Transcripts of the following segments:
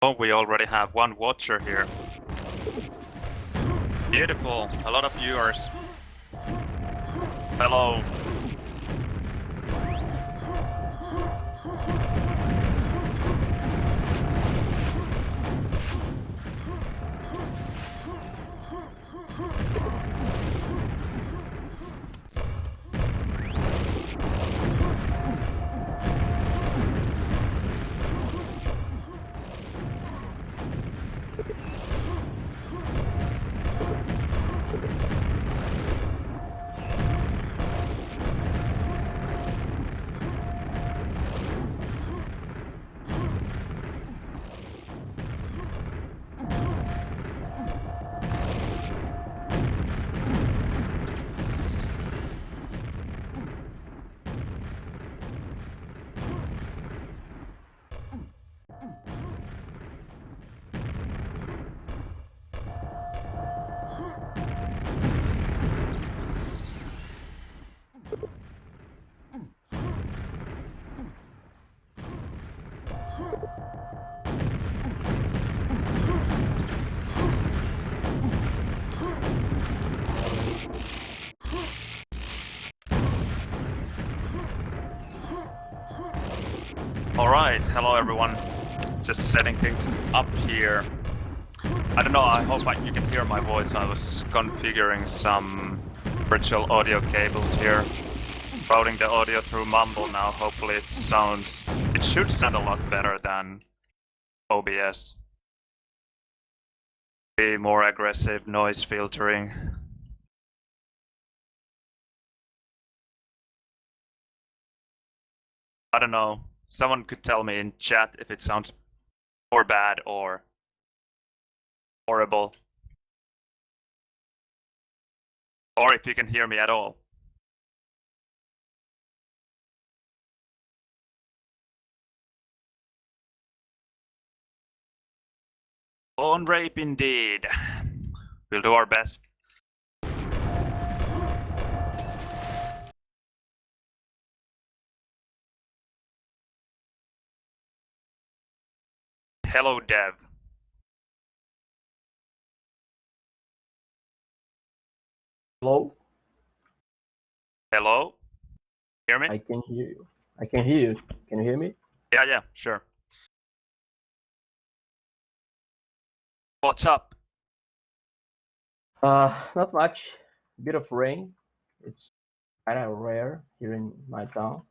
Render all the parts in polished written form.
Oh, we already have one watcher here. Beautiful, a lot of viewers. Hello. Alright, hello everyone. Just setting things up here. I don't know, I hope you can hear my voice. I was configuring some virtual audio cables here. Routing the audio through Mumble now. Hopefully it should sound a lot better than OBS. Be more aggressive noise filtering. I don't know. Someone could tell me in chat if it sounds or bad or horrible. Or if you can hear me at all. Bone rape indeed. We'll do our best. hello, Dev. Hello? Hello? Hear me? I can hear you. I can hear you. Can you hear me? Yeah, sure. What's up? Not much. Bit of rain. It's kind of rare here in my town.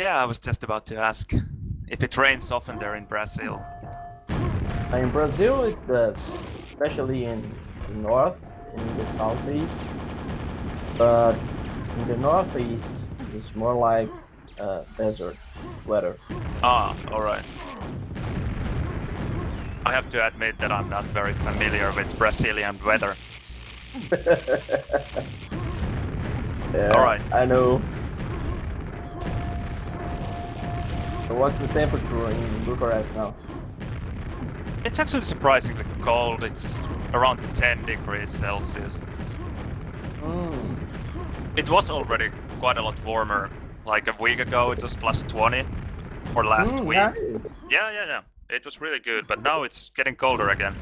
Yeah, I was just about to ask if it rains often there in Brazil. In Brazil, it does, especially in the north, in the southeast. But in the northeast, it's more like desert weather. Ah, alright. I have to admit that I'm not very familiar with Brazilian weather. Yeah, Alright. I know. So what's the temperature in Bucharest now? It's actually surprisingly cold. It's around 10 degrees Celsius. It was already quite a lot warmer. Like a week ago it was plus 20. Or last week. Nice. Yeah. It was really good, but now it's getting colder again.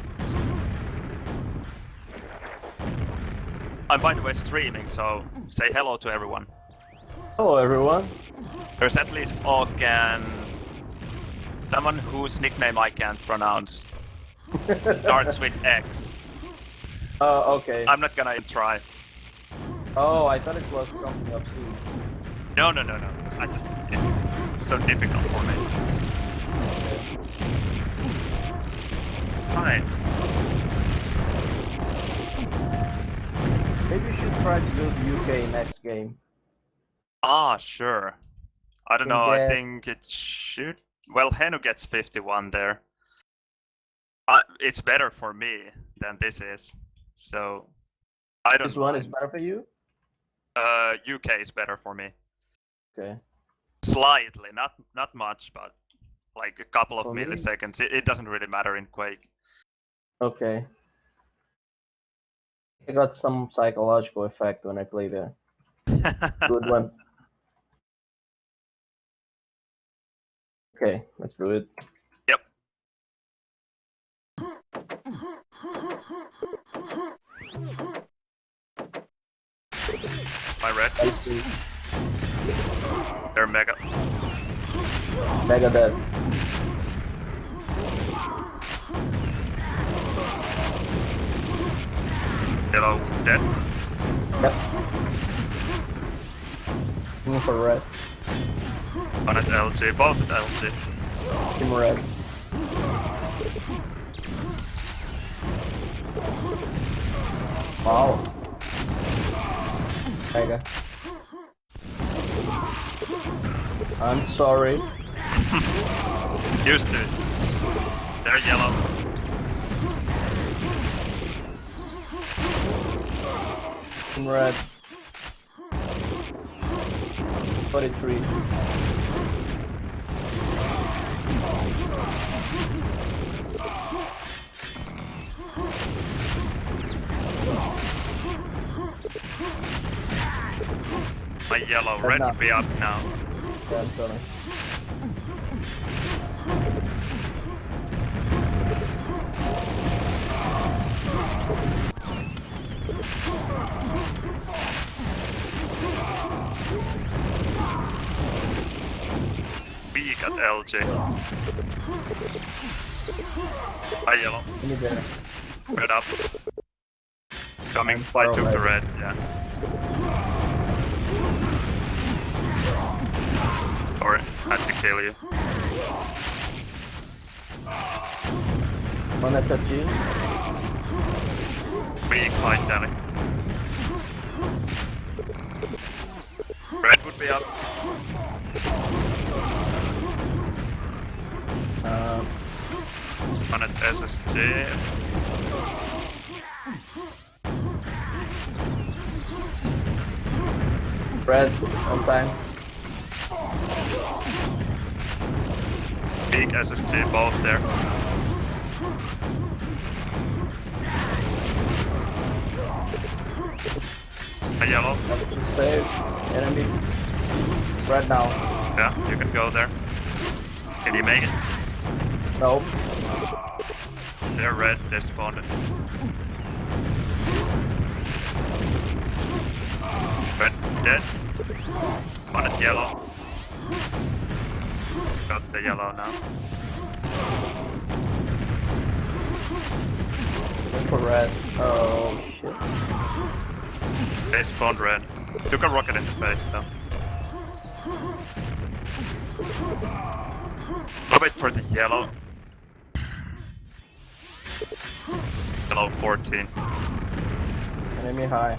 I'm by the way streaming, so say hello to everyone. Hello, everyone. There's at least Og and someone whose nickname I can't pronounce. Starts with X. Oh, okay. I'm not gonna try. Oh, I thought it was something obscene. No. It's so difficult for me. Fine. Maybe you should try to go to UK next game. Ah, sure. I don't Can know, I get- think it should... Well, Henu gets 51 there. It's better for me than this is. So, I don't This one mind. is better for you? UK is better for me. Okay. Slightly, not much, but like a couple of For me, milliseconds. It doesn't really matter in Quake. Okay. I got some psychological effect when I play there. Good one. Okay, let's do it. Yep. My red. Let's see. They're mega. Mega dead. Yellow dead. Yep. Team for red. One at LG, both at LG. Team red. Wow. Mega. I'm sorry. Used to it. They're yellow. Team red. 43. My yellow, red would be up now. Yeah, I'm sorry. Weak at LG. My yellow, Give me there. red up. Coming, far I took away. the red, yeah. Sorry, had to kill you. One SFG. Weak fight, Danny. Red would be up. One at SSG. Red, on time. Big SSG, both there. A yellow. Save. Enemy. Red now. Yeah, you can go there. Can you make it? Nope. They're red, they spawned. Red, dead. One is yellow. Got the yellow now. Look for red. Oh shit. They spawned red. Took a rocket in the face though. I'll wait for the yellow. Yellow 14. Enemy high.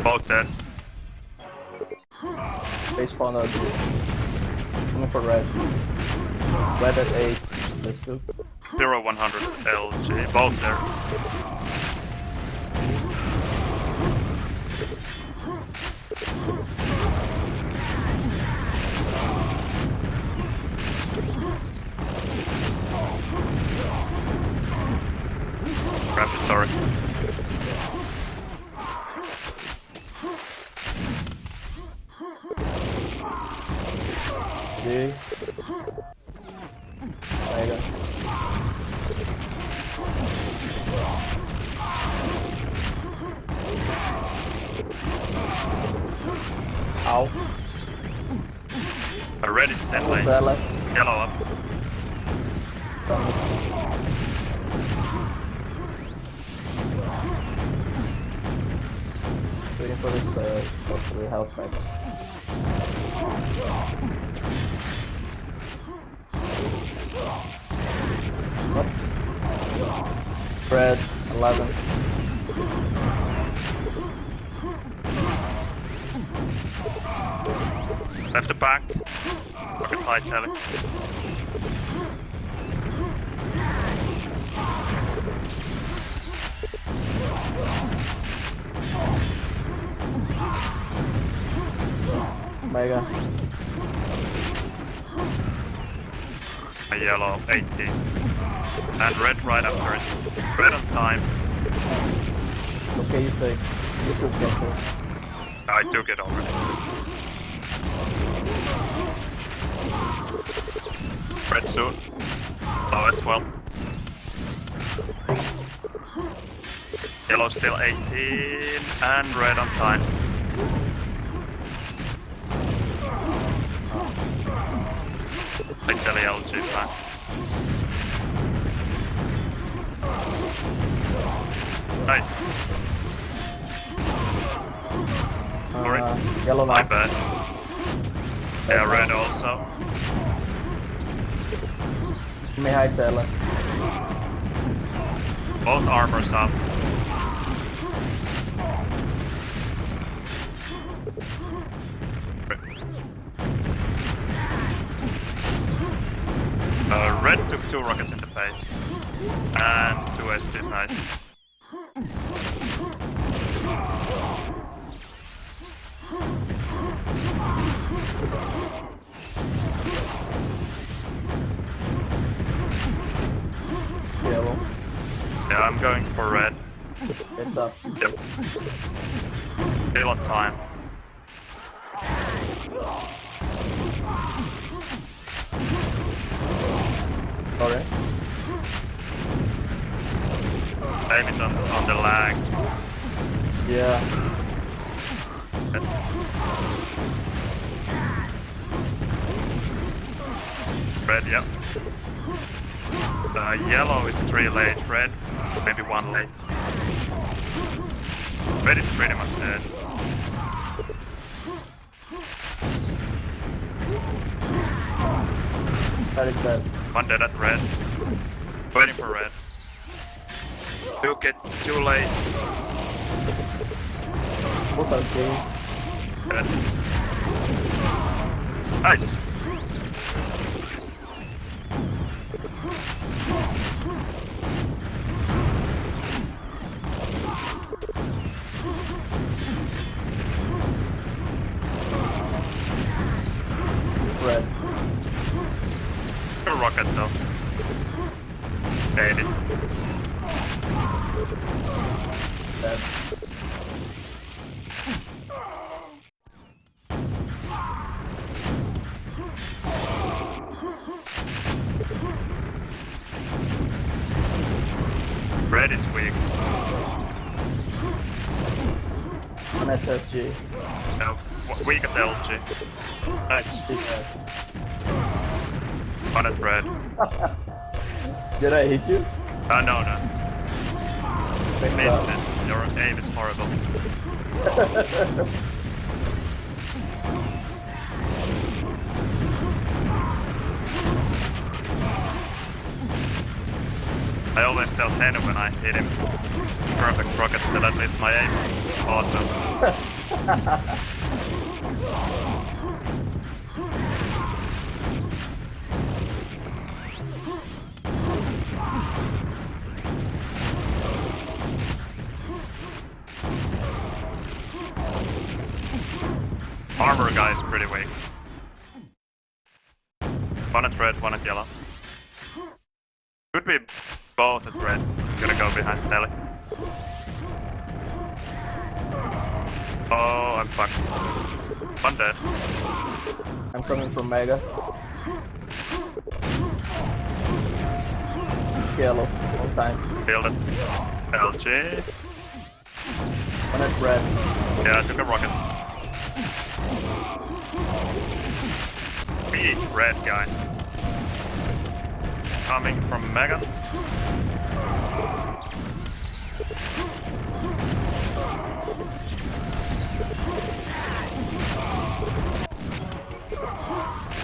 Both dead. They spawned out. Looking for red. Red at 8. Let's do. 0100 LG. Both there. Grab the turret. G. Mega. Ow. Red is 10 lane. Left. Yellow up. Waiting for this for the health pack. What? Red 11. Left the back. Rocket high tele. Mega. A yellow 18. And red right after it. Red on time. Okay, you take. You took careful. I took it already. Red soon. Low as well. Yellow still 18 and red on time. Literally LG back. Nice. Sorry. Yellow My now. bad. Yeah, red also. May high tailor. Both armors up. Red took 2 rockets in the face. And 2 STs, nice. Yellow. Yeah, I'm going for red. It's up. Yep. Still on time. Sorry. Blame it on the lag. Yeah. Red, yep. Yellow is 3 late, red maybe 1 late. Red is pretty much dead. That is dead. 1 dead at red. Waiting for red. Took it too late. Both are green. Dead. Nice. Red. A rocket though. Made it. Dead. Red is weak. On SSG. No, weak at LG. Nice. On at red. Did I hit you? No. Thanks, Missed it. Your aim is horrible. I always tell Henu when I hit him perfect rockets that at least my aim is awesome. Armor guy is pretty weak. One at red, one at yellow. Could be both at red. Gonna go behind Telly. Oh, I'm fucked. One dead. I'm coming from Mega. Yellow, all time. Killed it. LG. One at red. Yeah, I took a rocket. Big red guy. Coming from Mega.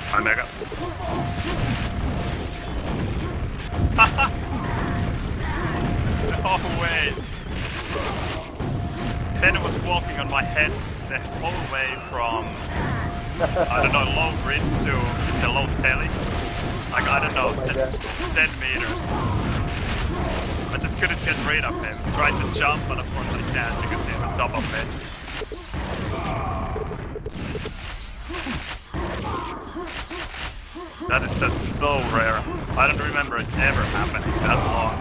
Hi Mega. No way! Then it was walking on my head the whole way from, I don't know, low bridge to the low telly. Like, I don't know, 10 meters. I just couldn't get rid of him. Tried to jump, but of course I can't because he's on top of me. That is just so rare. I don't remember it ever happening that long.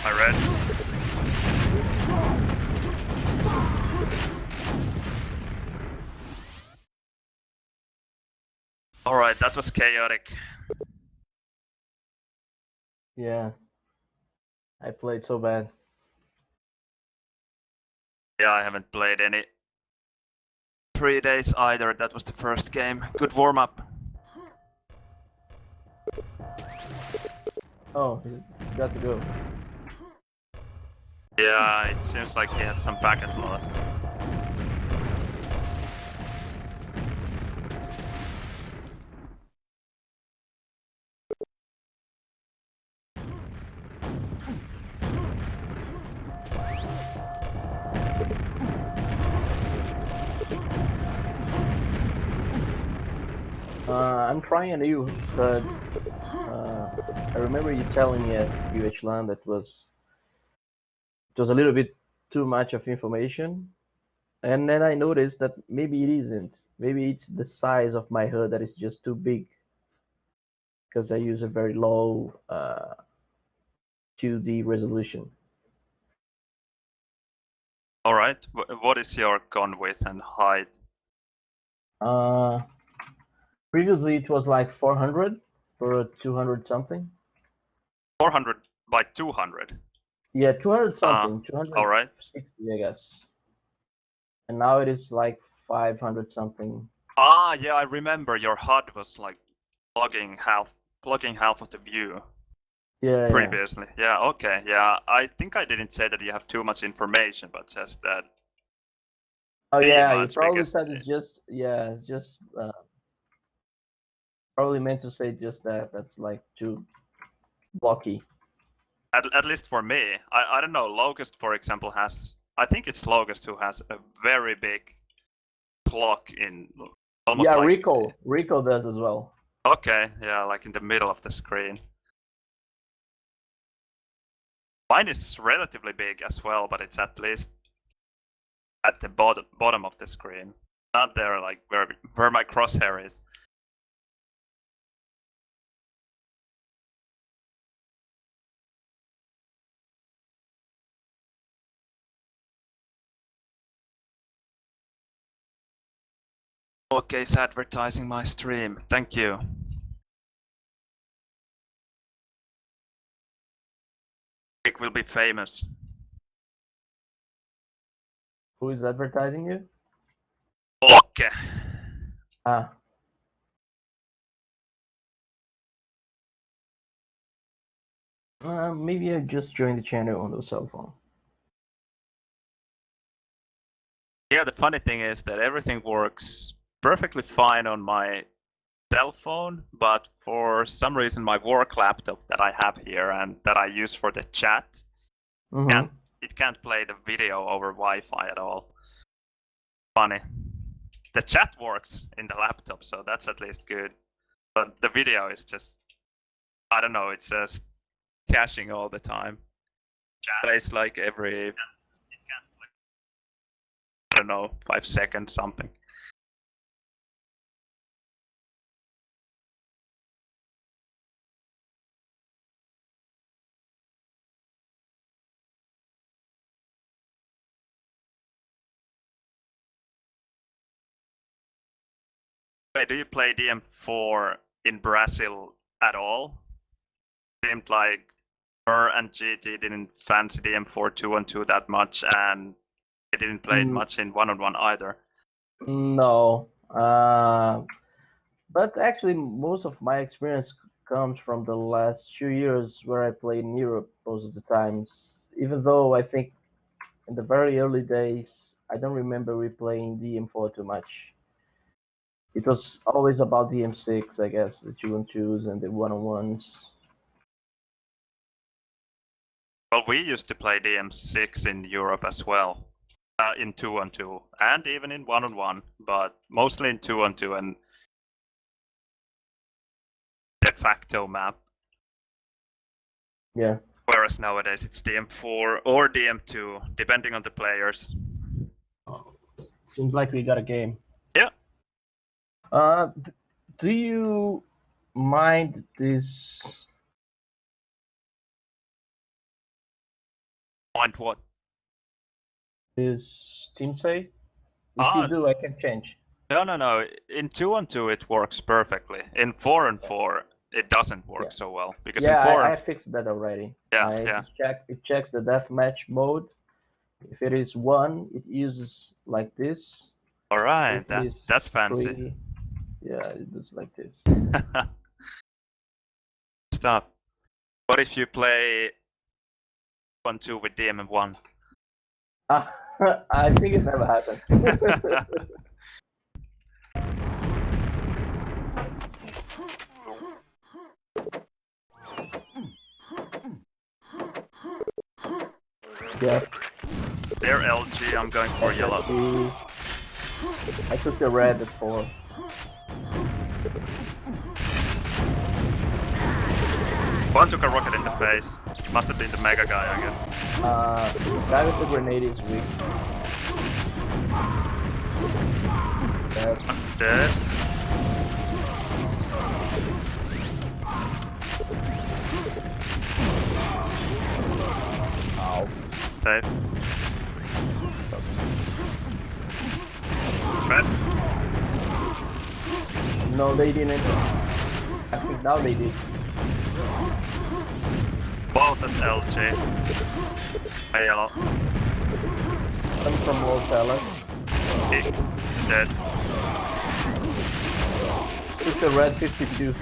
I read. Alright, that was chaotic. Yeah. I played so bad. Yeah, I haven't played any 3 days either. That was the first game. Good warm-up. Oh, he's got to go. Yeah, it seems like he has some packet loss. I'm trying a new, but I remember you telling me at UH Land that it was a little bit too much of information, and then I noticed that maybe it isn't. Maybe it's the size of my HUD that is just too big, because I use a very low 2D resolution. Alright, what is your gun width and height? Previously it was like 400 for 200 something. 400 by 200? Yeah, 200 something, alright. 260, I guess. And now it is like 500 something. Ah, yeah, I remember your HUD was like plugging half of the view. Yeah, previously. Yeah, okay. Yeah, I think I didn't say that you have too much information, but just that. Oh yeah, you much probably because- said it's just, yeah, it's just probably meant to say just that. That's like too blocky. At least for me. I don't know. Locust, for example, has. I think it's Locust who has a very big clock in almost Yeah, like. Rico does as well. Okay, yeah, like in the middle of the screen. Mine is relatively big as well, but it's at least at the bottom of the screen. Not there, like where my crosshair is. Okay, it's advertising my stream. Thank you. It will be famous. Who is advertising you? Okay. Ah. Maybe I just joined the channel on the cell phone. Yeah, the funny thing is that everything works perfectly fine on my cell phone, but for some reason my work laptop that I have here and that I use for the chat, it can't play the video over Wi-Fi at all. Funny. The chat works in the laptop, so that's at least good. But the video is just, I don't know, it's just caching all the time. It's like every, I don't know, 5 seconds something. Wait, do you play DM4 in Brazil at all? Seemed like her and GT didn't fancy DM4 2-on-2 that much, and they didn't play it much in 1-on-1 either. No. But actually, most of my experience comes from the last 2 years where I played in Europe most of the times. Even though I think in the very early days, I don't remember replaying DM4 too much. It was always about DM6, I guess, the 2-on-2s and the 1-on-1s. Well, we used to play DM6 in Europe as well, in 2-on-2, and even in 1-on-1, but mostly in 2-on-2 and de facto map. Yeah. Whereas nowadays it's DM4 or DM2, depending on the players. Seems like we got a game. Yeah. Do you mind this? Mind what? This team say? If you do, I can change. No. In 2-on-2 it works perfectly. In 4-on-4 it doesn't work so well because in 4 I fixed that already. Yeah. It checks the deathmatch mode. If it is 1, it uses like this. All right, that's fancy. 3, yeah, it does like this. Stop. What if you play 1-2 with DM1? I think it never happens. Yeah. They're LG, I'm going for yellow. I took the red at 4. One took a rocket in the face. Must have been the mega guy, I guess. The guy with the grenade is weak. I'm dead. Ow. Safe. Red. No, they didn't. I think now they did. Both at LG. Hey, yellow. Come from low cellar. Big. Dead. It's a red 52.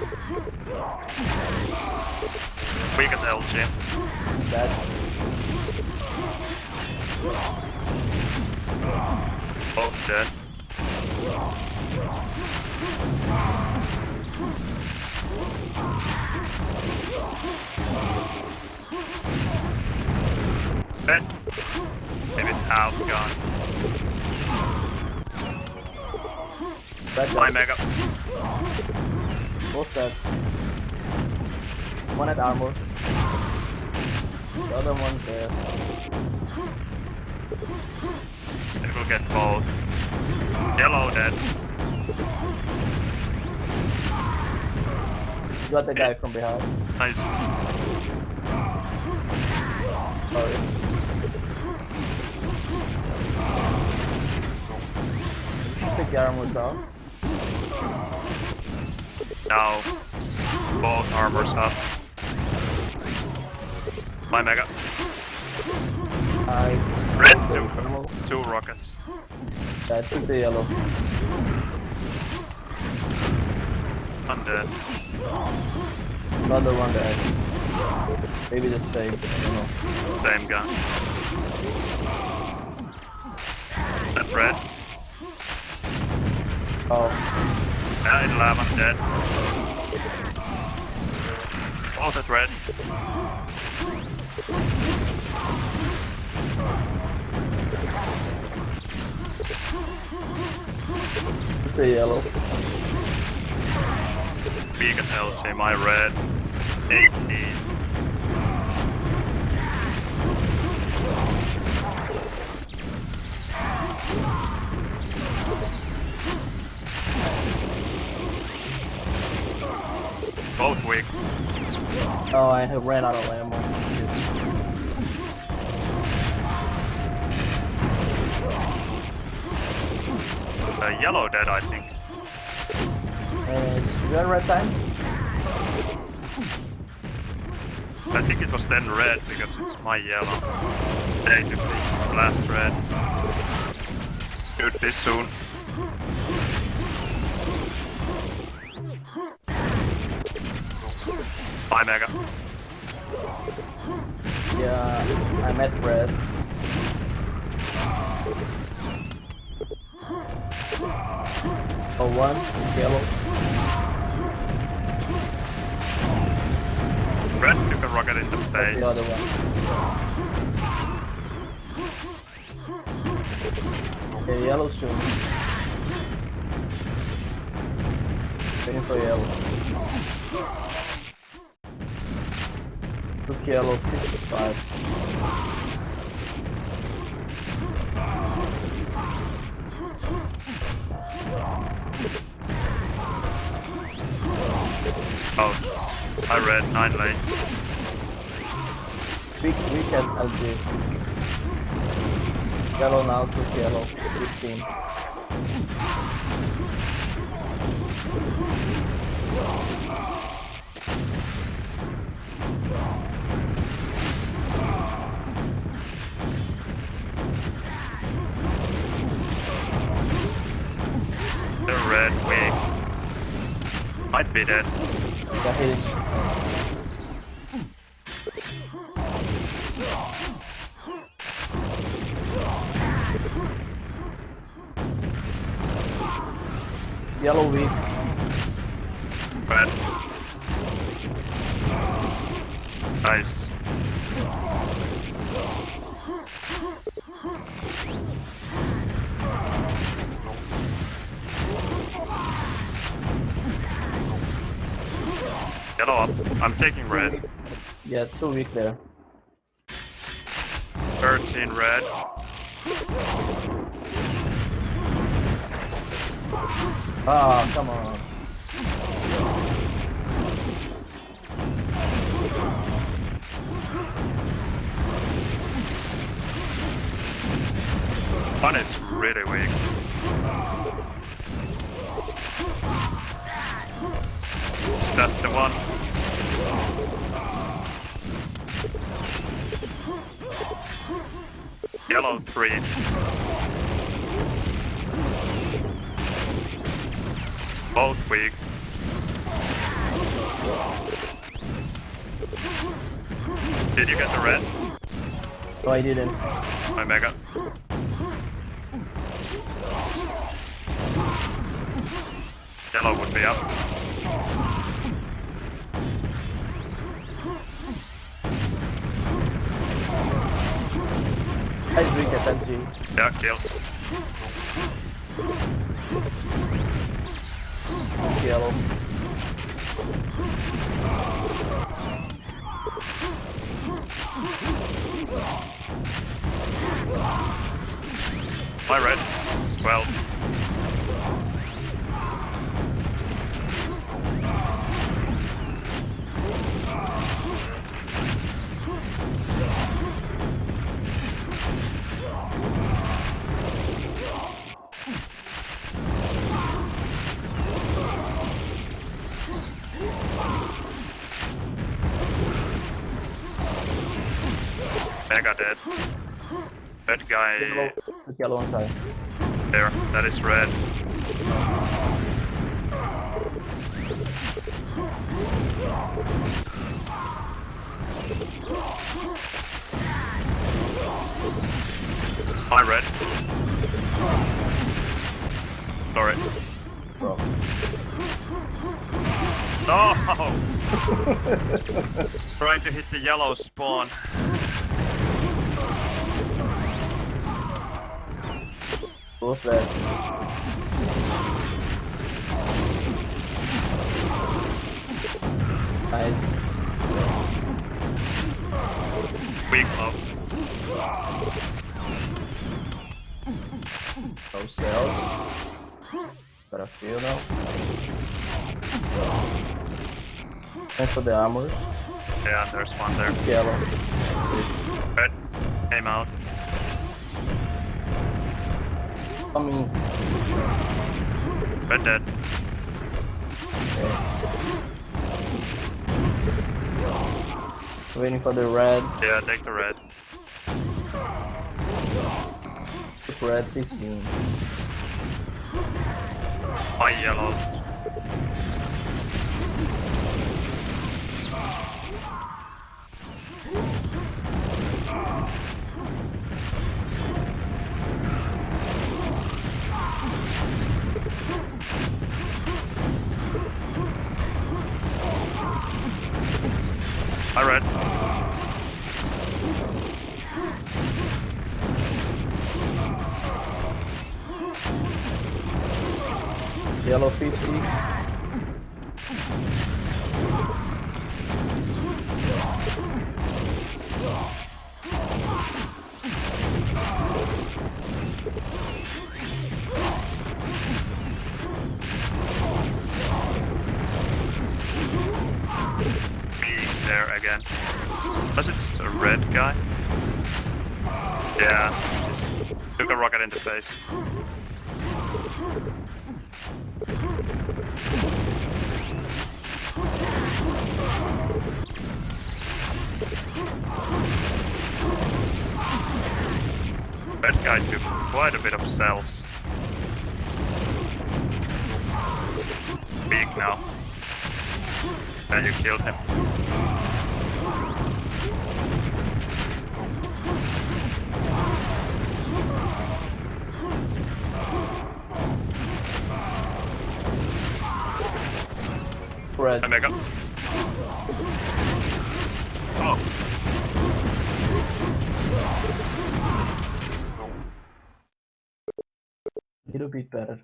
Weak at LG. That. Both dead. Dead. Maybe half gone. My mega. Both dead. One at armor. The other one's there. It will get both. Yellow dead. You got the guy from behind. Nice. Sorry. Take the armor down. Now, both armors up. My mega. Red, two rockets. That took the yellow. I'm dead. Another one dead. Maybe the same, I don't know. Same gun. That red. Oh, Yeah, in lava, I'm dead. Oh, that red. took the yellow. Beacon LG, my red. 18. Both weak. Oh, I have ran out of ammo. Yellow dead, I think. Is that red time? I think it was then red because it's my yellow. They took the last red. Should be soon. Bye, Mega. Yeah, I'm at red. Oh, one, yellow. Red took a rocket in the face. The other one. Okay, yellow soon. Waiting for yellow. Took yellow 55. Oh, I read 9 lane. We can LG. Yellow now, took yellow 15. The red wing might be dead. That is. Yellow weak. Red. Nice. Yellow up. I'm taking red. Yeah, 2 weak there. 13 red. Ah, come on. One is really weak. That's the one. Yellow 3. Both weak. Did you get the red? No, I didn't. My mega. Yellow would be up. I weak at MG. Yeah, kill. Yellow. My red. 12. Mega dead. Red guy Yellow, put yellow inside. there. That is red. Hi, red. Sorry. Bro. No! Trying to hit the yellow spawn. Both red. Nice. Weak up. No cells. Got a few now. Thanks for the armor. Yeah, there's one there. Yellow. Red came out. Coming. Red dead. Waiting for the red. Yeah, take the red. Red 16. My yellow. Hi, red. Yellow 50. Me there again. Was it a red guy? Yeah. Took a rocket in the face. Red guy took quite a bit of cells. Big now. And you killed him. Red. Hi, Mega. Oh. Little bit better.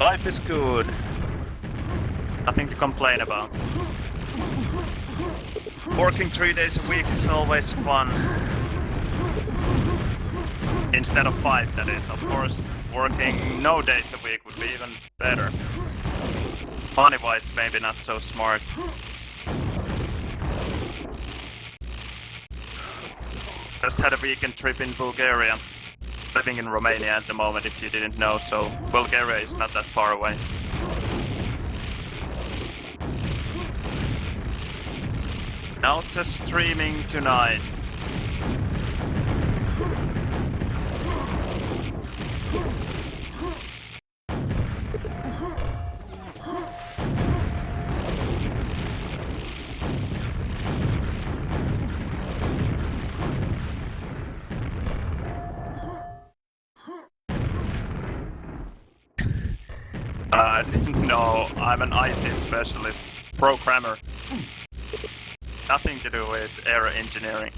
Life is good. Nothing to complain about. Working 3 days a week is always fun. Instead of 5, that is. Of course, working no days a week would be even better. Money-wise, maybe not so smart. Just had a weekend trip in Bulgaria. Living in Romania at the moment, if you didn't know, so Bulgaria is not that far away. Now just streaming tonight. No, I'm an IT specialist, programmer. Nothing to do with air engineering.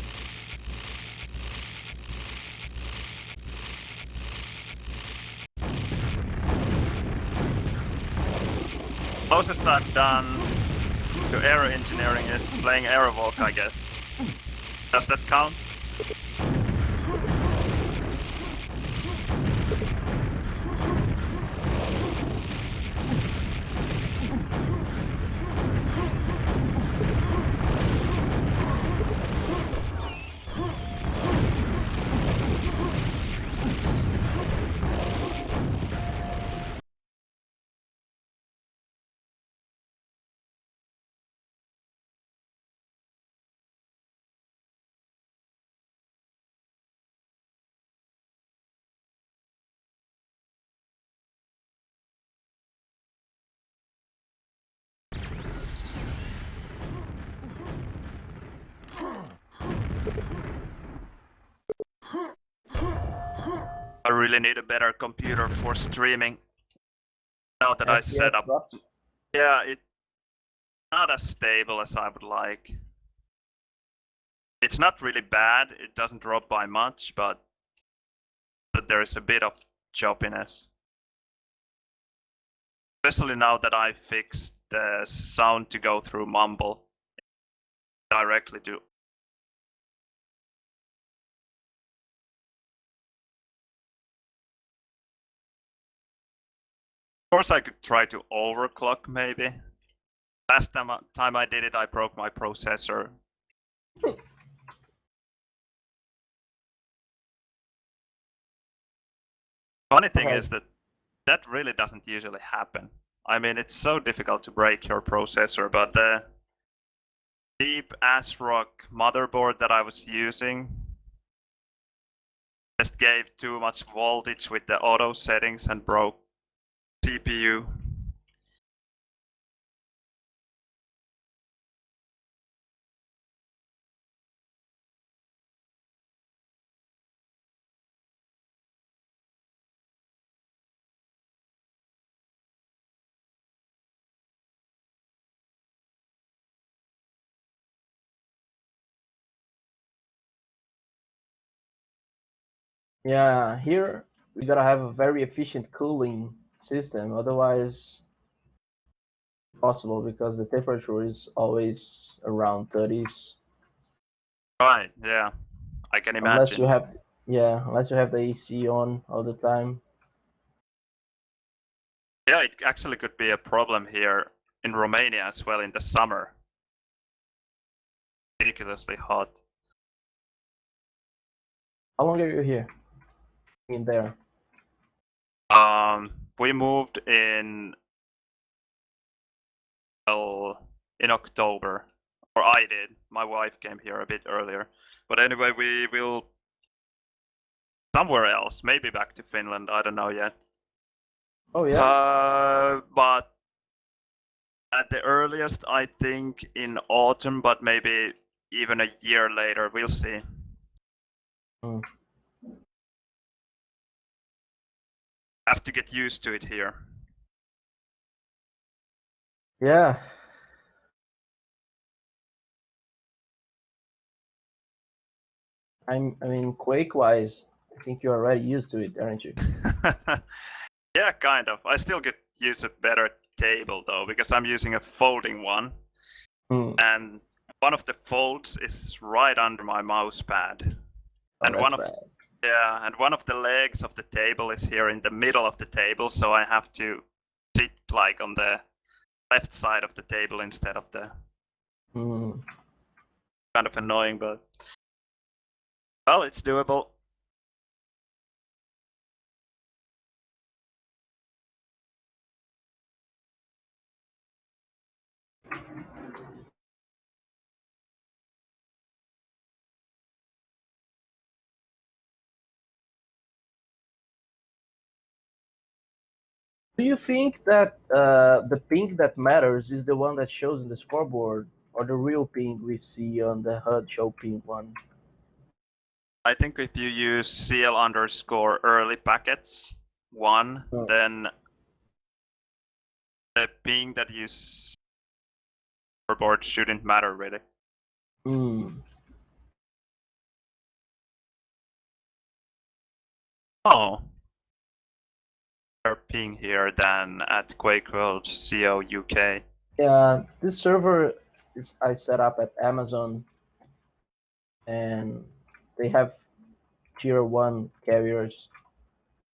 Closest I've done to air engineering is playing Airwalk, I guess. Does that count? I really need a better computer for streaming. Now that I set up... drops? Yeah, it's not as stable as I would like. It's not really bad, it doesn't drop by much, but there is a bit of choppiness. Especially now that I fixed the sound to go through mumble directly to... Of course I could try to overclock maybe. Last time I did it I broke my processor. Funny thing is that really doesn't usually happen. I mean, it's so difficult to break your processor, but the cheap ASRock motherboard that I was using just gave too much voltage with the auto settings and broke CPU. Yeah, here we gotta have a very efficient cooling system, otherwise possible because the temperature is always around 30s. Right, yeah, I can Unless you imagine. have the AC on all the time. Yeah, it actually could be a problem here in Romania as well in the summer. Ridiculously hot. How long are you here? In there? We moved in October, or I did. My wife came here a bit earlier, but anyway, we will somewhere else, maybe back to Finland. I don't know yet. Oh yeah. But at the earliest, I think in autumn, but maybe even a year later. We'll see. Mm. Have to get used to it here. Yeah. I mean, Quake-wise, I think you're already used to it, aren't you? Yeah, kind of. I still could use a better table though, because I'm using a folding one. And one of the folds is right under my mouse pad. Oh, and one of the legs of the table is here in the middle of the table, so I have to sit like on the left side of the table instead of the... Kind of annoying, but well, it's doable. Do you think that the ping that matters is the one that shows in the scoreboard, or the real ping we see on the HUD show ping one? I think if you use CL underscore early packets 1, then the ping that you scoreboard shouldn't matter really. Oh. ping here than at Quakeworld CO UK. Yeah, this server is I set up at Amazon, and they have tier 1 carriers.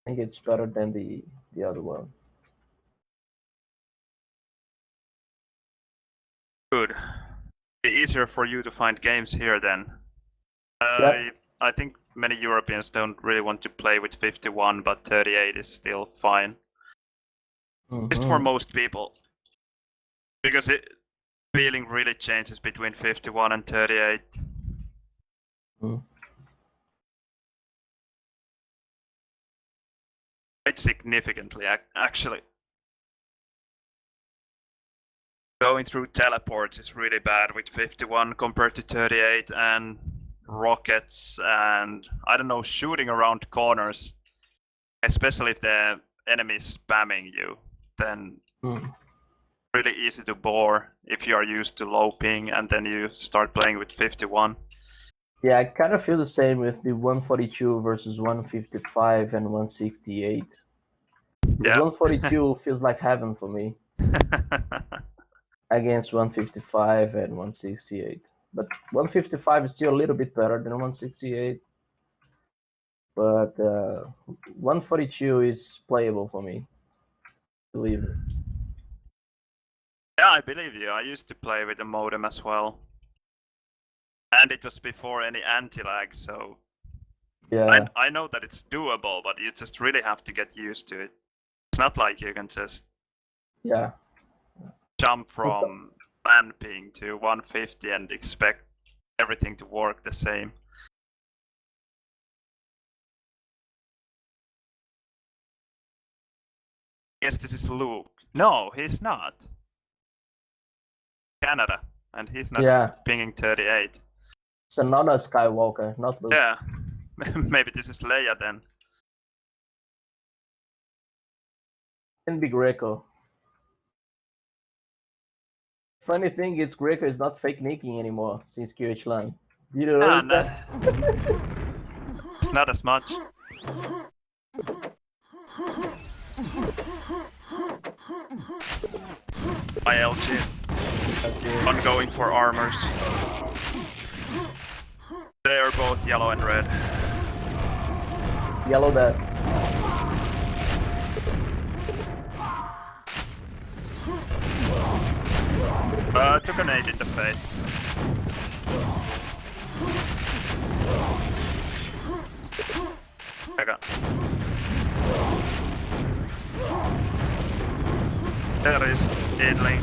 I think it's better than the other one. Good. Be easier for you to find games here then. Yep. I think many Europeans don't really want to play with 51, but 38 is still fine. Just for Mhm. most people. Because feeling really changes between 51 and 38. Mm. Quite significantly, actually. Going through teleports is really bad with 51 compared to 38, and rockets, and I don't know, shooting around corners, especially if the enemy is spamming you, then Mm. really easy to bore if you are used to low ping and then you start playing with 51. Yeah, I kind of feel the same with the 142 versus 155 and 168. Because Yeah. 142 feels like heaven for me against 155 and 168. But 155 is still a little bit better than 168. But 142 is playable for me. Believe me. Yeah, I believe you. I used to play with a modem as well. And it was before any anti-lag, so Yeah. I know that it's doable, but you just really have to get used to it. It's not like you can just Yeah. jump It's from LAN ping to 150 and expect everything to work the same. Yes, this is Luke. No, he's not. Canada, and he's not yeah. pinging 38. It's another Skywalker, not Luke. Yeah, maybe this is Leia then. Can be Greco. Funny thing is, Greco is not fake nicking anymore since QH LAN. Did you Ah, notice no, that? it's not as much. ILG. Okay. Ongoing for armors. They are both yellow and red. Yellow that. Took a nade in the face. There is Idling.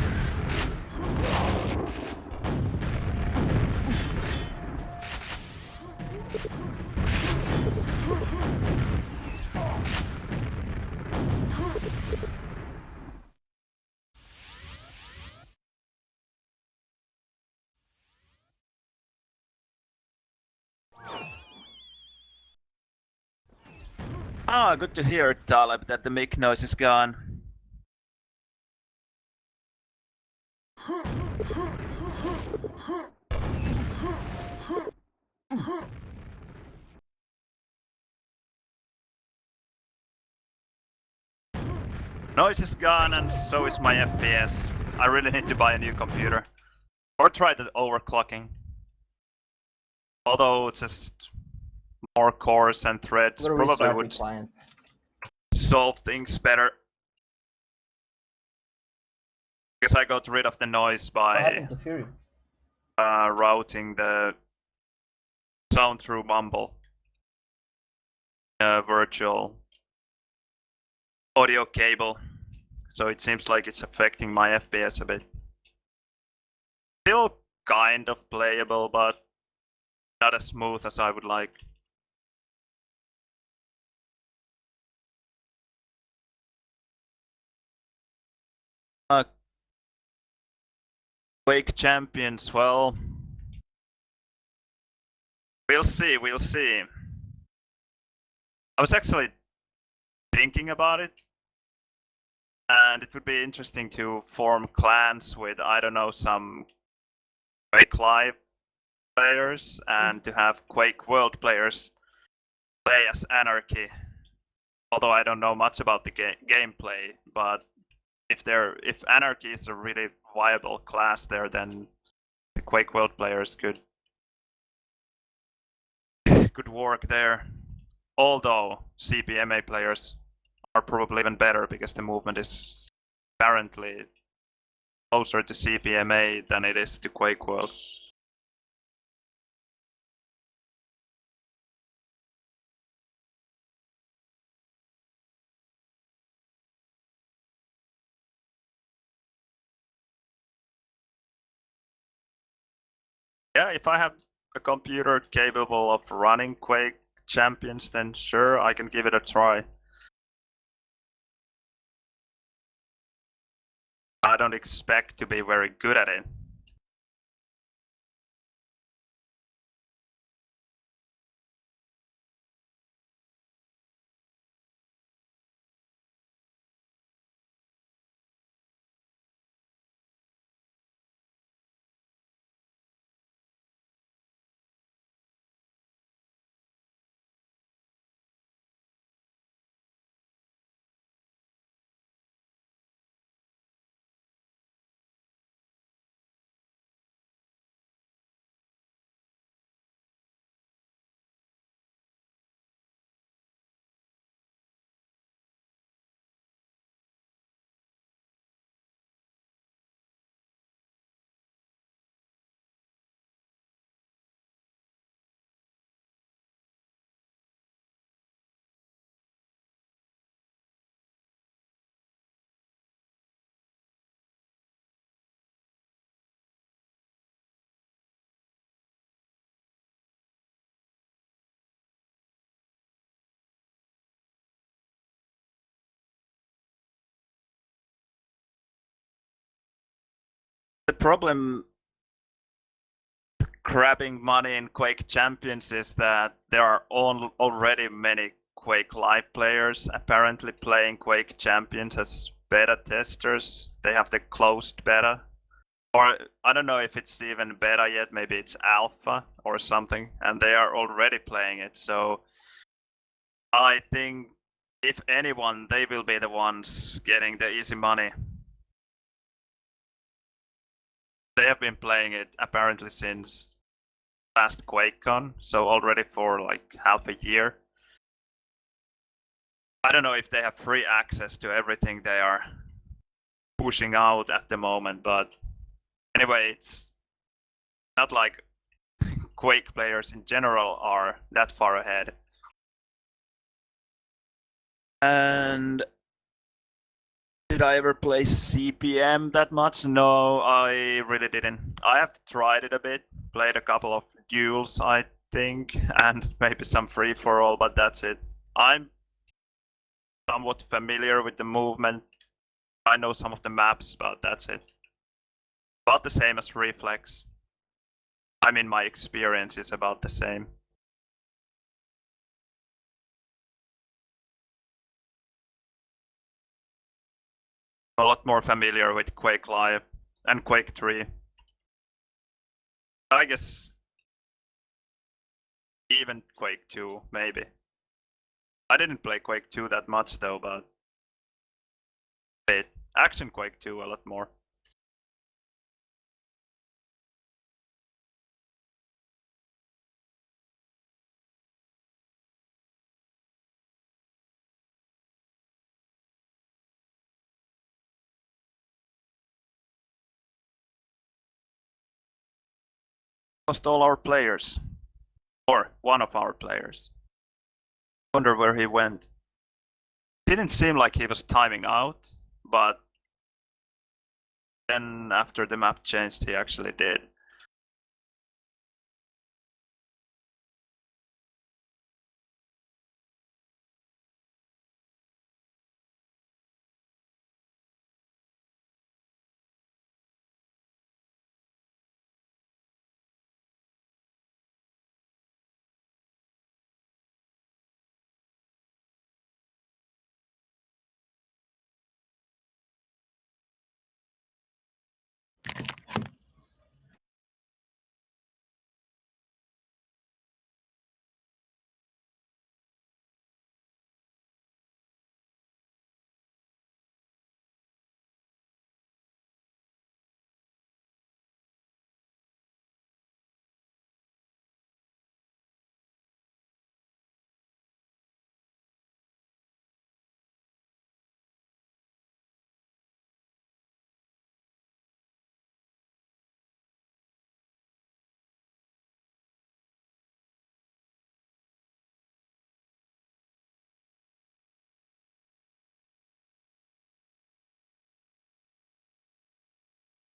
Ah, good to hear, Taleb, that the mic noise is gone. Noise is gone and so is my FPS. I really need to buy a new computer. Or try the overclocking. Although just more cores and threads I'm gonna probably restart would the client. solve things better. Because I got rid of the noise What by happened to Fury? routing the sound through Mumble. Virtual audio cable. So it seems like it's affecting my FPS a bit. Still kind of playable, but not as smooth as I would like. Quake champions, well, we'll see, we'll see. I was actually thinking about it, and it would be interesting to form clans with, I don't know, some Quake Live players, and to have Quake World players play as Anarchy Although I don't know much about the gameplay, but if Anarchy is a really viable class there, then the Quakeworld players could work there. Although CPMA players are probably even better because the movement is apparently closer to CPMA than it is to Quakeworld. Yeah, if I have a computer capable of running Quake champions, then sure, I can give it a try. I don't expect to be very good at it. The problem grabbing money in Quake Champions is that there are already many Quake Live players apparently playing Quake Champions as beta testers. They have the closed beta. Or I don't know if it's even beta yet, maybe it's alpha or something, and they are already playing it. So I think if anyone, they will be the ones getting the easy money. They have been playing it apparently since last QuakeCon, so already for like half a year. I don't know if they have free access to everything they are pushing out at the moment, but anyway, it's not like Quake players in general are that far ahead. And did I ever play CPM that much? No, I really didn't. I have tried it a bit, played a couple of duels, I think, and maybe some free for all, but that's it. I'm somewhat familiar with the movement. I know some of the maps, but that's it. About the same as Reflex. I mean, my experience is about the same. A lot more familiar with Quake Live and Quake 3. I guess even Quake 2, maybe. I didn't play Quake 2 that much though, but Action Quake 2 a lot more. Lost all our players. Or one of our players. Wonder where he went. Didn't seem like he was timing out, but then after the map changed, he actually did.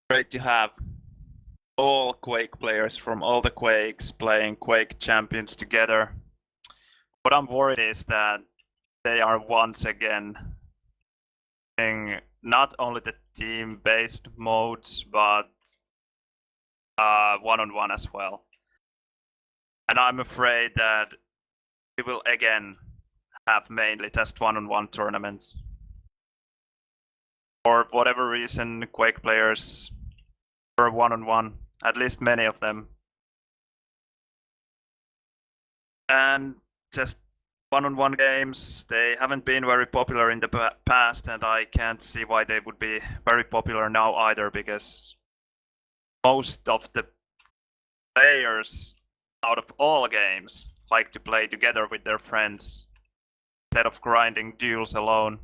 Great to have all Quake players from all the Quakes playing Quake Champions together. What I'm worried is that they are once again playing not only the team-based modes, but one-on-one as well. And I'm afraid that we will again have mainly just one-on-one tournaments. For whatever reason, Quake players are one-on-one, at least many of them. And just one-on-one games, they haven't been very popular in the past, and I can't see why they would be very popular now either, because most of the players out of all games like to play together with their friends instead of grinding duels alone.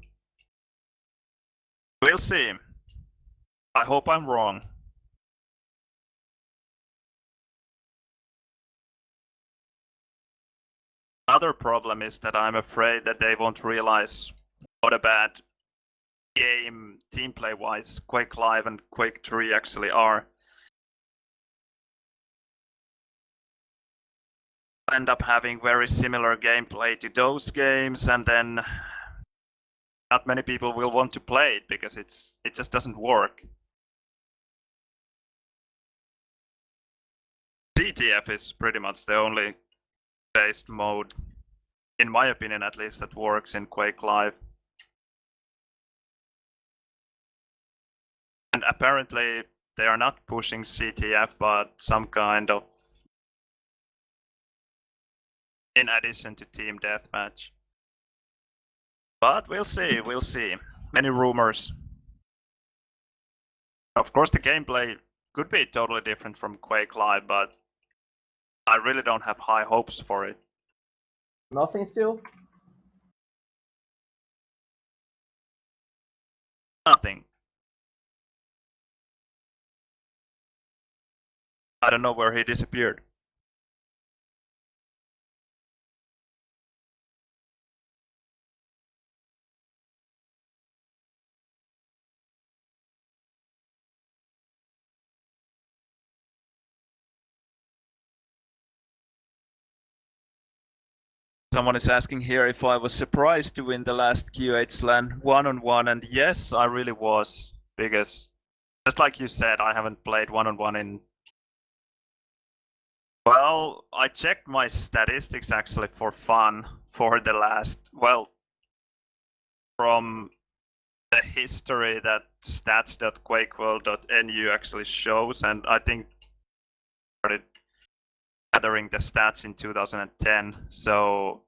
We'll see. I hope I'm wrong. Another problem is that I'm afraid that they won't realize what a bad game team play wise Quake Live and Quake 3 actually are. End up having very similar gameplay to those games, and then not many people will want to play it because it just doesn't work. CTF is pretty much the only based mode, in my opinion at least, that works in Quake Live. And apparently they are not pushing CTF, but some kind of in addition to Team Deathmatch. But we'll see. Many rumors. Of course the gameplay could be totally different from Quake Live, but I really don't have high hopes for it. Nothing still? Nothing. I don't know where he disappeared. Someone is asking here if I was surprised to win the last Q8 LAN one-on-one, and yes, I really was, because just like you said, I haven't played one-on-one in... Well, I checked my statistics actually for fun for the last... Well, from the history that stats.quakeworld.nu actually shows, and I think started gathering the stats in 2010, so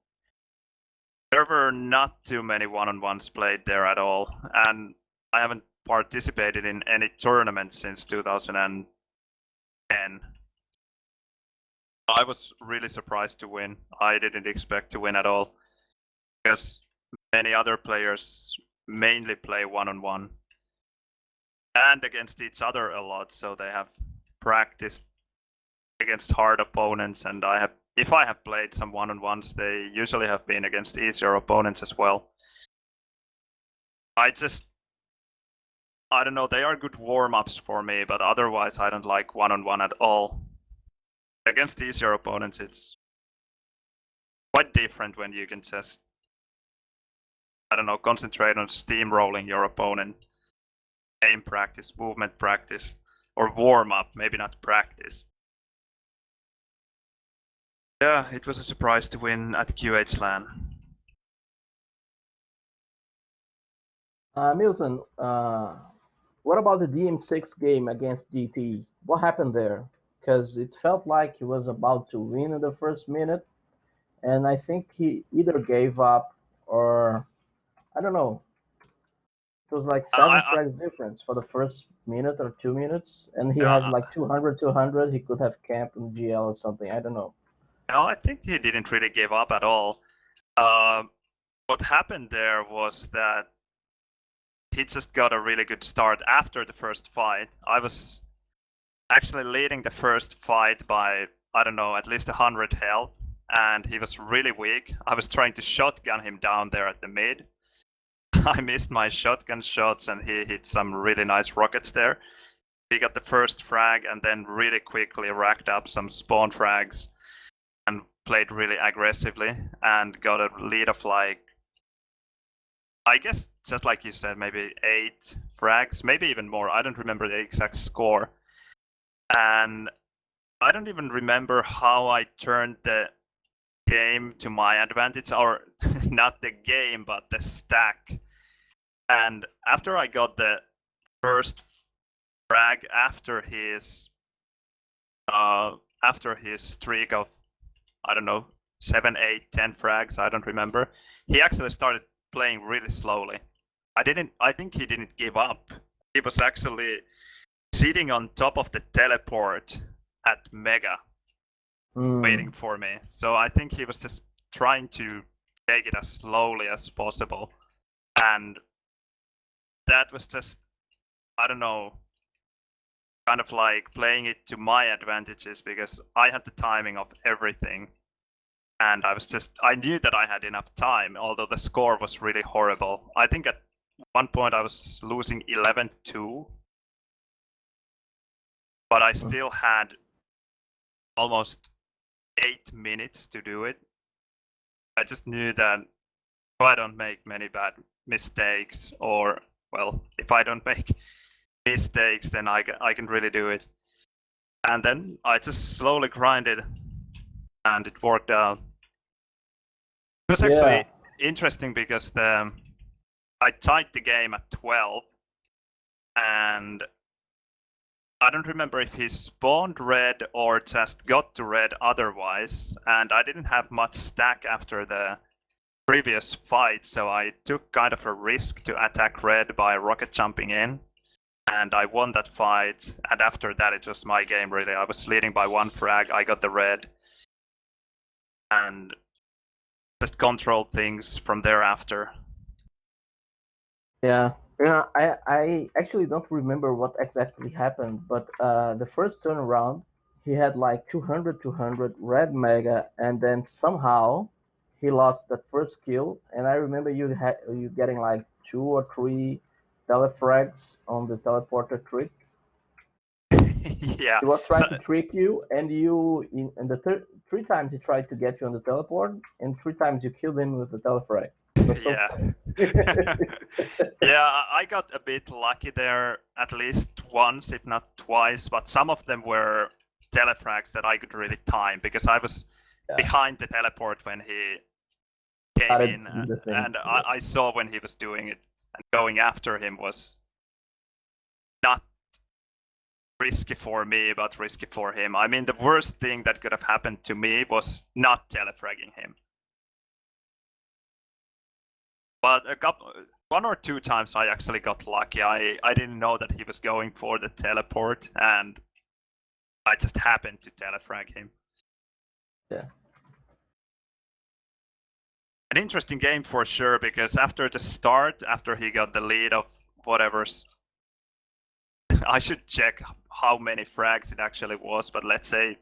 there were not too many one-on-ones played there at all, and I haven't participated in any tournaments since 2010. I was really surprised to win. I didn't expect to win at all, because many other players mainly play one-on-one and against each other a lot, so they have practiced against hard opponents, and if I have played some one-on-ones, they usually have been against easier opponents as well. I don't know, they are good warm-ups for me, but otherwise I don't like one-on-one at all. Against easier opponents, it's quite different when you can just, I don't know, concentrate on steamrolling your opponent. Aim practice, movement practice, or warm-up, maybe not practice. Yeah, it was a surprise to win at Q8 LAN. Milton, what about the DM6 game against GT? What happened there? Because it felt like he was about to win in the first minute, and I think he either gave up or I don't know. It was like 7 frags difference for the first minute or 2 minutes, and he has like 200. He could have camped in GL or something. I don't know. No, I think he didn't really give up at all. What happened there was that he just got a really good start after the first fight. I was actually leading the first fight by, I don't know, at least 100 health, and he was really weak. I was trying to shotgun him down there at the mid. I missed my shotgun shots, and he hit some really nice rockets there. he got the first frag and then really quickly racked up some spawn frags and played really aggressively and got a lead of like, I guess just like you said, maybe 8 frags, maybe even more. I don't remember the exact score. And I don't even remember how I turned the game to my advantage, or not the game, but the stack. And after I got the first frag after his streak of, I don't know, 7, 8, 10 frags, I don't remember, he actually started playing really slowly. I think he didn't give up. He was actually sitting on top of the teleport at Mega, waiting for me. So I think he was just trying to take it as slowly as possible. And that was just, I don't know, kind of like playing it to my advantages because I had the timing of everything. And I knew that I had enough time, although the score was really horrible. I think at one point I was losing 11-2. But I still had almost 8 minutes to do it. I just knew that if I don't make many bad mistakes, or, well, if I don't make mistakes, then I can really do it. And then I just slowly grinded, and it worked out. It was actually interesting because I tied the game at 12, and I don't remember if he spawned red or just got to red otherwise, and I didn't have much stack after the previous fight, so I took kind of a risk to attack red by rocket jumping in, and I won that fight, and after that it was my game really. I was leading by 1 frag, I got the red, and just controlled things from thereafter. Yeah. I actually don't remember what exactly happened, but the first turnaround, he had like 200 red mega, and then somehow he lost that first kill. And I remember you getting like 2 or 3 telefrags on the teleporter trick. Yeah. He was trying to trick you, and in the 3 times he tried to get you on the teleport, and 3 times you killed him with the telefrag. So yeah. Yeah, I got a bit lucky there at least once, if not twice, but some of them were telefrags that I could really time because I was behind the teleport when he came in, and I saw when he was doing it, and going after him was not risky for me, but risky for him. I mean, the worst thing that could have happened to me was not telefragging him. But 1 or 2 times I actually got lucky. I didn't know that he was going for the teleport, and I just happened to telefrag him. Yeah. An interesting game for sure, because after the start, after he got the lead of whatever's... I should check how many frags it actually was, but let's say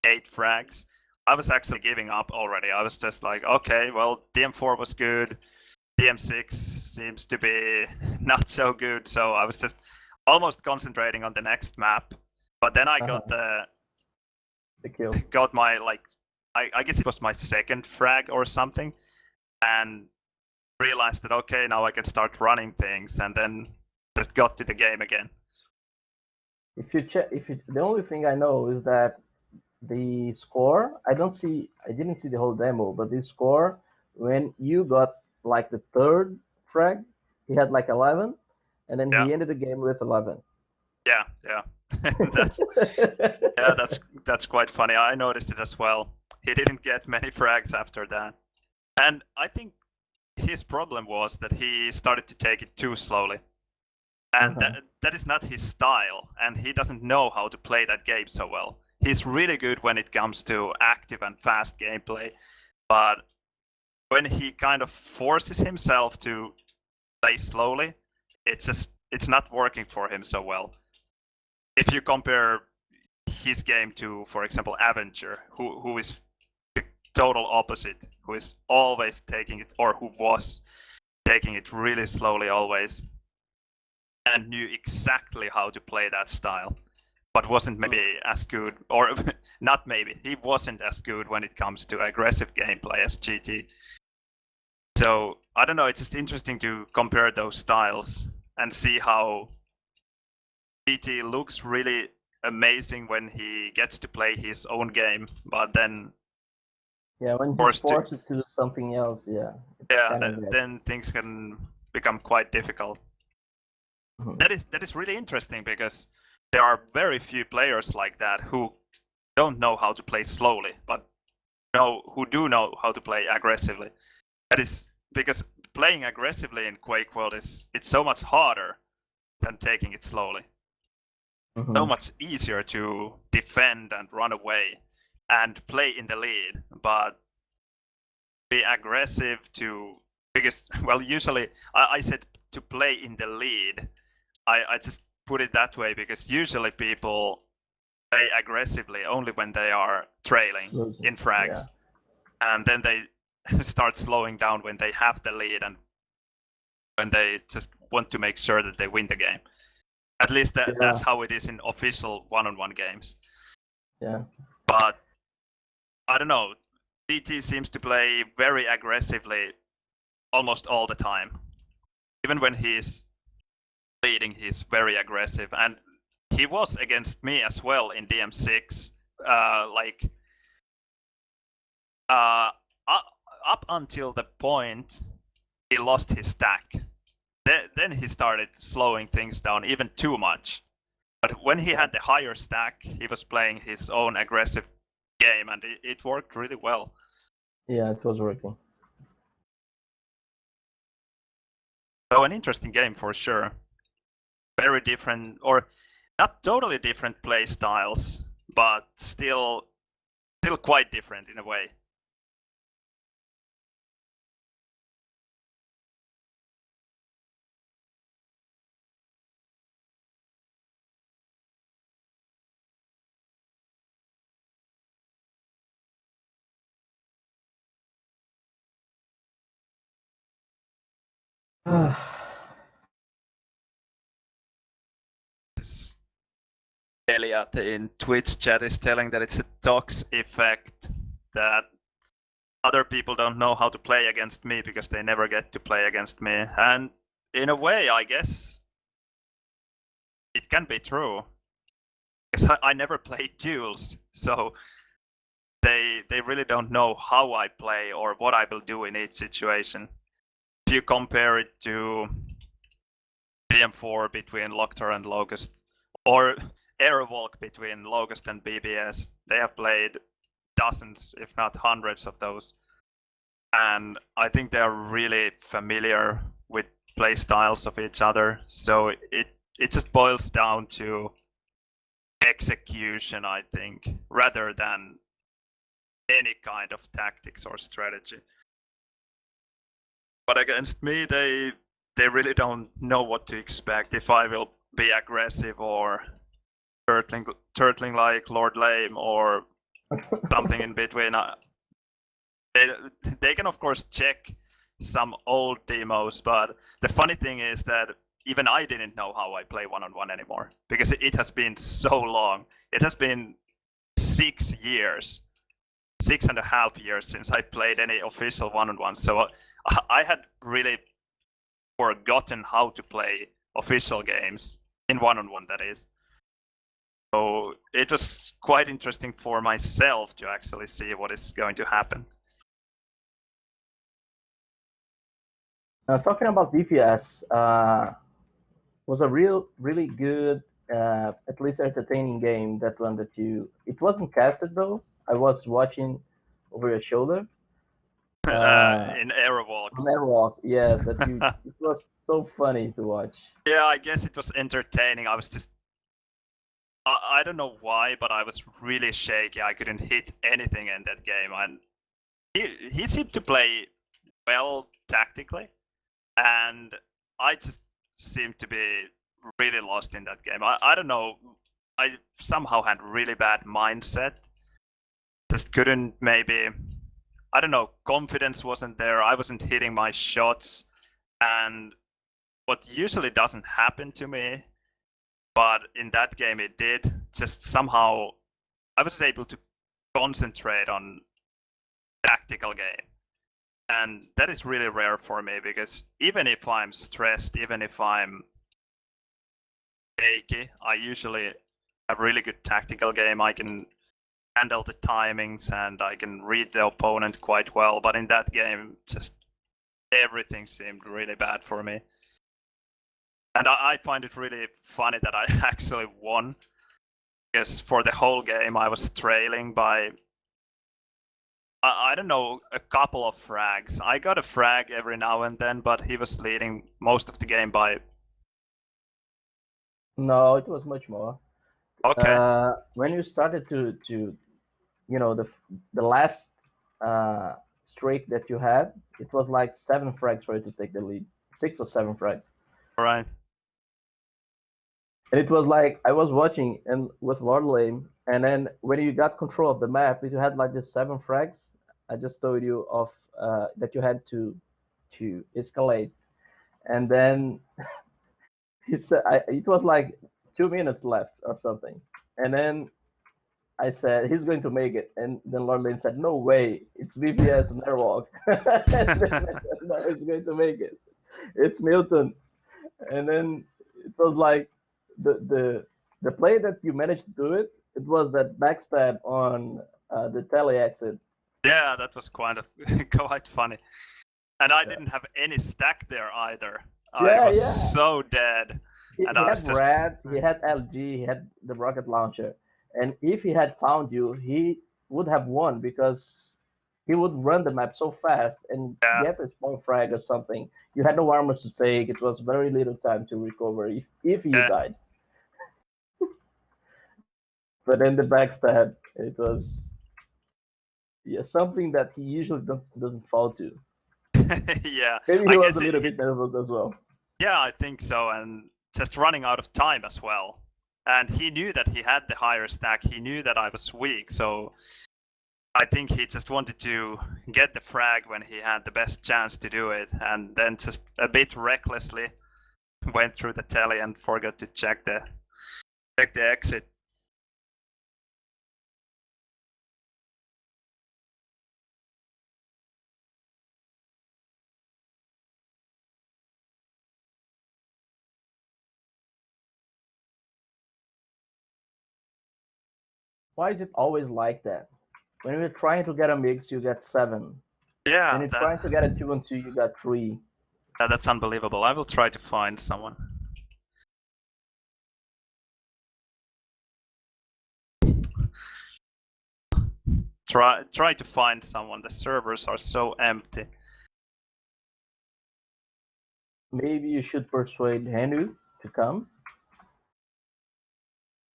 8 frags. I was actually giving up already. I was just like, okay, well, DM4 was good. DM6 seems to be not so good, so I was just almost concentrating on the next map. But then I got the kill. Got my, like, I guess it was my second frag or something, and realized that okay, now I can start running things, and then just got to the game again. If you check, the only thing I know is that the score, I didn't see the whole demo, but the score when you got like the 3rd frag, he had like 11, and then he ended the game with 11. Yeah. That's quite funny. I noticed it as well. He didn't get many frags after that, and I think his problem was that he started to take it too slowly, and that is not his style, and he doesn't know how to play that game so well. He's really good when it comes to active and fast gameplay, but when he kind of forces himself to play slowly, it's not working for him so well. If you compare his game to, for example, Avenger, who is the total opposite, who is always taking it, or who was taking it really slowly always. and knew exactly how to play that style, but wasn't maybe as good, or not maybe, he wasn't as good when it comes to aggressive gameplay as GT. So I don't know, it's just interesting to compare those styles and see how GT looks really amazing when he gets to play his own game, but then when he's forced forced to do something else, then things can become quite difficult. Mhm. That is really interesting because there are very few players like that who don't know how to play slowly, but who do know how to play aggressively. That is because playing aggressively in Quakeworld it's so much harder than taking it slowly. So much easier to defend and run away and play in the lead, but be aggressive to, because usually I said to play in the lead. I just put it that way because usually people play aggressively only when they are trailing in frags, and then they start slowing down when they have the lead and when they just want to make sure that they win the game. At least that's how it is in official one-on-one games. Yeah. But I don't know. DT seems to play very aggressively almost all the time. Even when he's leading, he's very aggressive. And he was against me as well in DM6. Up until the point he lost his stack. Then he started slowing things down even too much. But when he had the higher stack, he was playing his own aggressive game, and it worked really well. Yeah, it was working. So an interesting game for sure. Very different, or not totally different play styles, but still quite different in a way. Elliot in Twitch chat is telling that it's a Tox effect, that other people don't know how to play against me because they never get to play against me. And in a way, I guess it can be true. Because I never played duels, so they really don't know how I play or what I will do in each situation. If you compare it to DM4 between Loctor and Locust, or Airwalk between Locust and BBS, they have played dozens, if not hundreds of those. And I think they are really familiar with play styles of each other. So it just boils down to execution, I think, rather than any kind of tactics or strategy. But against me, they really don't know what to expect, if I will be aggressive or turtling like Lord Lame or something in between. They can of course check some old demos, but the funny thing is that even I didn't know how I play one-on-one anymore, because it has been so long. It has been 6 years, 6.5 years since I played any official one-on-one. So I had really forgotten how to play official games in one-on-one, that is. So it was quite interesting for myself to actually see what is going to happen. Talking about DPS, was a really good, at least entertaining game. That one that it wasn't casted though. I was watching over your shoulder. In Airwalk. On Airwalk, yes, that it was so funny to watch. Yeah, I guess it was entertaining. I was just, I don't know why, but I was really shaky. I couldn't hit anything in that game, and he seemed to play well tactically, and I just seemed to be really lost in that game. I don't know. I somehow had really bad mindset. Just couldn't, maybe, I don't know, confidence wasn't there. I wasn't hitting my shots, and what usually doesn't happen to me, but in that game it did. Just somehow I was able to concentrate on tactical game. And that is really rare for me because even if I'm stressed, even if I'm shaky, I usually have really good tactical game. I can handle the timings and I can read the opponent quite well. But in that game, just everything seemed really bad for me. And I find it really funny that I actually won. Because for the whole game, I was trailing by, I don't know, a couple of frags. I got a frag every now and then, but he was leading most of the game by. No, it was much more. Okay. When you started to you know, the last streak that you had, it was like 7 frags for you to take the lead, 6 or 7 frags. All right. And it was like I was watching and with Lord Lame, and then when you got control of the map, if you had like the 7 frags, I just told you of that you had to escalate, and then he said it was like 2 minutes left or something, and then I said he's going to make it, and then Lord Lane said, "No way, it's VPS and Airwalk." No, he's going to make it. It's Milton, and then it was like the play that you managed to do it. It was that backstab on the tele exit. Yeah, that was quite funny. And I Yeah. didn't have any stack there either. I Yeah, was yeah. so dead. And He I was had just. Red, he had LG, he had the rocket launcher, and if he had found you, he would have won because he would run the map so fast and Yeah, get a spawn frag or something. You had no armors to take. It was very little time to recover if you yeah. died. But then the backstab, it was something that he usually doesn't fall to. Yeah, Maybe I he was guess a little bit nervous as well. yeah, I think so. And just running out of time as well. And he knew that he had the higher stack. He knew that I was weak. So I think he just wanted to get the frag when he had the best chance to do it. And then just a bit recklessly went through the telly and forgot to check the exit. Why is it always like that? When you're trying to get a mix, you get 7. When Yeah, you're trying to get a 2-on-2, you got 3. that's unbelievable. I will try to find someone. Try to find someone. The servers are so empty. Maybe you should persuade Henu to come.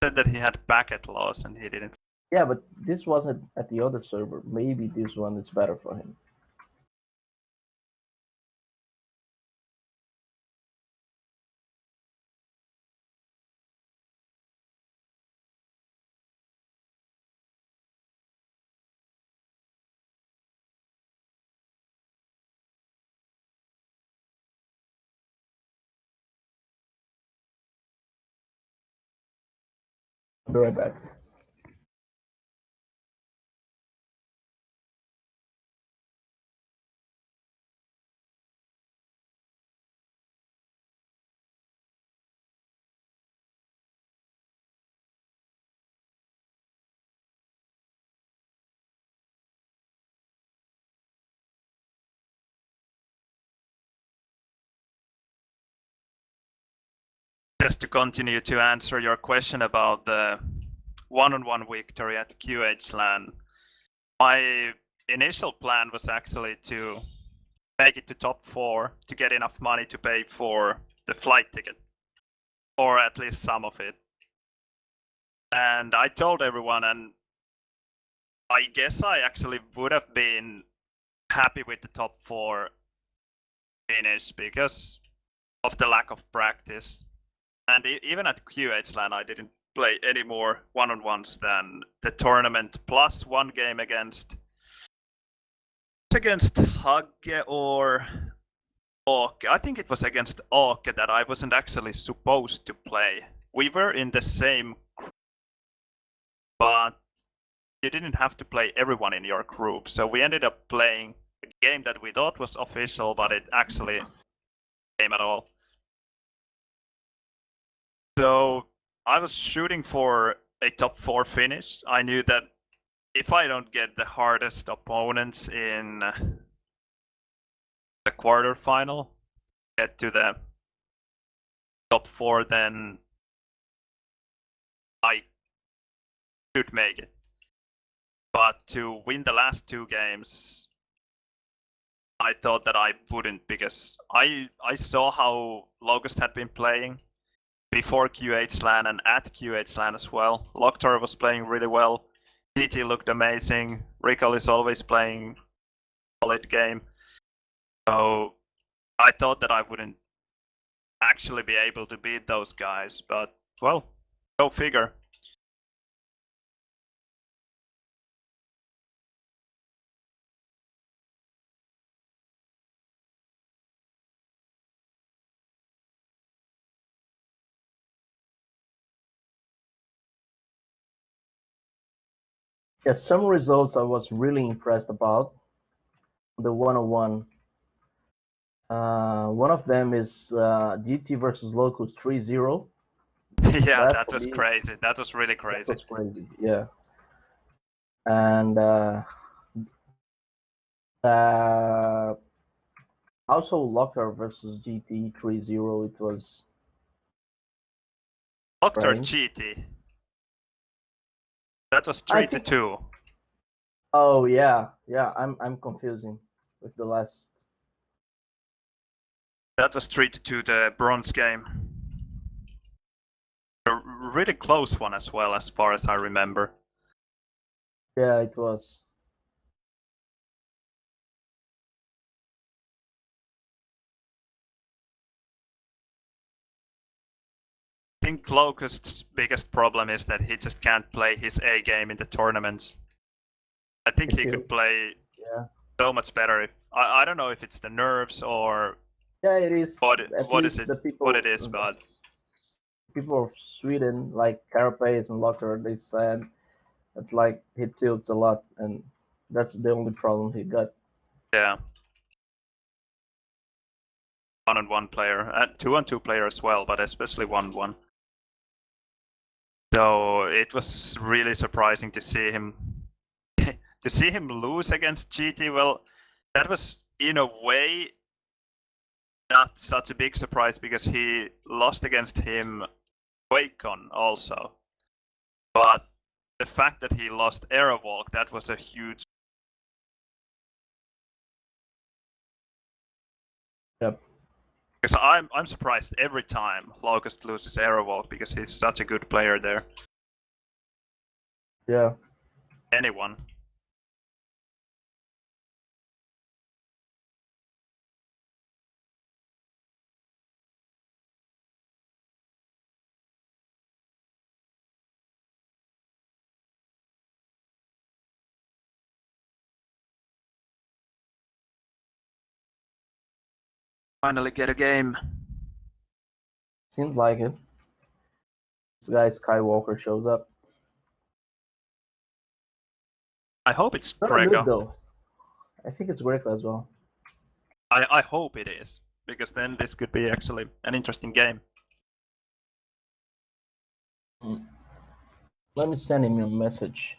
Said that he had packet loss and he didn't. Yeah, but this wasn't at the other server. Maybe this one is better for him. I'll be right back. Just to continue to answer your question about the one-on-one victory at QH LAN, my initial plan was actually to make it to top 4 to get enough money to pay for the flight ticket, or at least some of it. And I told everyone, and I guess I actually would have been happy with the top 4 finish because of the lack of practice. And even at QH LAN, I didn't play any more one-on-ones than the tournament, plus one game against Hugge or Åke. I think it was against Åke that I wasn't actually supposed to play. We were in the same, but you didn't have to play everyone in your group. So we ended up playing a game that we thought was official, but it actually came at all. So I was shooting for a top 4 finish. I knew that if I don't get the hardest opponents in the quarterfinal, get to the top 4, then I should make it. But to win the last 2 games, I thought that I wouldn't, because I saw how Locust had been playing before QH LAN and at QH LAN as well. Loktor was playing really well. TT looked amazing. Rikal is always playing solid game. So I thought that I wouldn't actually be able to beat those guys, but well, go figure. Yeah, some results I was really impressed about. The 101. One of them is GT versus Locus 3-0. Yeah, That that for was me, crazy. That was really that crazy. was crazy. Yeah. And also Locker versus GT 3-0. It was Dr. strange. GT. That was I 3 to think. 2. Oh yeah, yeah. I'm confusing with the last. That was 3 to 2, the bronze game. A really close one as well, as far as I remember. Yeah, it was. I think Locust's biggest problem is that he just can't play his A game in the tournaments. I think he could play so much better if I don't know if it's the nerves or Yeah, it is. what At is least it the what people, it is, but people of Sweden, like Carapace and Locker, they said it's like he tilts a lot, and that's the only problem he got. yeah. 1-on-1 player, 2-on-2 player as well, but especially 1-1. So it was really surprising to see him lose against GT. Well, that was in a way not such a big surprise because he lost against him QuakeCon also. But the fact that he lost Aerowalk, that was a huge. Yep. Because I'm surprised every time Locust loses Aerowalk because he's such a good player there. Yeah. Anyone. Finally get a game. Seems like it. This guy Skywalker shows up. I hope it's Very good Grego. though. I think it's Greco as well. I hope it is, because then this could be actually an interesting game. Let me send him a message.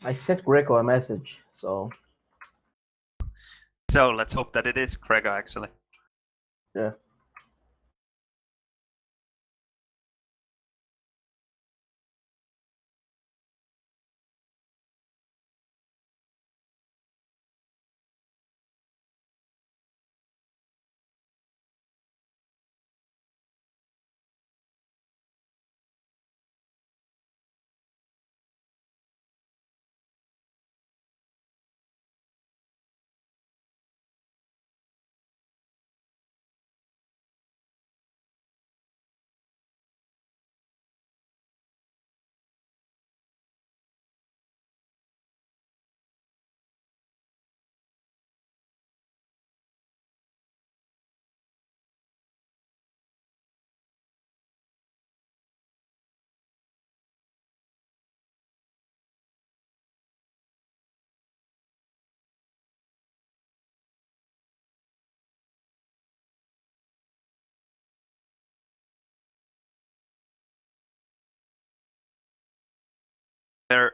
I sent Greco a message, so So let's hope that it is Gregor actually. yeah.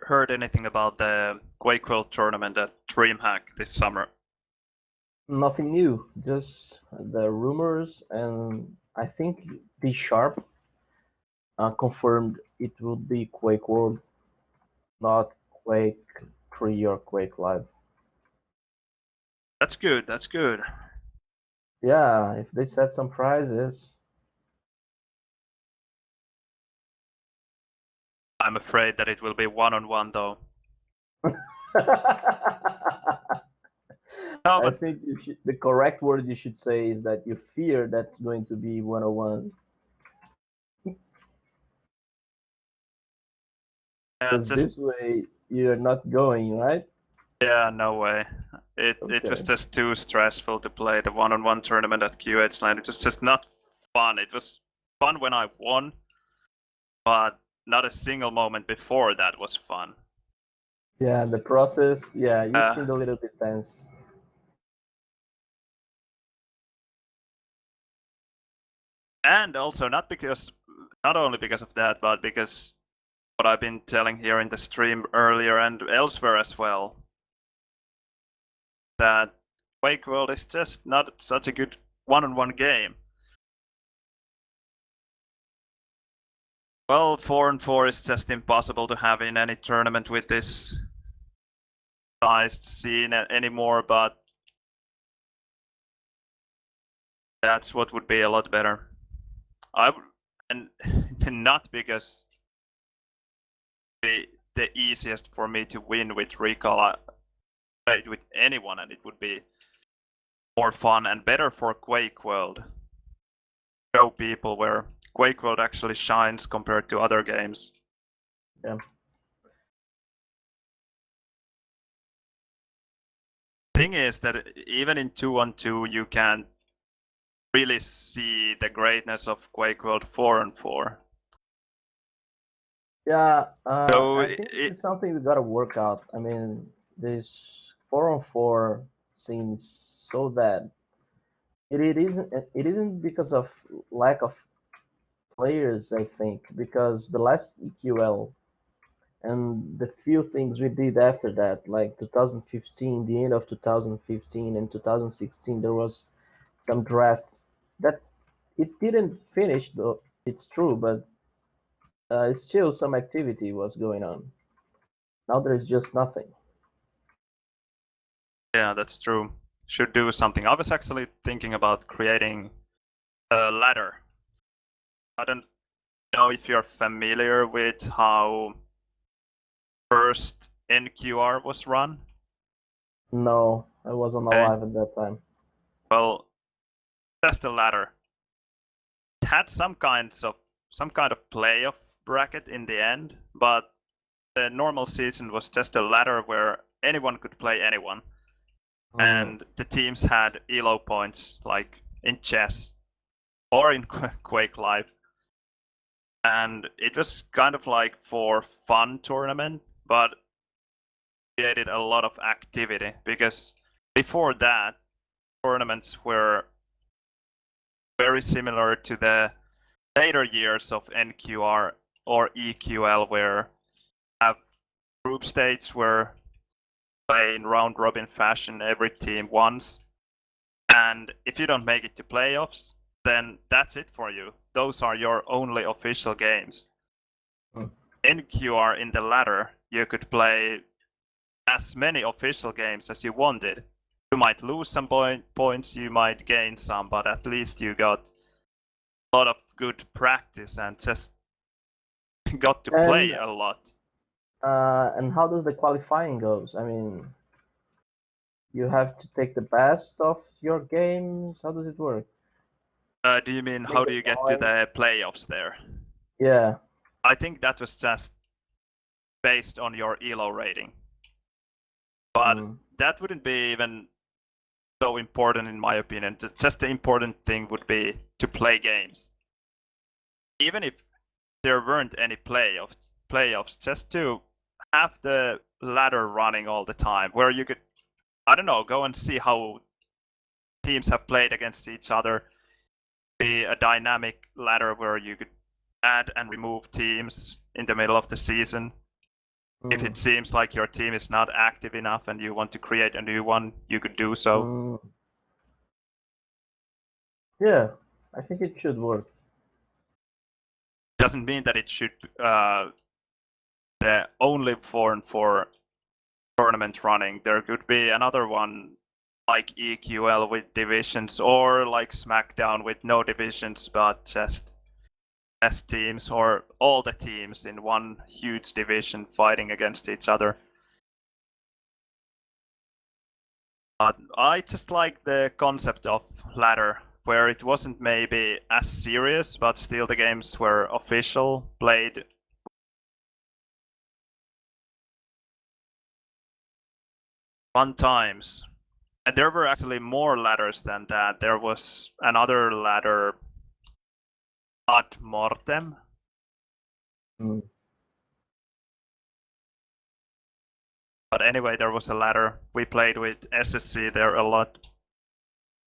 Heard anything about the Quakeworld tournament at DreamHack this summer? Nothing new, just the rumors, and I think D Sharp confirmed it will be Quake World, not Quake 3 or Quake Live. That's good, that's good. Yeah, if they set some prizes. I'm afraid that it will be one-on-one though. No, I but think the correct word you should say is that you fear that's going to be 101. Because just this way you're not going, right? yeah, no way. It was Okay. just too stressful to play the one-on-one tournament at QH Land. It was just not fun. It was fun when I won, but not a single moment before that was fun. Yeah, the process, yeah, you seemed a little bit tense. And also not only because of that, but because what I've been telling here in the stream earlier and elsewhere as well, that Quakeworld is just not such a good one-on-one game. Well, 4-4 is just impossible to have in any tournament with this sized scene anymore, but that's what would be a lot better. And not because the easiest for me to win with recall. I played with anyone, and it would be more fun and better for Quakeworld. Show people where Quakeworld actually shines compared to other games. Yeah. Thing is that even in 2-on-2 you can't really see the greatness of Quakeworld 4-on-4. Yeah, So I think this is something we gotta work out. I mean, this 4-on-4 seems so that it isn't because of lack of players, I think, because the last EQL and the few things we did after that, like 2015, the end of 2015 and 2016, there was some drafts that it didn't finish, though it's true, but it's still some activity was going on. Now there's just nothing. yeah, that's true. Should do something. I was actually thinking about creating a ladder. I don't know if you're familiar with how first NQR was run. No, I wasn't Okay. alive at that time. Well, just a ladder. It had some kind of playoff bracket in the end, but the normal season was just a ladder where anyone could play anyone. And the teams had elo points like in chess or in Quake Live. And it was kind of like for fun tournament, but created a lot of activity because before that tournaments were very similar to the later years of NQR or EQL where have group stages where play in round robin fashion every team once, and if you don't make it to playoffs, then that's it for you. Those are your only official games. NQR in the ladder, you could play as many official games as you wanted. You might lose some points, you might gain some, but at least you got a lot of good practice and just got to play a lot. And how does the qualifying goes? I mean, you have to take the best of your games. How does it work? Do you mean how do you get to the playoffs there? Yeah. I think that was just based on your ELO rating. But that wouldn't be even so important in my opinion. Just the important thing would be to play games. Even if there weren't any playoffs, just to have the ladder running all the time, where you could, I don't know, go and see how teams have played against each other. Be a dynamic ladder where you could add and remove teams in the middle of the season. If it seems like your team is not active enough and you want to create a new one, you could do so. Yeah, I think it should work. Doesn't mean that it should the only form for tournament running. There could be another one like EQL with divisions, or like SmackDown with no divisions but just best teams, or all the teams in one huge division fighting against each other. But I just like the concept of ladder, where it wasn't maybe as serious, but still the games were official, played fun times. And there were actually more ladders than that. There was another ladder, ad mortem. But anyway, there was a ladder. We played with SSC there a lot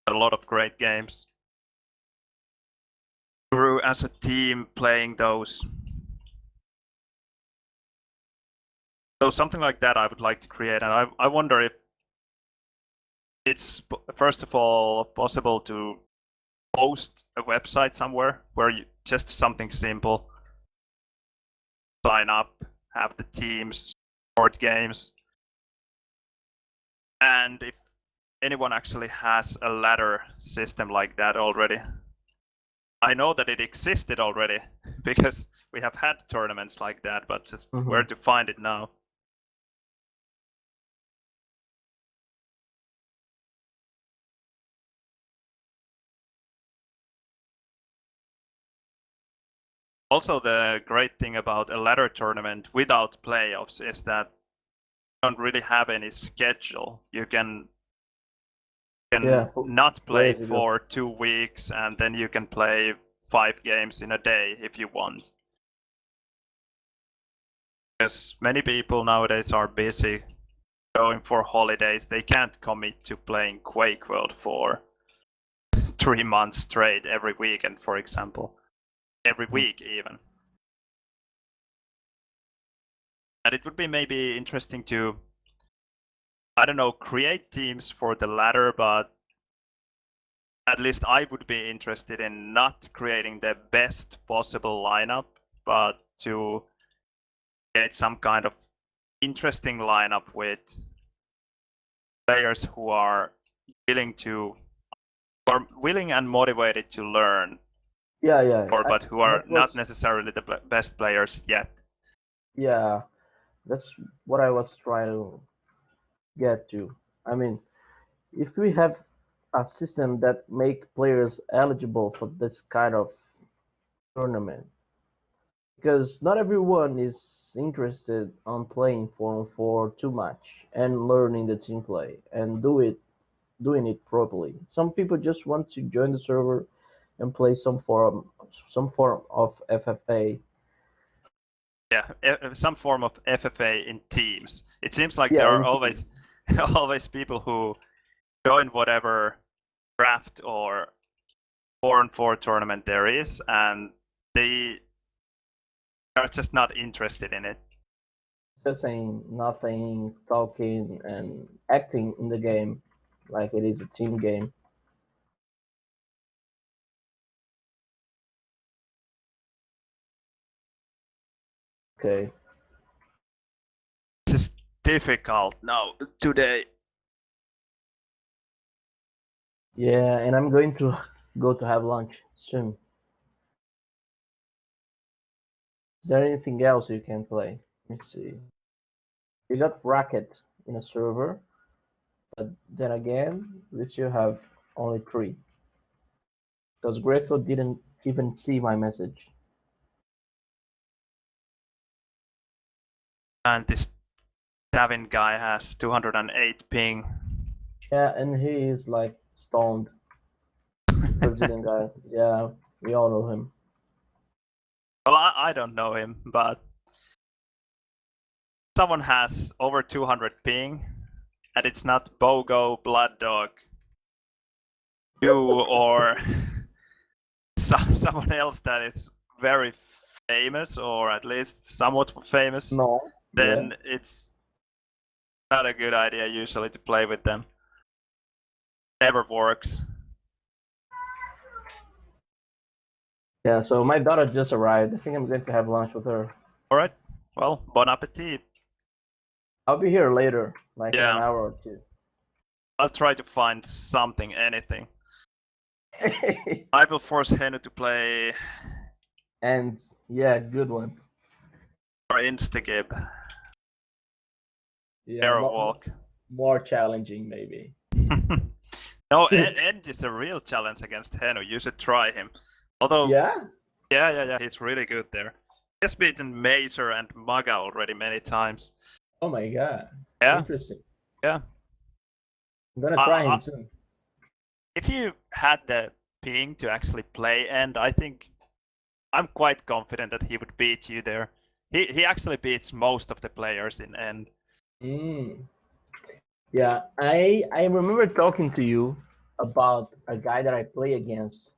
of great games. Grew as a team playing those. So something like that I would like to create, and I wonder if it's first of all possible to post a website somewhere where you just something simple, sign up, have the teams, board games, and if anyone actually has a ladder system like that already. I know that it existed already because we have had tournaments like that, but just where to find it now. Also, the great thing about a ladder tournament without playoffs is that you don't really have any schedule. You can not play for 2 weeks, and then you can play 5 games in a day if you want. Because many people nowadays are busy going for holidays. They can't commit to playing Quakeworld for 3 months straight every weekend, for example. Every week even. And it would be maybe interesting to, I don't know, create teams for the ladder, but at least I would be interested in not creating the best possible lineup, but to create some kind of interesting lineup with players who are willing and motivated to learn. But who are not necessarily the best players yet. Yeah, that's what I was trying to get to. I mean, if we have a system that make players eligible for this kind of tournament, because not everyone is interested on playing for too much and learning the team play and doing it properly. Some people just want to join the server and play some form of FFA. Yeah, some form of FFA in teams. It seems like there are always people who join whatever draft or 4-on-4 tournament there is, and they are just not interested in it. Just saying nothing, talking and acting in the game like it is a team game. Okay. This is difficult now today. Yeah, and I'm going to go to have lunch soon. Is there anything else you can play? Let me see. You got Racket in a server, but then again, we still have only three. Because Grateful didn't even see my message. And this Davin guy has 208 ping. Yeah, and he is like stoned. Brazilian guy. Yeah, we all know him. Well, I don't know him, but someone has over 200 ping, and it's not Bogo, Blood Dog, you, or someone else that is very famous, or at least somewhat famous, No. Yeah. then it's not a good idea usually to play with them. Never works. Yeah, so my daughter just arrived. I think I'm going to have lunch with her. Alright, well, bon appetit. I'll be here later, like in an Yeah, hour or two. I'll try to find something, anything. I will force Henu to play And yeah, good one. or Instagib, Yeah, Arrow Walk. more challenging maybe. No, End is a real challenge against Henu. You should try him. Although, Yeah? yeah, he's really good there. He's beaten Mazer and Maga already many times. Oh my god. Yeah, Interesting. yeah. I'm gonna try him soon. If you had the ping to actually play End, I think I'm quite confident that he would beat you there. He actually beats most of the players in End. Mm. Yeah, I remember talking to you about a guy that I play against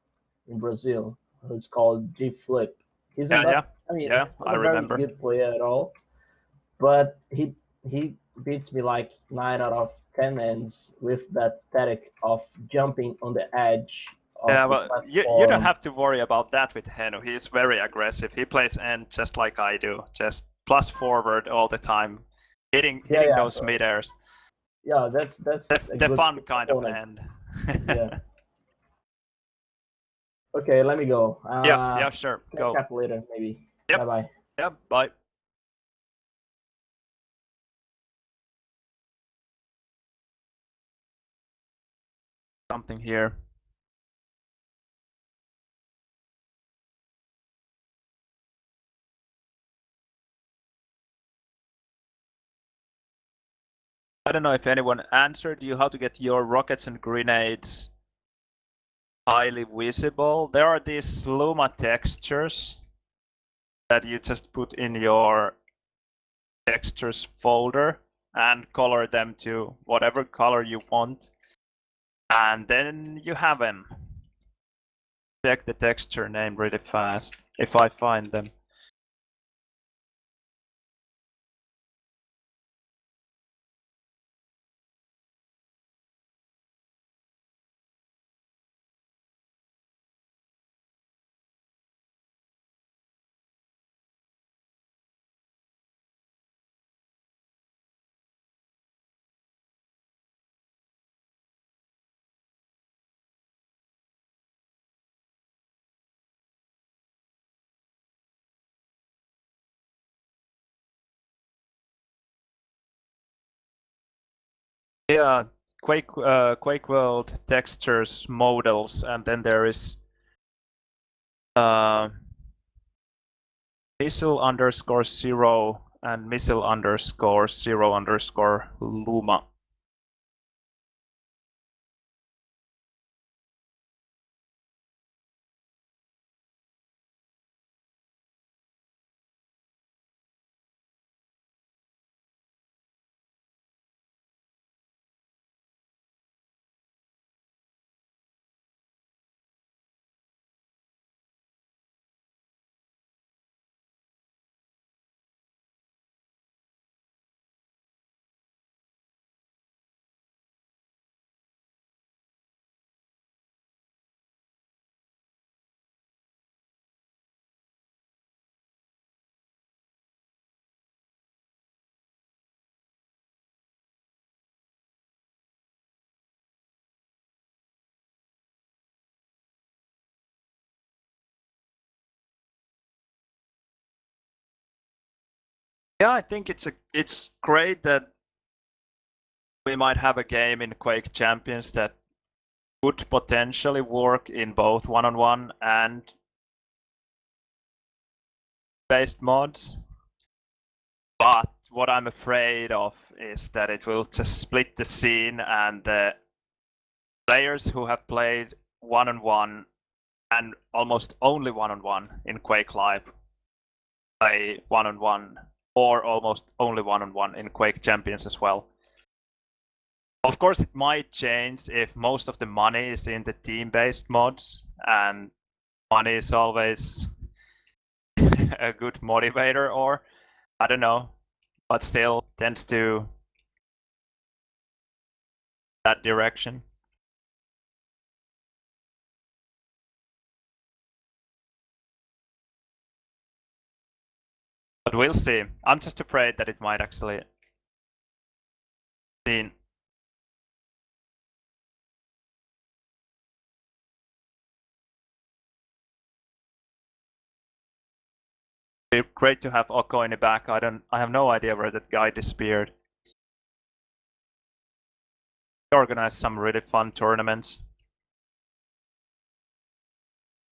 in Brazil who's called G Flip. He's not I mean Yeah, he's not I a very remember. good player at all, but he beats me like 9 out of 10 ends with that tactic of jumping on the edge of Yeah, the well, you don't platform. have to worry about that with Henu. He's very aggressive. He plays End just like I do, just plus forward all the time, hitting Yeah, those so, mid airs. yeah, that's a The good fun kind of opponent. End. Yeah. Okay, let me go. Yeah, sure. Catch Go. up later, maybe. Bye Yep. bye. Yep. Bye. Something here. I don't know if anyone answered you how to get your rockets and grenades highly visible. There are these Luma textures that you just put in your textures folder and color them to whatever color you want. And then you have them. Check the texture name really fast if I find them. Yeah, Quakeworld textures models, and then there is missile underscore 0 and missile underscore 0 underscore Luma. Yeah, I think it's great that we might have a game in Quake Champions that would potentially work in both one-on-one and based mods. But what I'm afraid of is that it will just split the scene, and the players who have played one-on-one and almost only one-on-one in Quake Live play one-on-one, or almost only one-on-one in Quake Champions as well. Of course, it might change if most of the money is in the team-based mods, and money is always a good motivator, or I don't know, but still tends to that direction. But we'll see. I'm just afraid that it might actually be great to have Oko in the back. I have no idea where that guy disappeared. We organized some really fun tournaments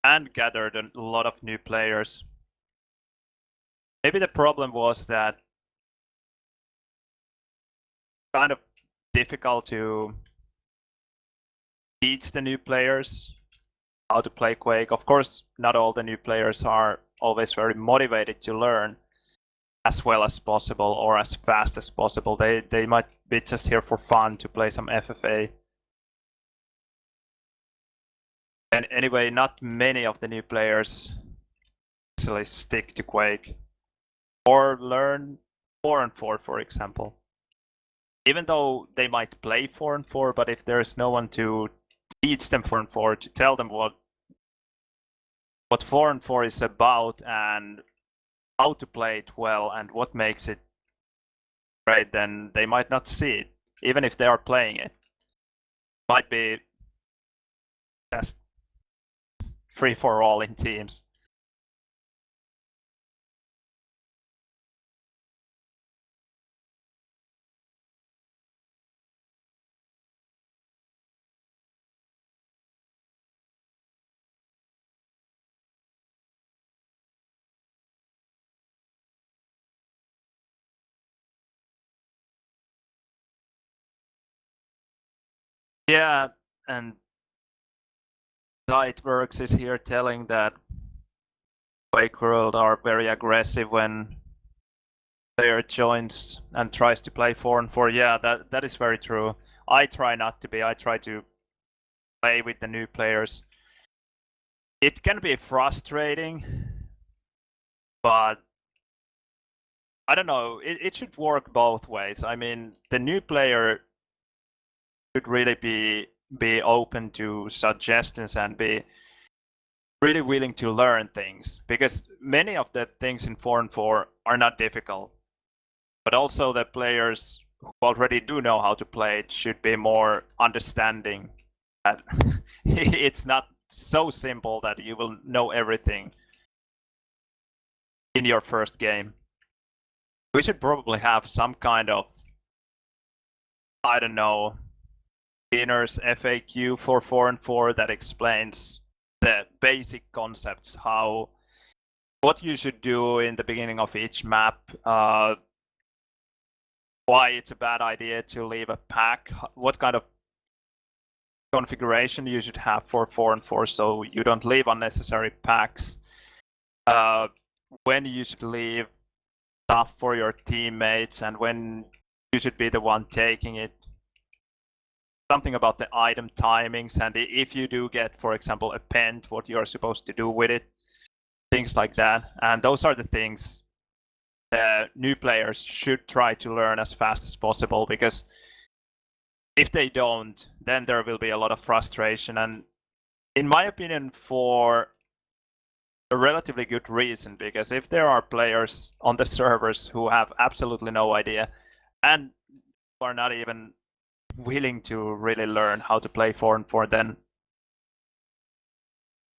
and gathered a lot of new players. Maybe the problem was that kind of difficult to teach the new players how to play Quake. Of course, not all the new players are always very motivated to learn as well as possible or as fast as possible. They might be just here for fun to play some FFA. And anyway, not many of the new players actually stick to Quake or learn 4-on-4, for example. Even though they might play 4-on-4, but if there's no one to teach them 4-on-4, to tell them what 4-on-4 is about and how to play it well and what makes it great, then they might not see it, even if they are playing it. Might be just free for all in teams. Yeah, and Sightworks is here telling that Quakeworld are very aggressive when player joins and tries to play 4-on-4. Yeah, that is very true. I try not to be. I try to play with the new players. It can be frustrating, but I don't know. It should work both ways. I mean, the new player should really be open to suggestions and be really willing to learn things, because many of the things in 4-on-4 are not difficult. But also the players who already do know how to play it should be more understanding that it's not so simple that you will know everything in your first game. We should probably have some kind of, I don't know, beginner's FAQ for 4-on-4 that explains the basic concepts, what you should do in the beginning of each map, why it's a bad idea to leave a pack, what kind of configuration you should have for 4-on-4 so you don't leave unnecessary packs, when you should leave stuff for your teammates and when you should be the one taking it, something about the item timings, and if you do get, for example, a pent, what you're supposed to do with it, things like that. And those are the things new players should try to learn as fast as possible, because if they don't, then there will be a lot of frustration, and in my opinion, for a relatively good reason, because if there are players on the servers who have absolutely no idea and who are not even willing to really learn how to play 4-on-4, then it's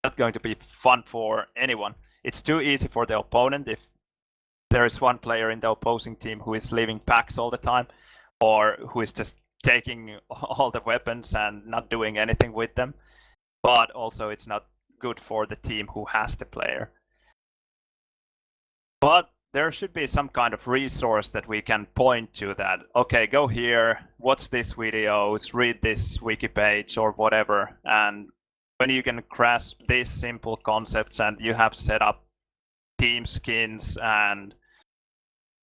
not going to be fun for anyone. It's too easy for the opponent if there is one player in the opposing team who is leaving packs all the time, or who is just taking all the weapons and not doing anything with them. But also it's not good for the team who has the player. But there should be some kind of resource that we can point to that, okay, go here, watch this videos, read this wiki page or whatever, and when you can grasp these simple concepts and you have set up team skins and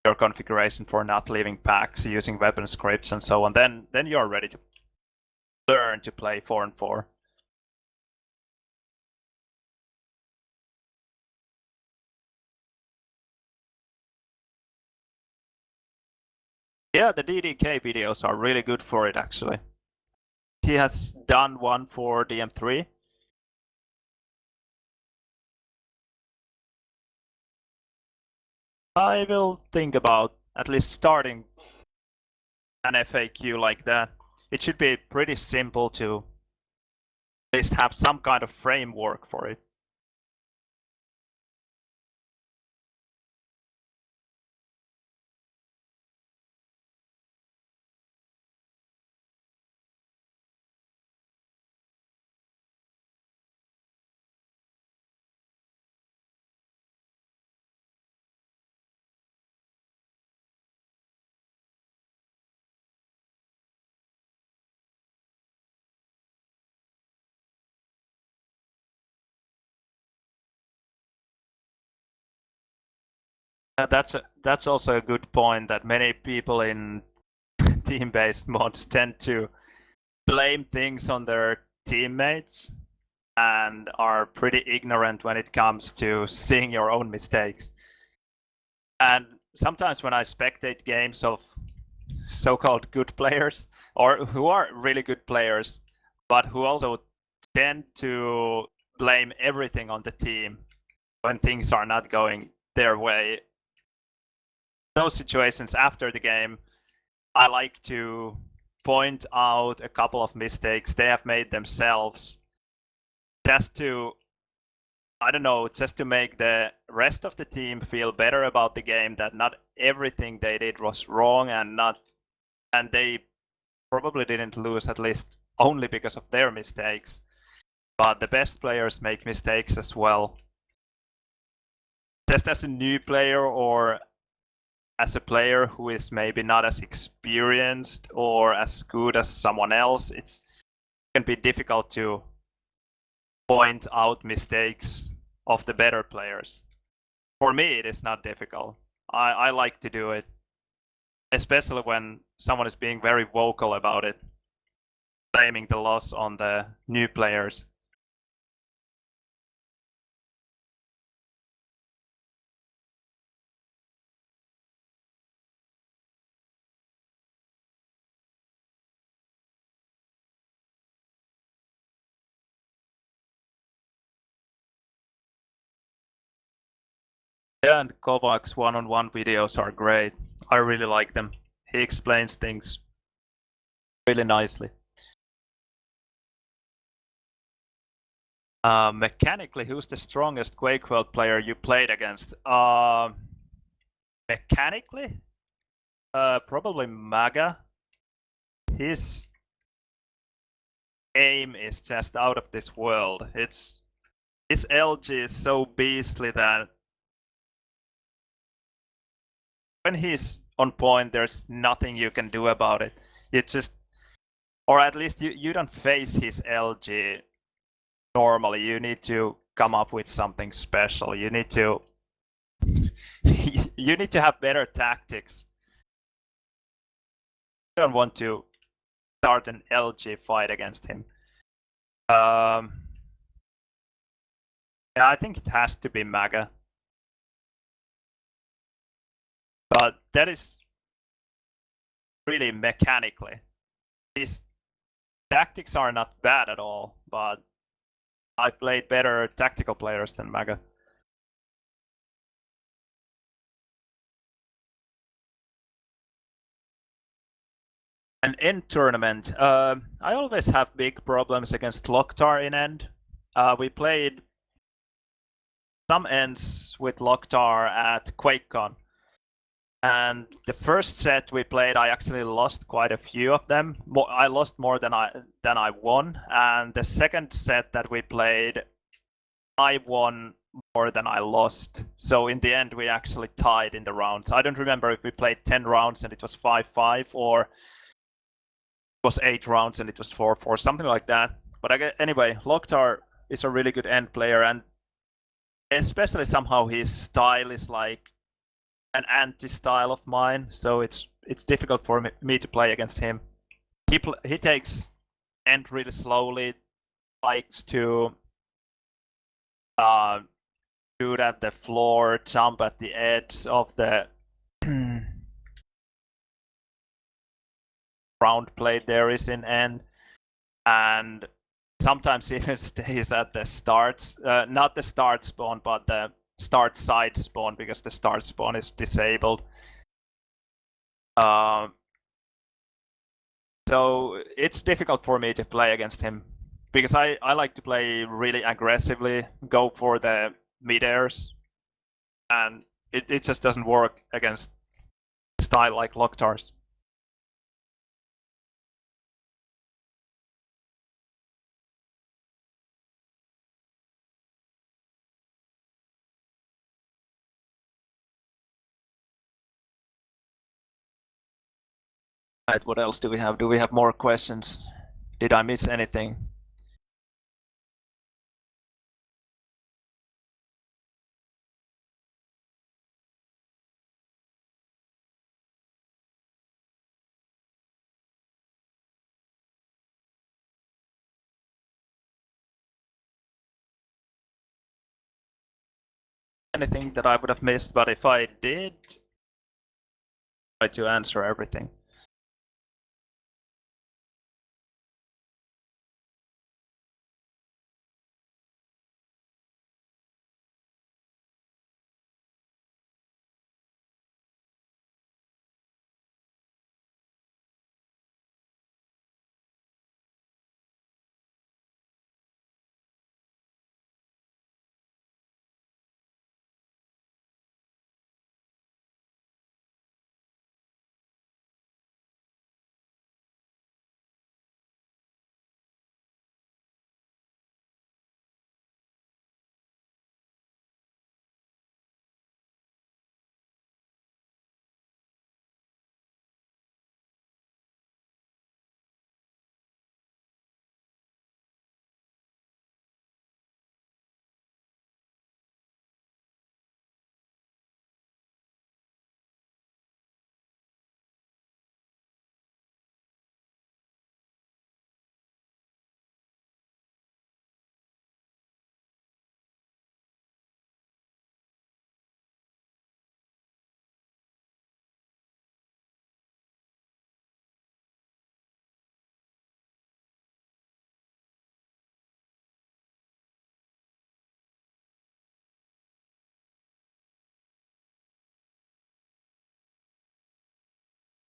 your configuration for not leaving packs, using weapon scripts and so on, then you're ready to learn to play 4-4. Yeah, the DDK videos are really good for it, actually. He has done one for DM3. I will think about at least starting an FAQ like that. It should be pretty simple to at least have some kind of framework for it. That's also a good point, that many people in team-based mods tend to blame things on their teammates and are pretty ignorant when it comes to seeing your own mistakes. And sometimes when I spectate games of so-called good players, or who are really good players, but who also tend to blame everything on the team when things are not going their way, those situations after the game, I like to point out a couple of mistakes they have made themselves, just to, I don't know, just to make the rest of the team feel better about the game, that not everything they did was wrong, and they probably didn't lose, at least only because of their mistakes. But the best players make mistakes as well. Just as a new player, or as a player who is maybe not as experienced or as good as someone else, it can be difficult to point out mistakes of the better players. For me, it is not difficult. I like to do it, especially when someone is being very vocal about it, blaming the loss on the new players. Yeah, and Kovac's one-on-one videos are great. I really like them. He explains things really nicely. Mechanically, who's the strongest Quakeworld player you played against? Mechanically? Probably Maga. His aim is just out of this world. His LG is so beastly that when he's on point, there's nothing you can do about it. You just, or at least you don't face his LG normally. You need to come up with something special. You need to you need to have better tactics. You don't want to start an LG fight against him. Yeah, I think it has to be Maga. But that is really mechanically. His tactics are not bad at all, but I played better tactical players than Maga. An end tournament. I always have big problems against Loktar in end. We played some ends with Loktar at QuakeCon, And the first set we played, I actually lost quite a few of them. I lost more than I won. And the second set that we played, I won more than I lost. So in the end, we actually tied in the rounds. I don't remember if we played 10 rounds and it was 5-5, or it was 8 rounds and it was 4-4, something like that. But anyway, Loktar is a really good end player, and especially somehow his style is like an anti-style of mine, so it's difficult for me to play against him. He takes end really slowly, likes to shoot at the floor, jump at the edge of the round plate there is in end, and sometimes even stays at the starts, not the start spawn, but the start side spawn, because the start spawn is disabled. So it's difficult for me to play against him, because I like to play really aggressively, go for the mid-airs, and it just doesn't work against style like Loktar's. Right, what else do we have? Do we have more questions? Did I miss anything? Anything that I would have missed, but if I did, try to answer everything.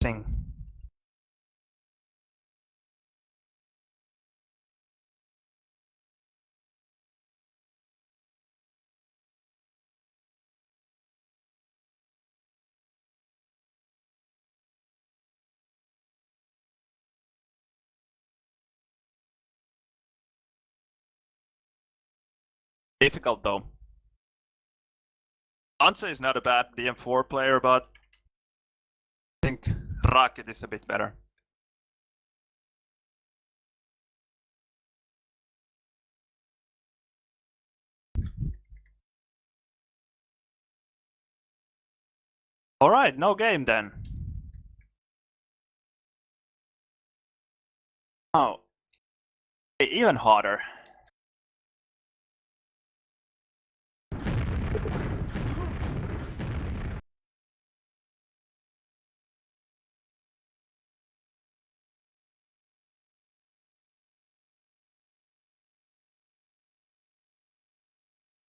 Sing. Difficult though. Ansa is not a bad DM4 player, but I think Rocket is a bit better. Alright, no game then. Oh, even harder.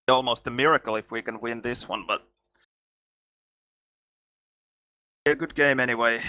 Almost a miracle if we can win this one, but a good game anyway.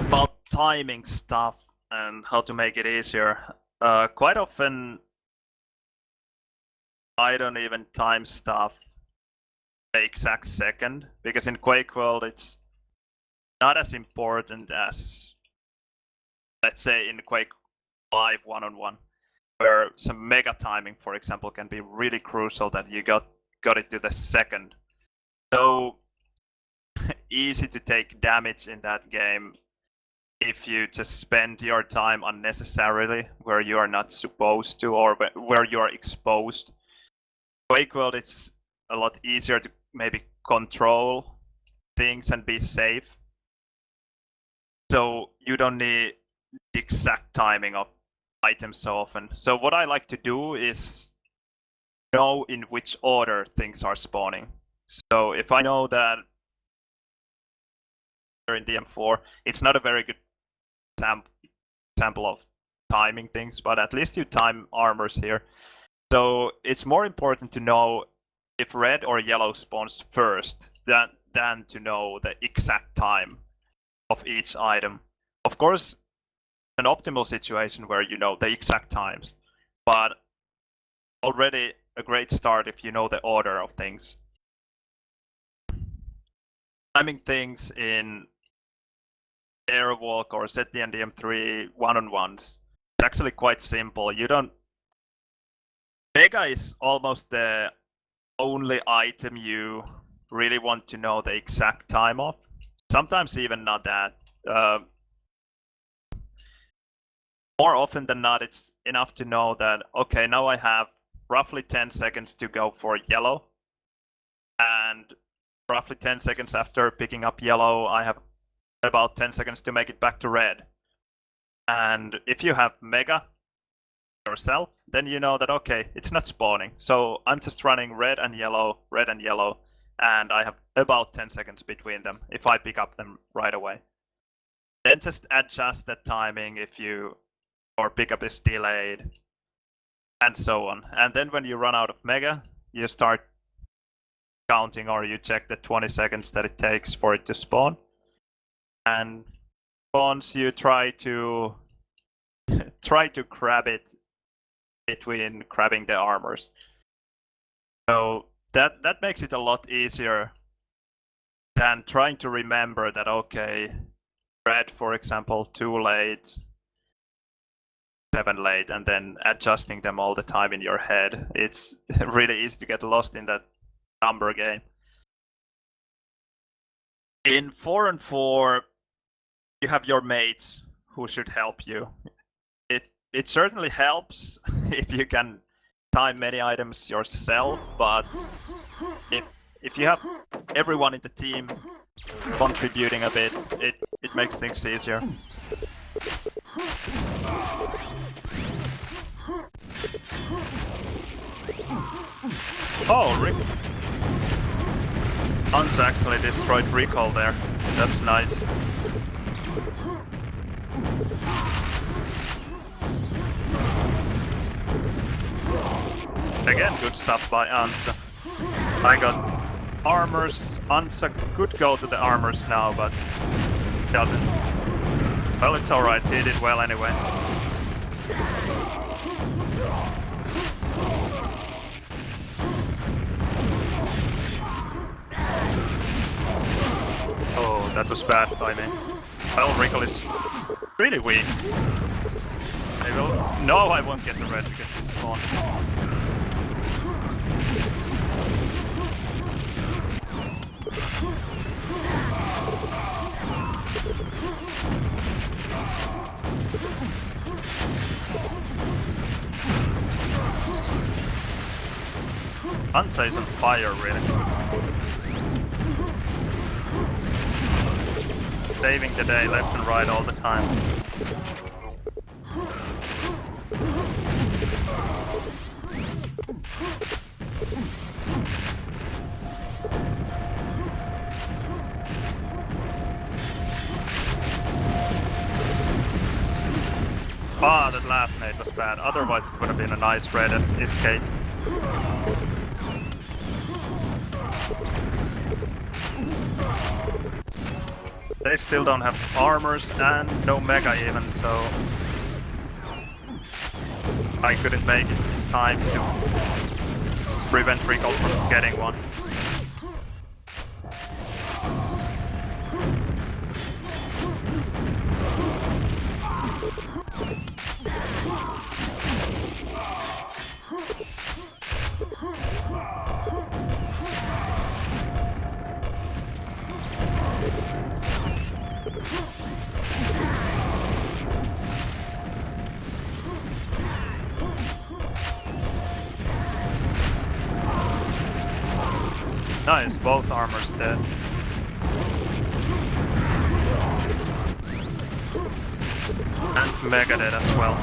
About timing stuff and how to make it easier. Quite often I don't even time stuff the exact second, because in Quakeworld it's not as important as, let's say, in Quake 5 1-on-1, where some mega timing, for example, can be really crucial that you got it to the second. So easy to take damage in that game if you just spend your time unnecessarily where you are not supposed to, or where you are exposed. Quakeworld, it's a lot easier to maybe control things and be safe. So you don't need the exact timing of items so often. So what I like to do is know in which order things are spawning. So if I know that in DM4, it's not a very good example of timing things, but at least you time armors here. So it's more important to know if red or yellow spawns first than to know the exact time of each item. Of course, an optimal situation where you know the exact times, but already a great start if you know the order of things. Timing things in Airwalk or Set the NDM3 1-on-1s, it's actually quite simple. You don't. Mega is almost the only item you really want to know the exact time of. Sometimes even not that. More often than not, it's enough to know that, okay, now I have roughly 10 seconds to go for yellow. And roughly 10 seconds after picking up yellow, I have about 10 seconds to make it back to red. And if you have mega yourself, then you know that, okay, it's not spawning. So I'm just running red and yellow, and I have about 10 seconds between them if I pick up them right away. Then just adjust the timing if your pickup is delayed, and so on. And then when you run out of mega, you start counting, or you check the 20 seconds that it takes for it to spawn. And once you try to grab it between grabbing the armors. So that makes it a lot easier than trying to remember that, okay, red, for example, 2 late, 7 late, and then adjusting them all the time in your head. It's really easy to get lost in that number game. In 4-on-4, you have your mates who should help you. It certainly helps if you can time many items yourself, but if you have everyone in the team contributing a bit, it makes things easier. Oh, Hans actually destroyed recall there. That's nice. Again, good stuff by Ansa. I got armors. Ansa could go to the armors now, but doesn't. Well, it's alright, he did well anyway. Oh, that was bad by me. Well, Rickle is really weak. No, I won't get the red because it's gone. Hansa is on fire, really. Saving the day left and right all the time. bad. Otherwise, it would have been a nice red escape. They still don't have armors and no mega even, so I couldn't make it in time to prevent Recall from getting one. Nice, both armors dead. And Mega dead as well.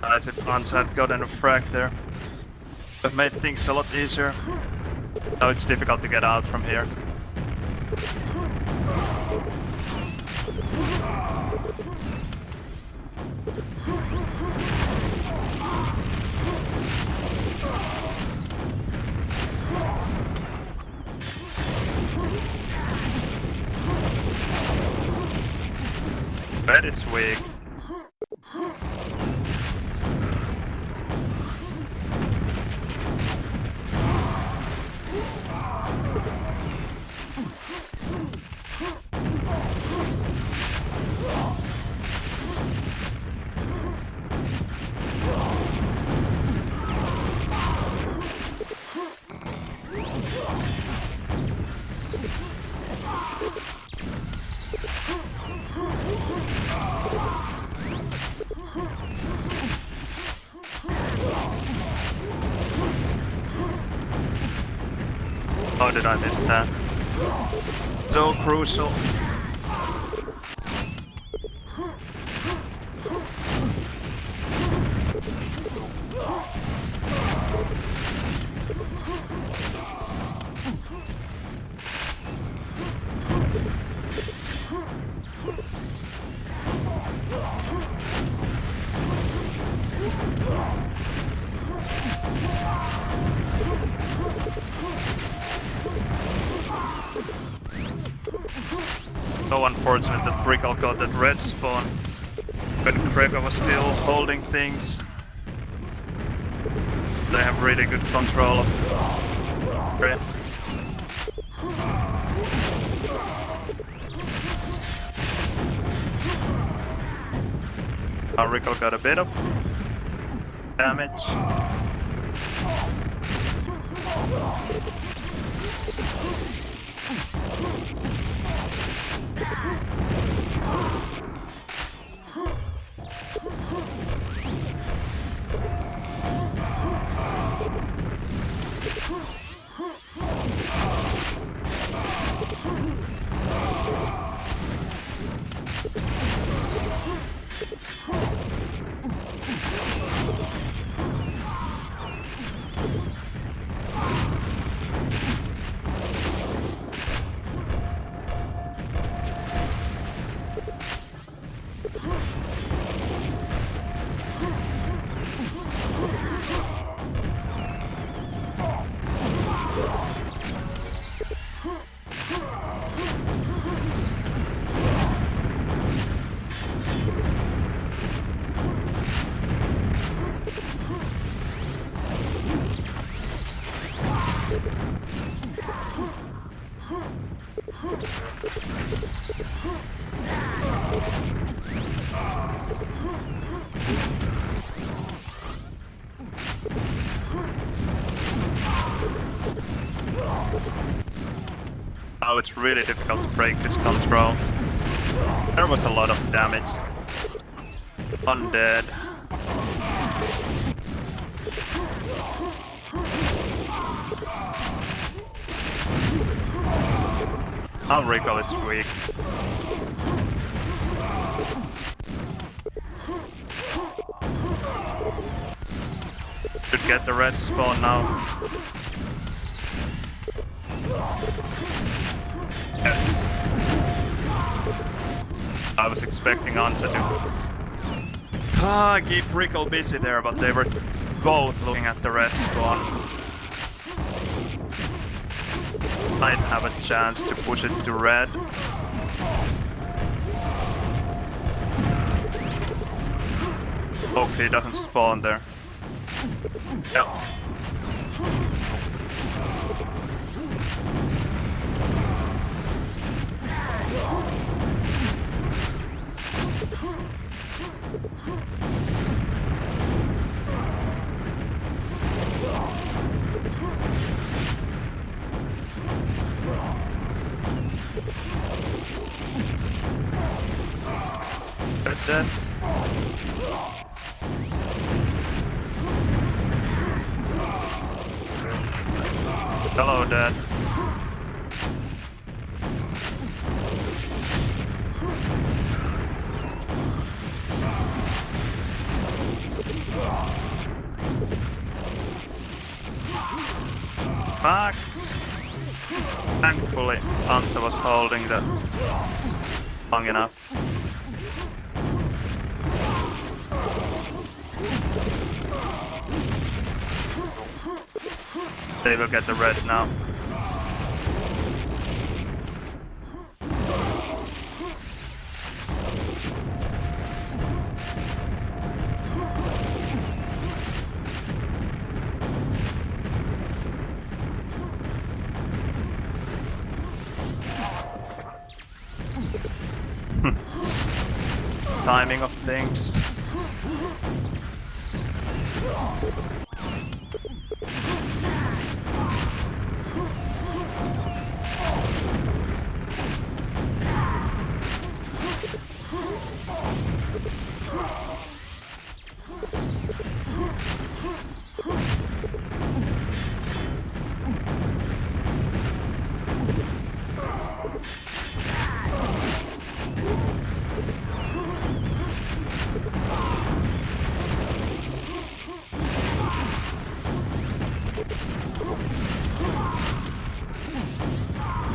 Nice if Hans had gotten a frag there. That made things a lot easier. Now it's difficult to get out from here. Red is weak. How did I miss that? So crucial. So unfortunate that Brickle got that red spawn, but Gregor was still holding things. They have really good control of red. Now Rickle got a bit of damage. Now it's really difficult to break this control. There was a lot of damage. Undead. Our recall is weak. Should get the red spawn now. Yes. I was expecting Ansa to keep Rickle busy there, but they were both looking at the red spawn. Might have a chance to push it to red. Hopefully he doesn't spawn there. Yeah. Dead. Hello, Dad. Fuck! Thankfully, Ansa was holding that long enough. They will get the red now. Timing of things.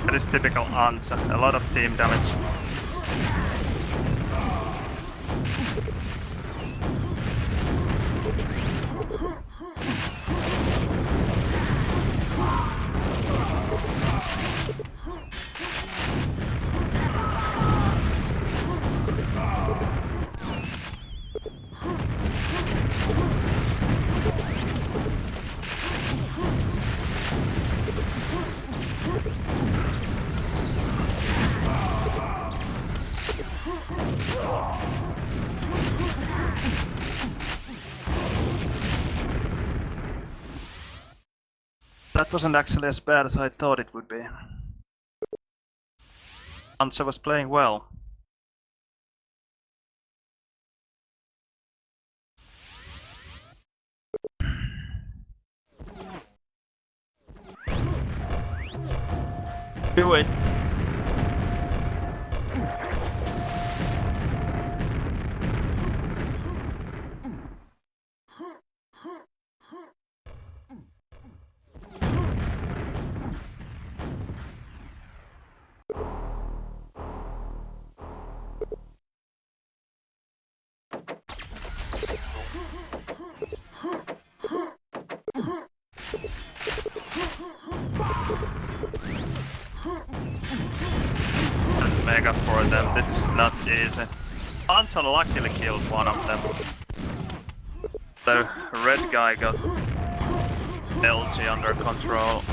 That is typical Ansa, a lot of team damage. That wasn't actually as bad as I thought it would be. Ansa was playing well. Do it. And mega for them, this is not easy. Ansa luckily killed one of them. The red guy got LG under control.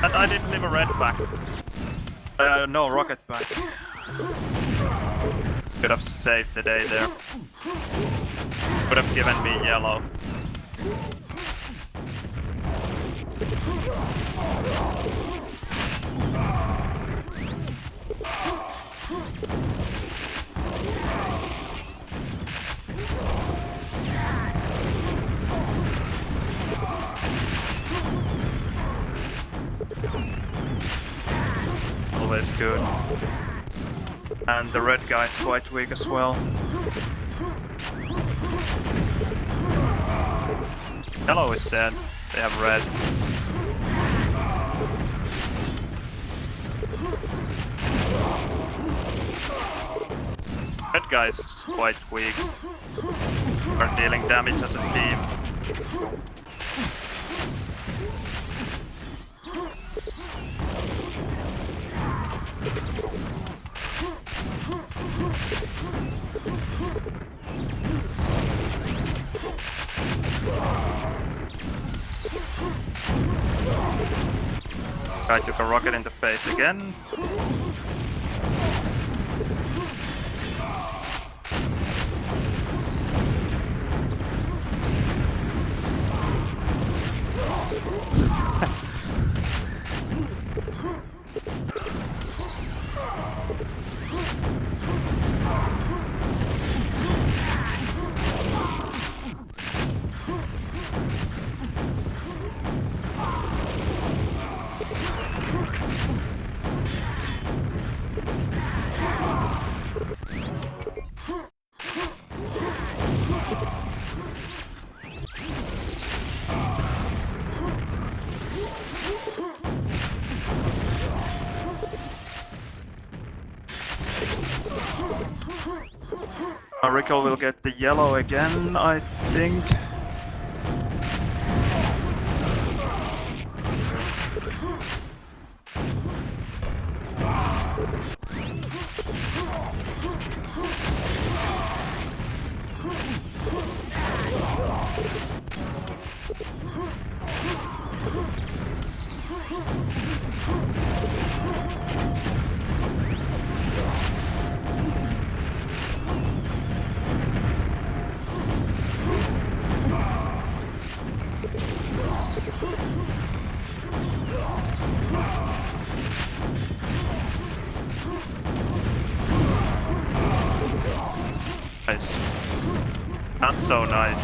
And I didn't leave a red back. No rocket back. Could have saved the day there. Could have given me yellow. good. And the red guy is quite weak as well. Yellow is dead. They have red. Red guy is quite weak. We're dealing damage as a team. Guy took a rocket in the face again. Rico will get the yellow again, I think. Nice. Not so nice.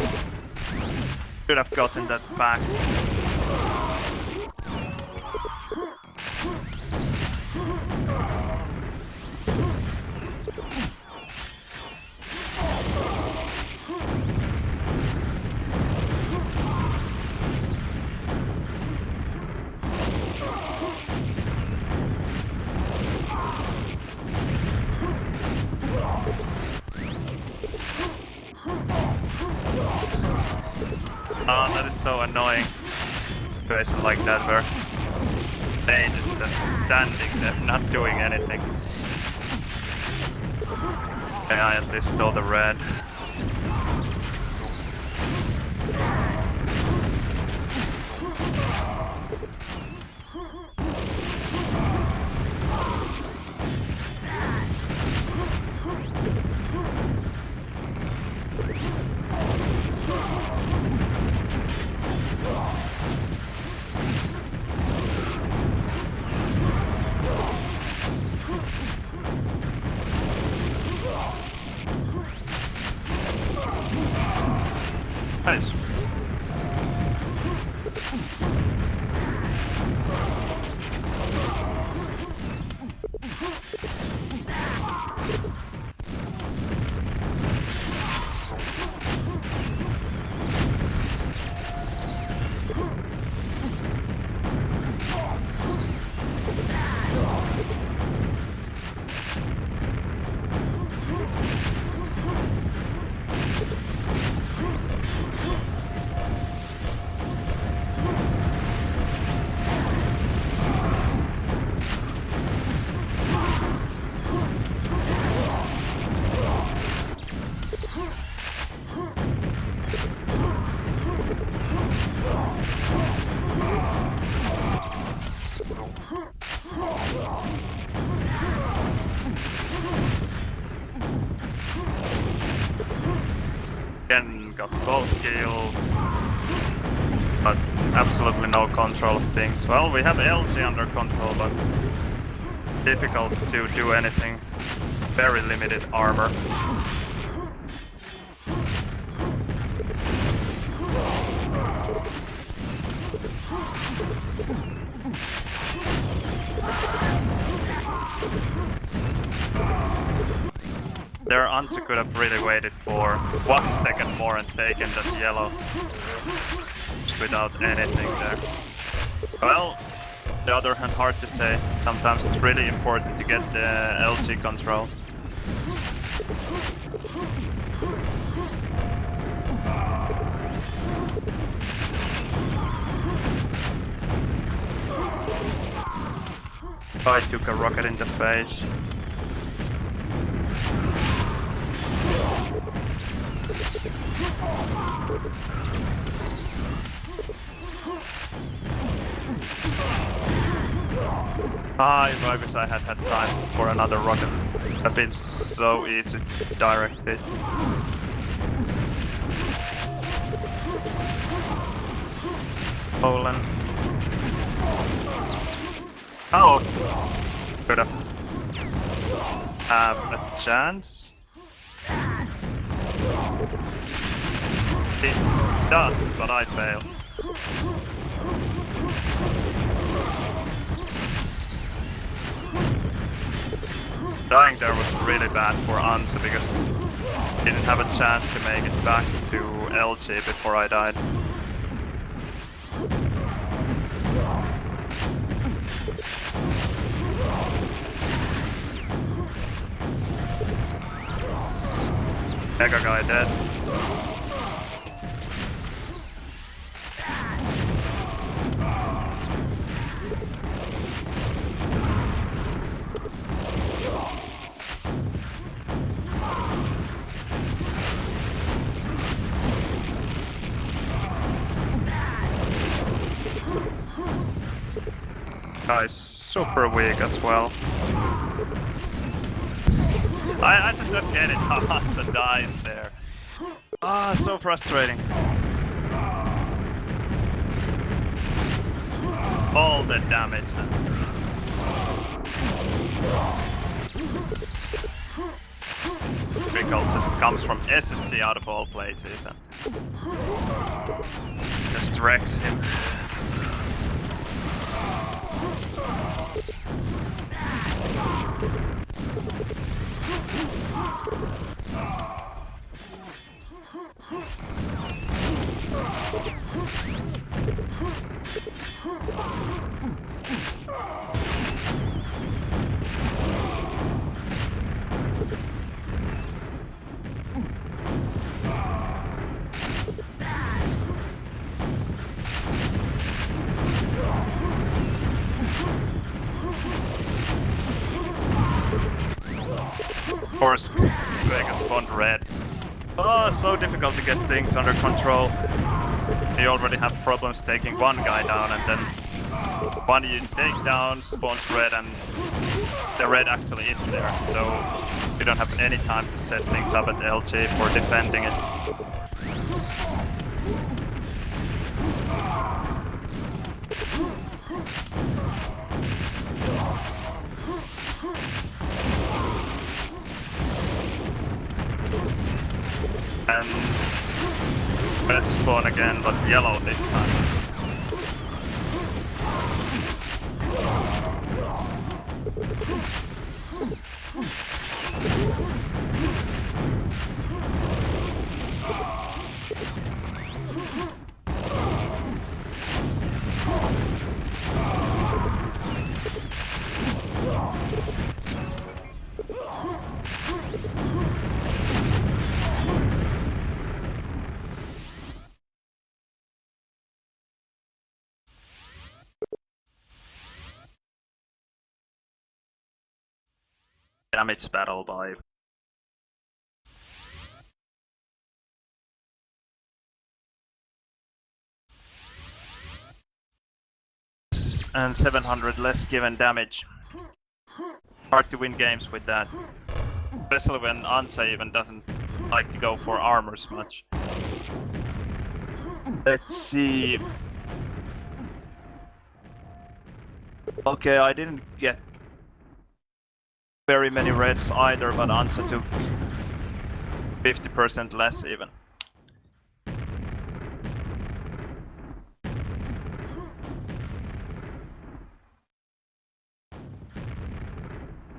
Should have gotten that back. Oh, that is so annoying. Situation like that where they just standing there, not doing anything. Okay, I at least stole the red. Nice. Again, got both killed, but absolutely no control of things. Well, we have LG under control, but difficult to do anything. Very limited armor. their answer could have really waited for 1 second more and taken that yellow without anything there. Well, on the other hand, hard to say. Sometimes it's really important to get the LG control. I took a rocket in the face. If I wish I had had time for another rocket. It would have been so easy to direct it. Poland. Oh! Could have a chance. It does, but I fail. Dying there was really bad for Ansa because he didn't have a chance to make it back to LG before I died. Mega guy dead. Guy's super weak as well. I just don't get it how Hansa dies there. So frustrating. All the damage. Difficult just comes from SSG out of all places and just wrecks him. Of course, Vegas spawned red. Oh, so difficult to get things under control. You already have problems taking one guy down, and then one you take down spawns red, and the red actually is there. So you don't have any time to set things up at LG for defending it. And red spawn again, but yellow this time. Damage battle by and 700 less given damage. Hard to win games with that, especially when Ansa even doesn't like to go for armors much. Let's see. Okay, I didn't get very many reds either, but Ansa took 50% less even.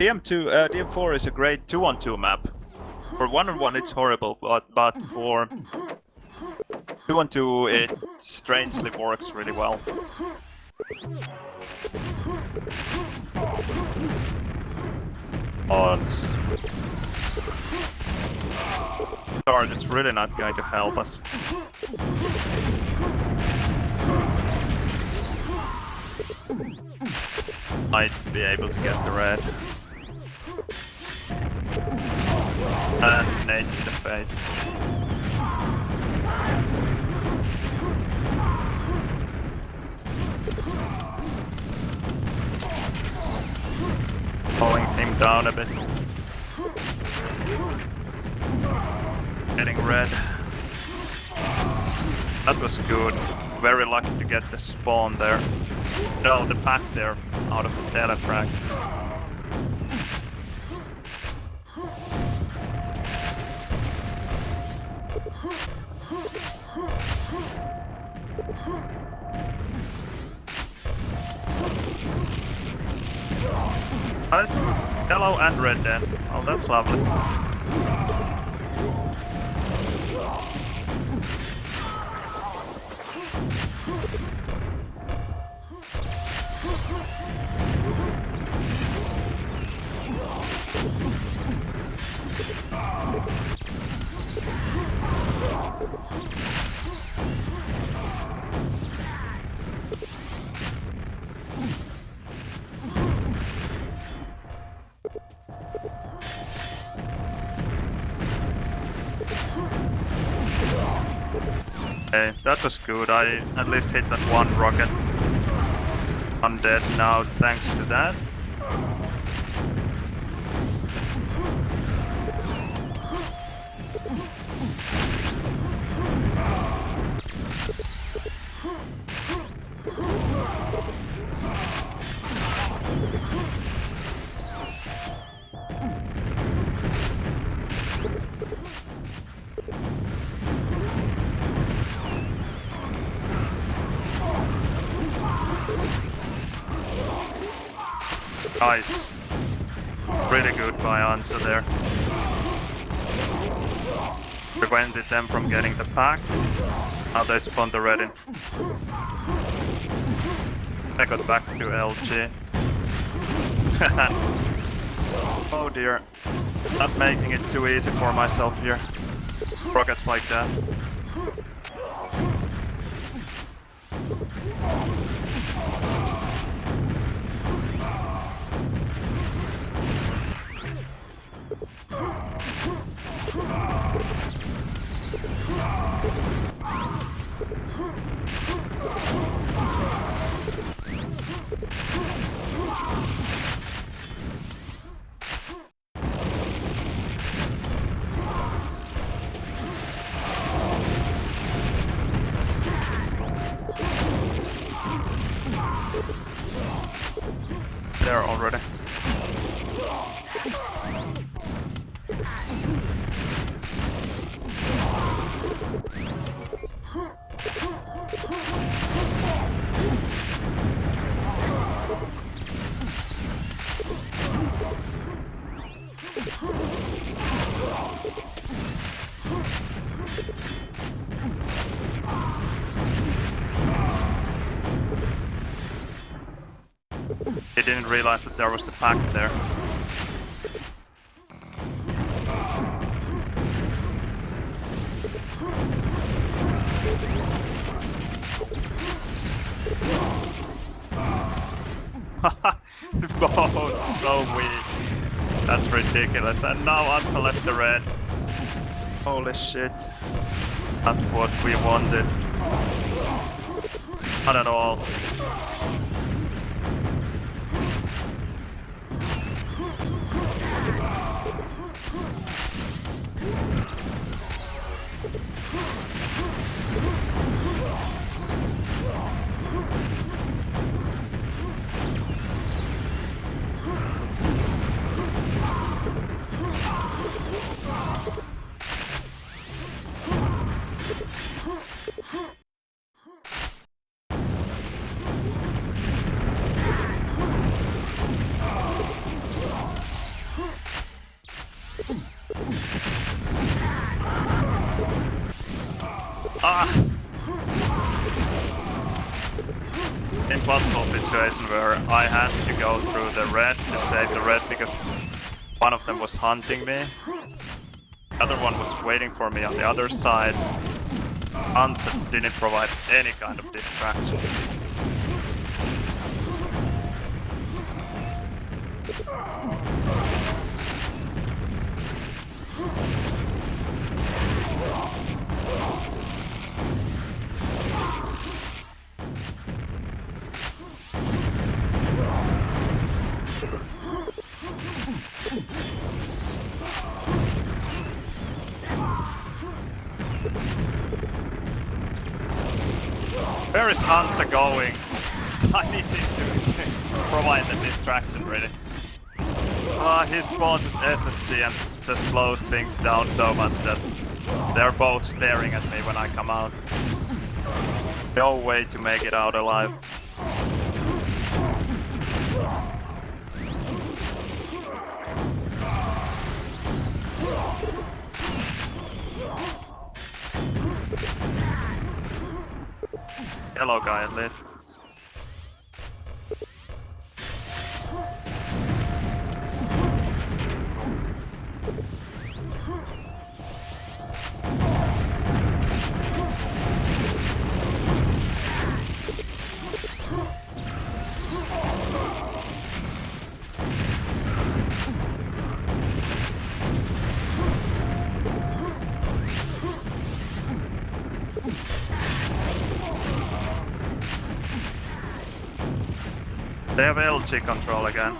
DM4 is a great 2-on-2 map. For 1-on-1 it's horrible, but for 2-on-2 it strangely works really well. Oh, Guard is really not going to help us. Might be able to get the red. And nades in the face. Pulling him down a bit. Getting red. That was good. Very lucky to get the spawn there. No, the pack there out of the telefrag. Yellow and red then. Oh, that's lovely. Okay, that was good. I at least hit that one rocket. Undead now thanks to that. Nice. Really good by answer there. Prevented them from getting the pack. Now they spawned the red in. I got back to LG. Oh dear. Not making it too easy for myself here. Rockets like that. There already. He didn't realize that there was the pack there. Oh, so weak. That's ridiculous. And now Ansa left the red. Holy shit. Not what we wanted. Not at all. Impossible situation where I had to go through the red to save the red because one of them was hunting me. The other one was waiting for me on the other side. Answer didn't provide any kind of distraction. Where is Hansa going? I need him to provide the distraction really. He spawns with SSG and just slows things down so much that they're both staring at me when I come out. No way to make it out alive. Hello guy at least. They have LG control again.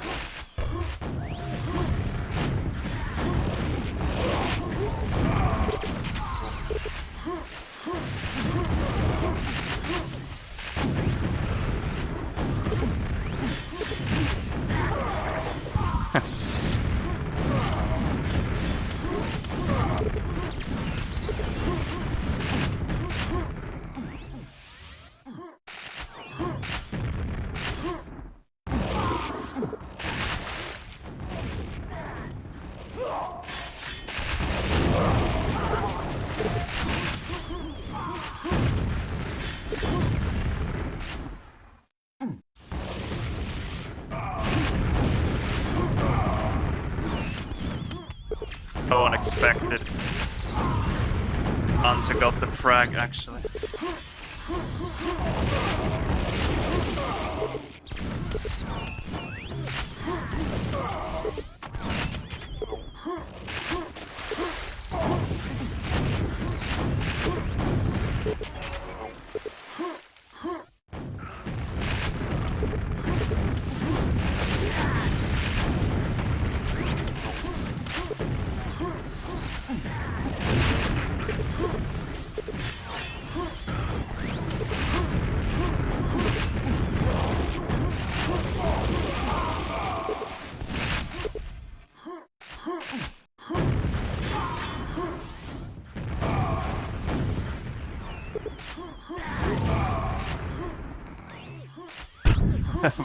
So unexpected. Hansa got the frag actually.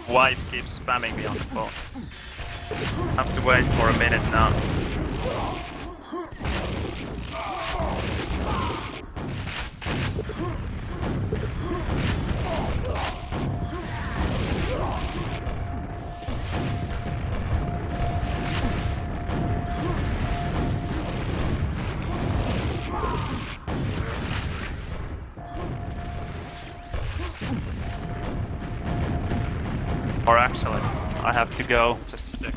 White keeps spamming me on the phone. Have to wait for a minute now. Or actually, I have to go. Just a sec.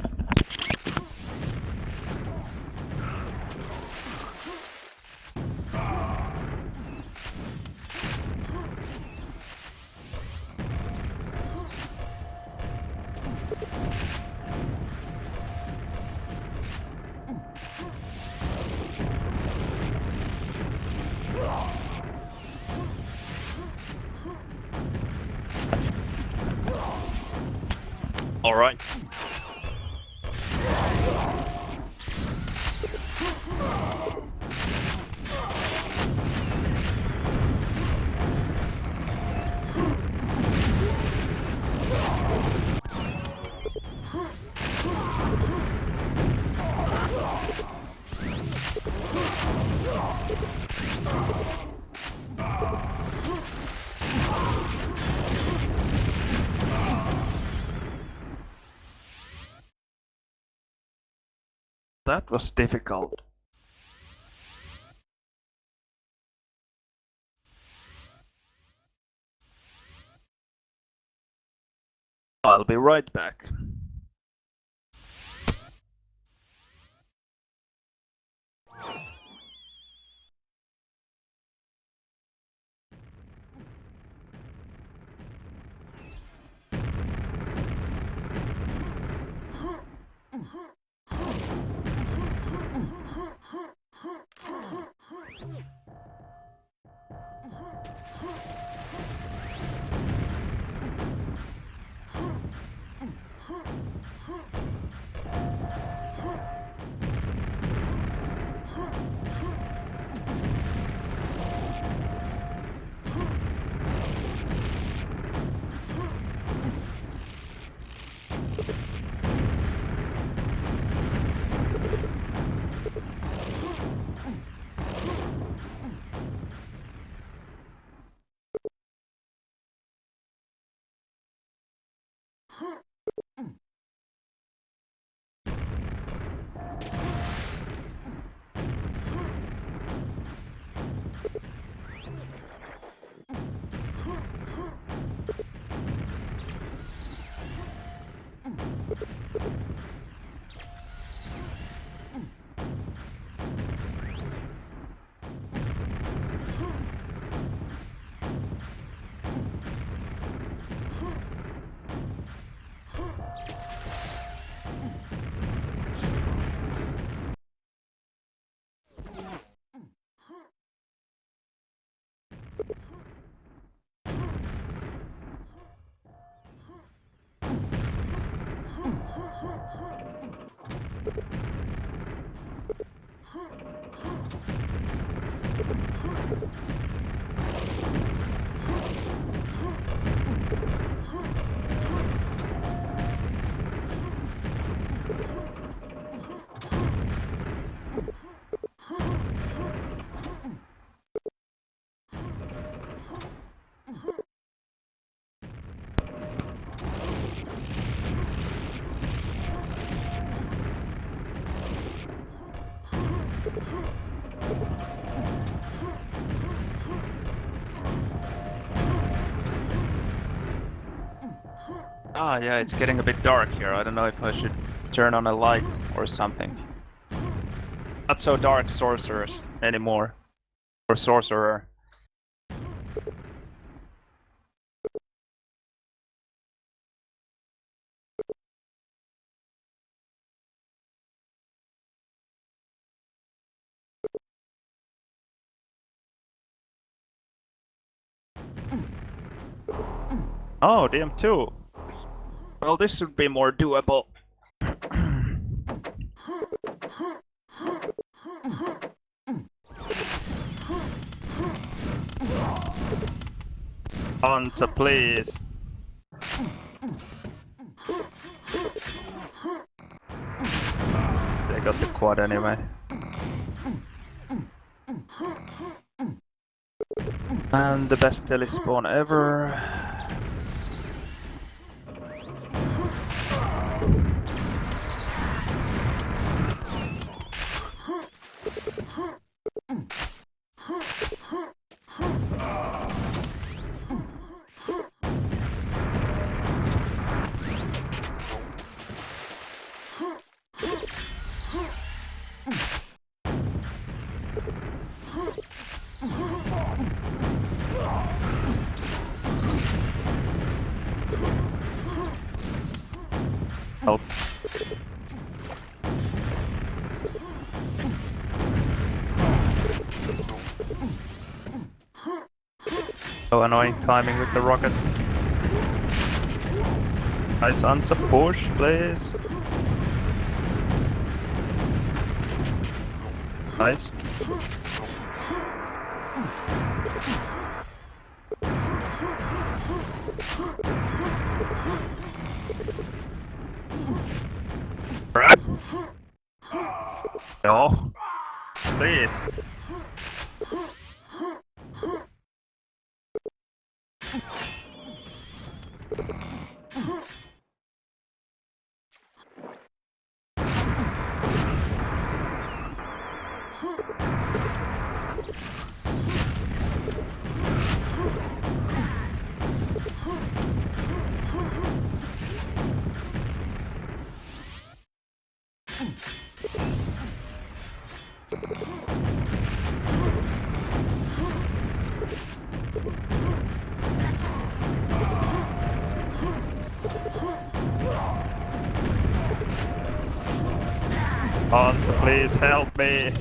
All right. That was difficult. I'll be right back. Ah, yeah, it's getting a bit dark here. I don't know if I should turn on a light or something. Not so dark sorcerers anymore. Or sorcerer. Oh, DM2. Well, this should be more doable. Answer, please. They got the quad anyway. And the best tele spawn ever. Help. So annoying timing with the rockets. Nice answer push, please. Nice. No. Please. Hans, please help me!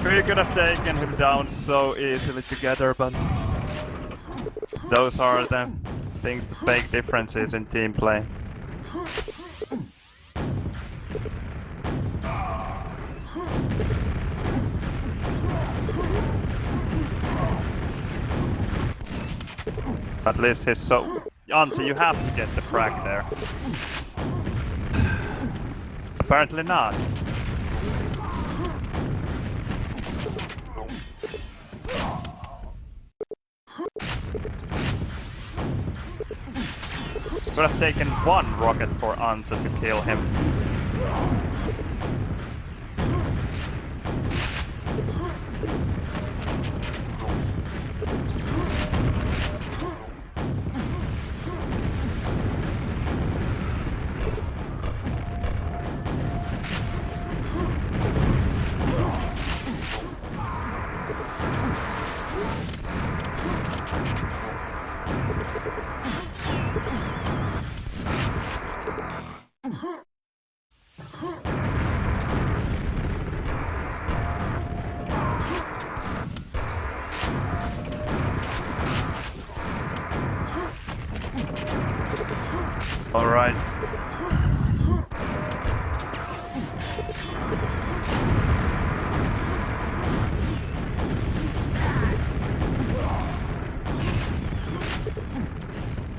We could have taken him down so easily together, but those are the things that make differences in team play. At least he's so... Antti, you have to get the frag there. Apparently not. Could have taken one rocket for Antti to kill him. Alright.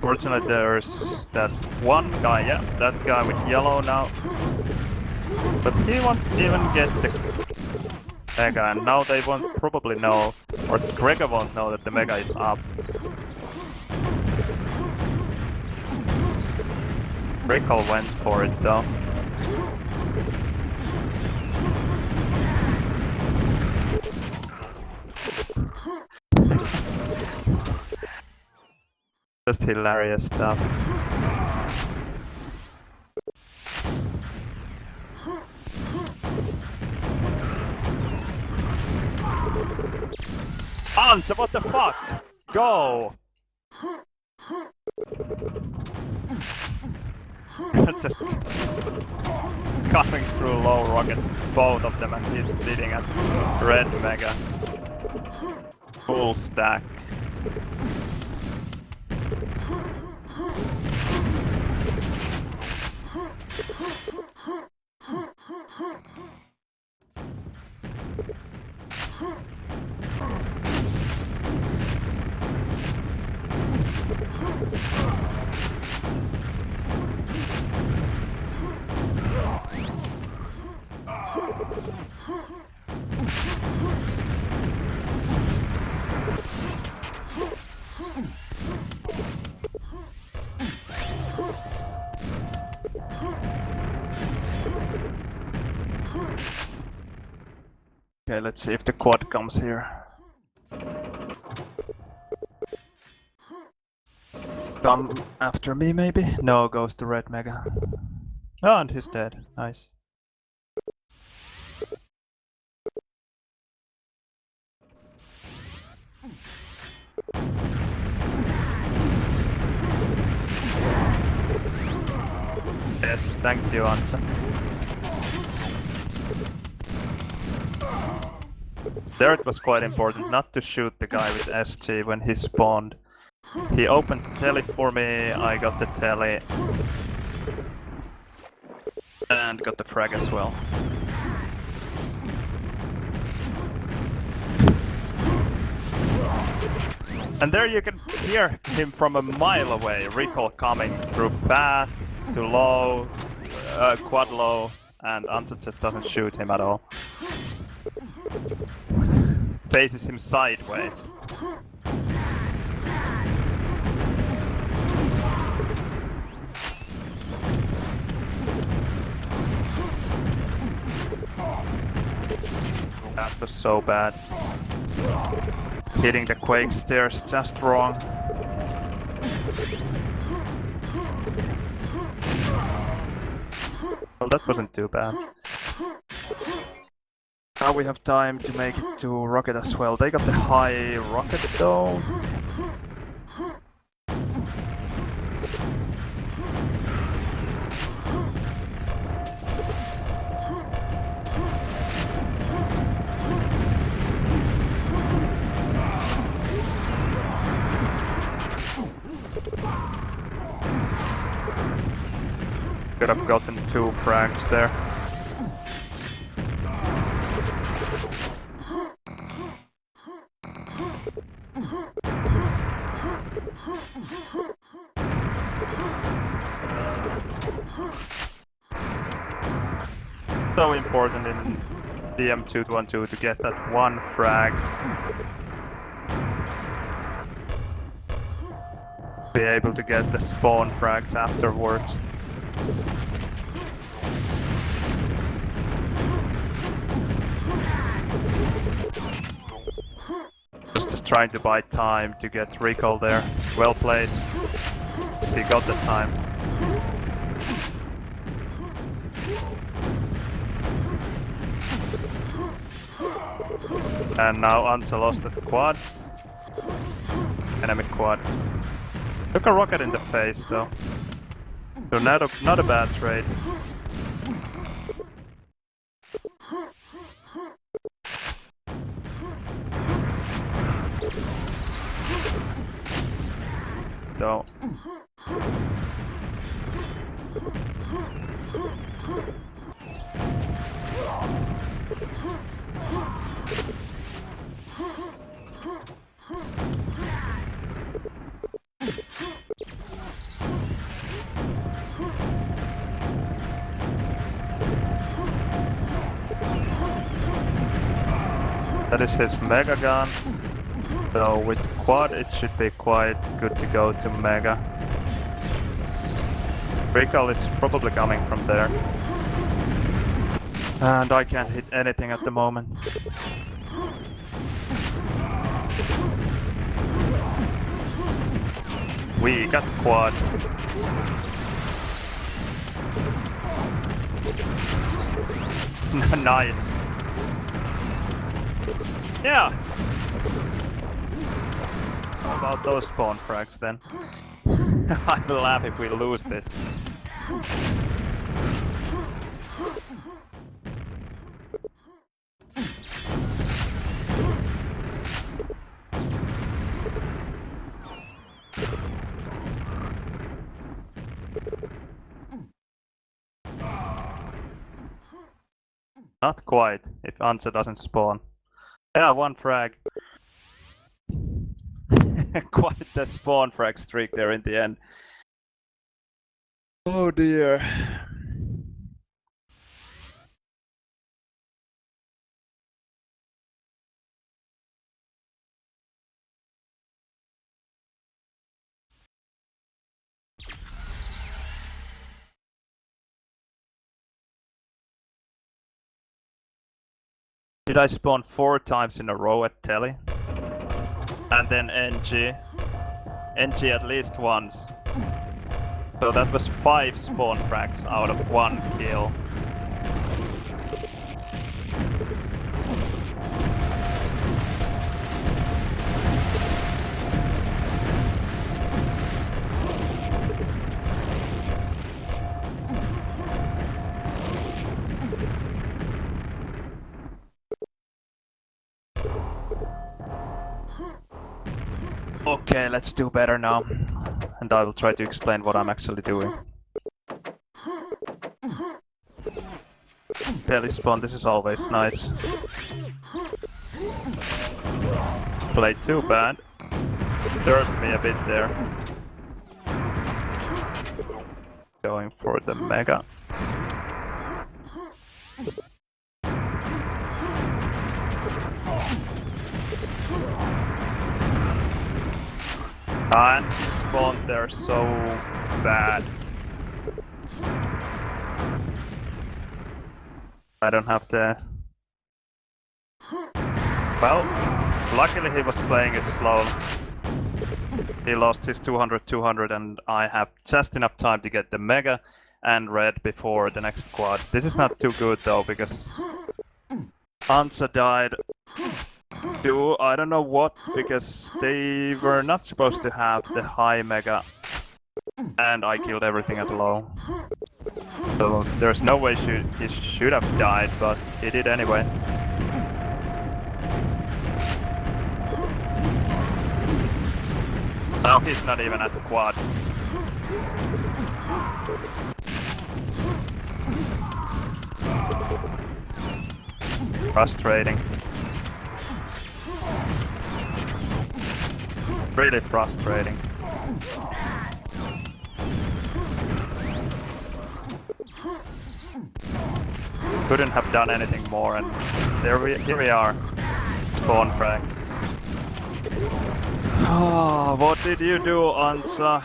Fortunately there's that one guy, yeah, that guy with yellow now. But he won't even get the Mega, and now they won't probably know, or Gregor won't know that the Mega is up. Rickle went for it though. Just hilarious stuff. Answer, what the fuck? Go! Just coming through low rocket, both of them, and he's sitting at red Mega. Full stack. Okay, let's see if the quad comes here. Come after me, maybe? No, goes to red Mega. Oh, and he's dead. Nice. Yes, thank you, Ansa. There it was quite important not to shoot the guy with SG when he spawned. He opened the telly for me, I got the telly. And got the frag as well. And there you can hear him from a mile away, recall coming through path to low, quad low, and Ansa just doesn't shoot him at all. Faces him sideways. That was so bad. Hitting the Quake stairs just wrong. Well, that wasn't too bad. Now we have time to make it to rocket as well. They got the high rocket though. Could have gotten 2 frags there. So important in DM212 to get that 1 frag. Be able to get the spawn frags afterwards. Just trying to buy time to get recall there. Well played. So he got the time. And now Ansa lost at the quad. Enemy quad. Took a rocket in the face though. So not a bad trade. No. That is his mega gun. So with quad it should be quite good to go to mega. Recall is probably coming from there. And I can't hit anything at the moment. We got quad. Nice. Yeah. How about those spawn frags then? I will laugh if we lose this. Not quite, if Ansa doesn't spawn. Yeah, 1 frag. Quite the spawn frag streak there in the end. Oh dear. Did I spawn 4 times in a row at Telly? And then NG. NG at least once. So that was 5 spawn frags out of 1 kill. Okay, let's do better now. And I will try to explain what I'm actually doing. Telespawn, this is always nice. Played too bad. Disturbed me a bit there. Going for the mega. And spawned there so bad. I don't have to... Well, luckily he was playing it slow. He lost his 200 and I have just enough time to get the mega and red before the next quad. This is not too good though, because Ansa died to I don't know what, because they were not supposed to have the high mega and I killed everything at low. So there's no way he should have died, but he did anyway. Now he's not even at the quad. Frustrating. Really frustrating. Couldn't have done anything more, and here we are. Spawn frag. Oh, what did you do, Ansa?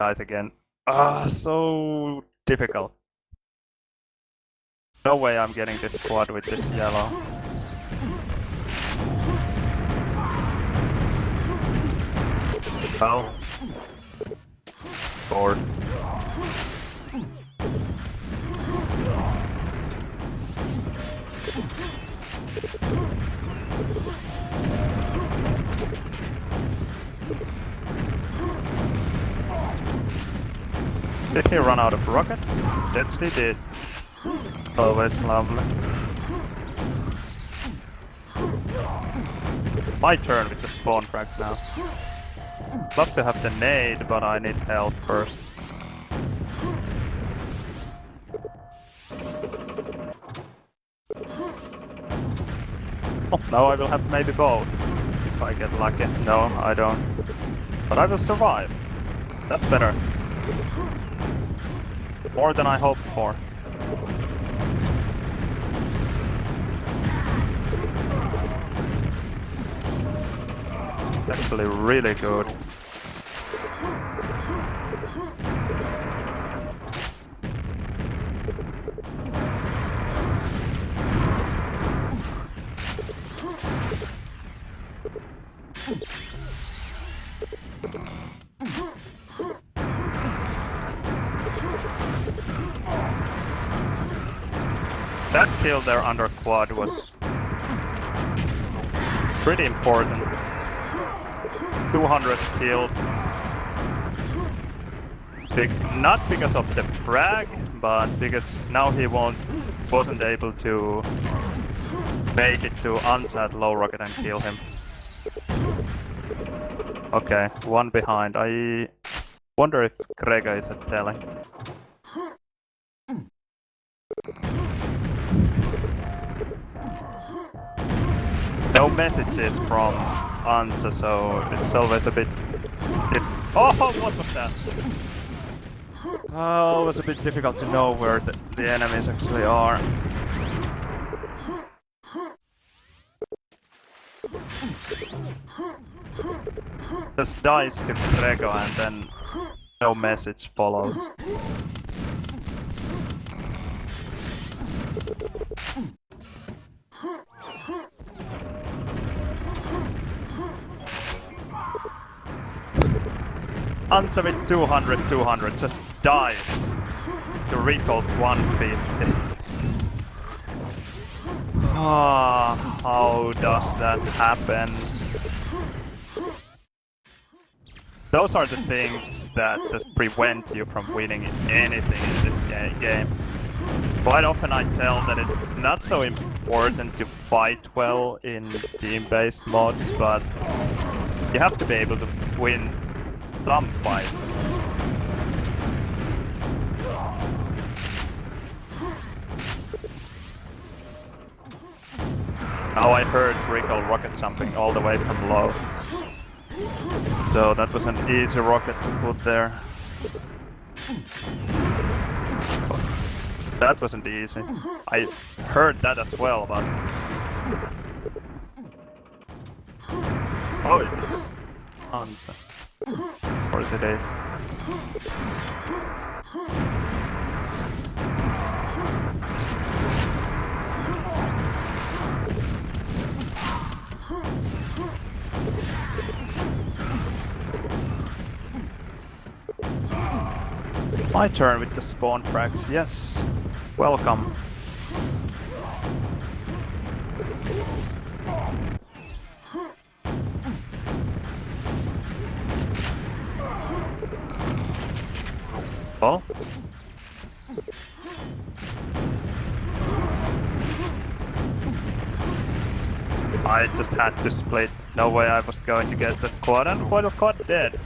Guys again. Ah, so difficult. No way I'm getting this squad with this yellow. Oh. Bored. Did he run out of rockets? Yes, he did. Always lovely. My turn with the spawn frags now. Love to have the nade, but I need health first. Oh, now I will have maybe both. If I get lucky. No, I don't. But I will survive. That's better. More than I hoped for. Actually really good. That kill there under quad was pretty important. 200 killed. Not because of the frag, but because now he wasn't able to make it to unsat low rocket and kill him. Okay, one behind. I wonder if Grega is at telling. No messages from Ansa, so it's always a bit... Oh, what was that? Oh, it was a bit difficult to know where the enemies actually are. Just dies to Grego and then no message follows. Ansa with 200 just dies to Rico's 150. Ah, how does that happen? Those are the things that just prevent you from winning anything in this game. Quite often I tell that it's not so important to fight well in team-based mods, but you have to be able to win some fights. Now I heard Rico rocket jumping all the way from low. So that was an easy rocket to put there. That wasn't easy. I heard that as well, but... Oh, it is Ansa. Of course it is. My turn with the spawn frags, yes. Welcome. Well, I just had to split. No way I was going to get that quad, and quad dead.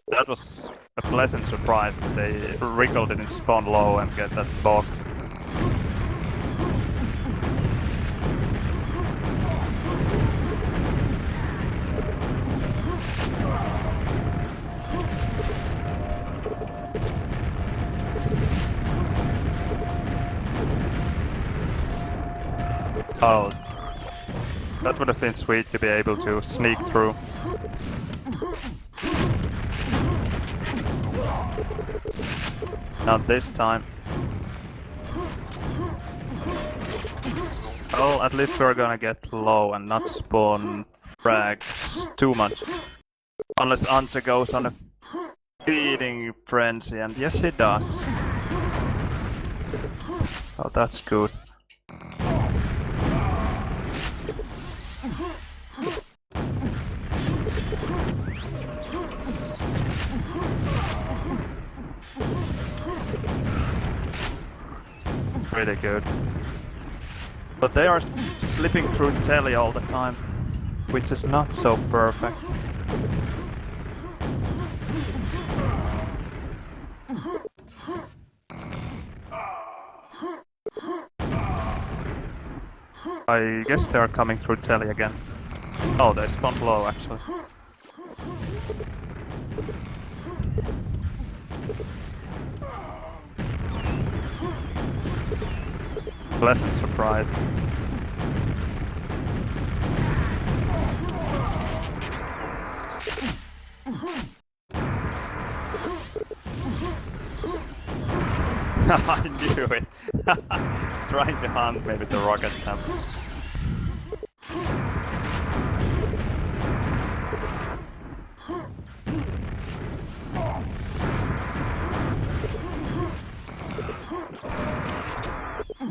That was a pleasant surprise that they Rico didn't spawn low and get that box. Oh, that would have been sweet to be able to sneak through. Not this time. Well, at least we're gonna get low and not spawn frags too much. Unless Anse goes on a feeding frenzy, and yes he does. Oh, that's good. Pretty good. But they are slipping through telly all the time, which is not so perfect. I guess they are coming through telly again. Oh, they spawned low actually. Pleasant surprise. I knew it. Trying to hunt me with the rocket sample.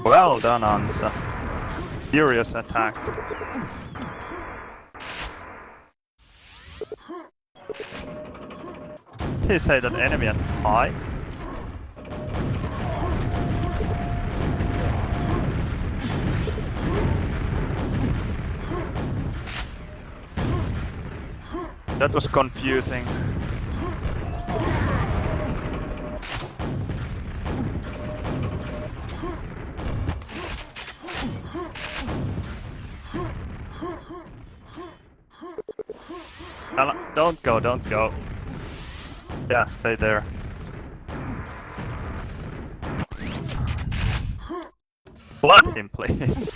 Well done, Ansa. Furious attack. Did he say that enemy at high? That was confusing. Don't go, don't go. Yeah, stay there. Flood him, please.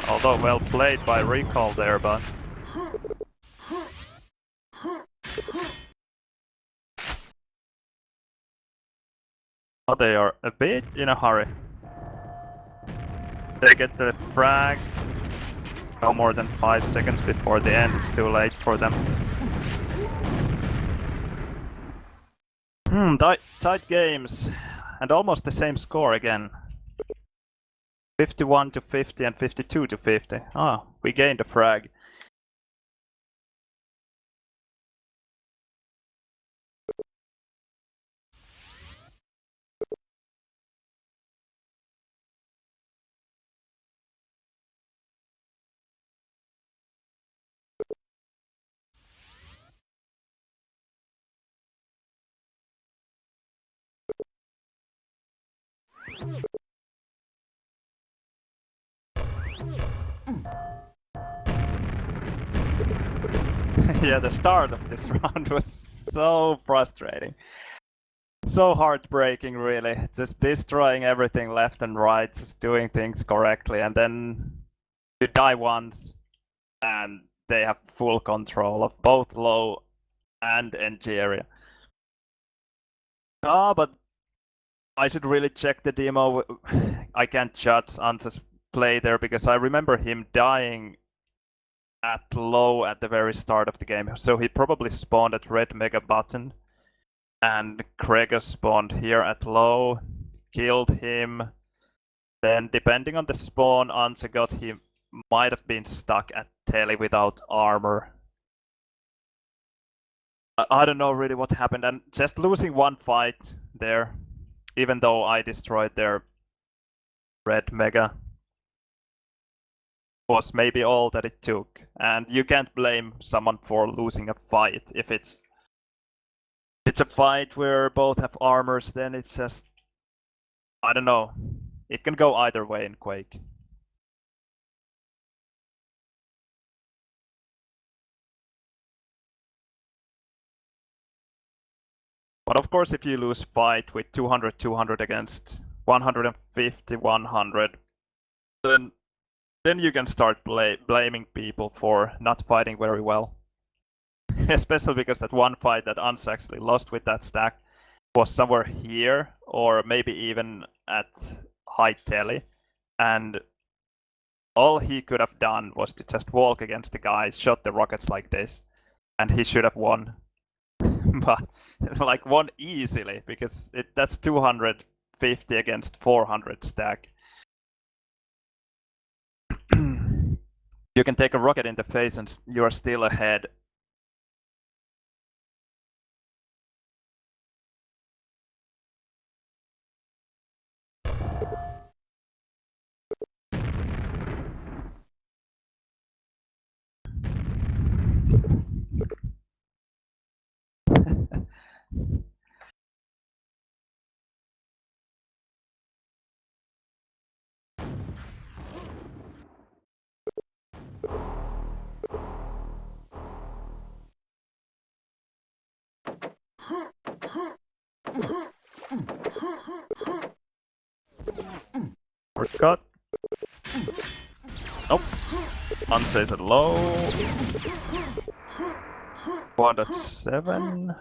Although well played by recall there, but... Oh, they are a bit in a hurry. They get the frag. No more than 5 seconds before the end, it's too late for them. Tight games. And almost the same score again. 51 to 50 and 52 to 50. Ah, we gained a frag. Yeah, the start of this round was so frustrating. So heartbreaking, really. Just destroying everything left and right, just doing things correctly, and then you die once, and they have full control of both low and NG area. Ah, but I should really check the demo. I can't judge Ansa's play there because I remember him dying at low at the very start of the game, so he probably spawned at red mega button And Gregor spawned here at low, killed him. Then, depending on the spawn Anse got, he might have been stuck at Tele without armor. I don't know really what happened, and just losing one fight there, even though I destroyed their red mega, was maybe all that it took. And you can't blame someone for losing a fight if it's a fight where both have armors. Then it's just, I don't know. It can go either way in Quake. But of course, if you lose fight with 200 against 150, 100, then you can start blaming people for not fighting very well. Especially because that one fight that Ans actually lost with that stack was somewhere here, or maybe even at high tele, and all he could have done was to just walk against the guys, shot the rockets like this, and he should have won. But like won easily, because that's 250 against 400 stack. You can take a rocket in the face and you are still ahead. Shortcut. Nope. Anse is at low. Quad at 7.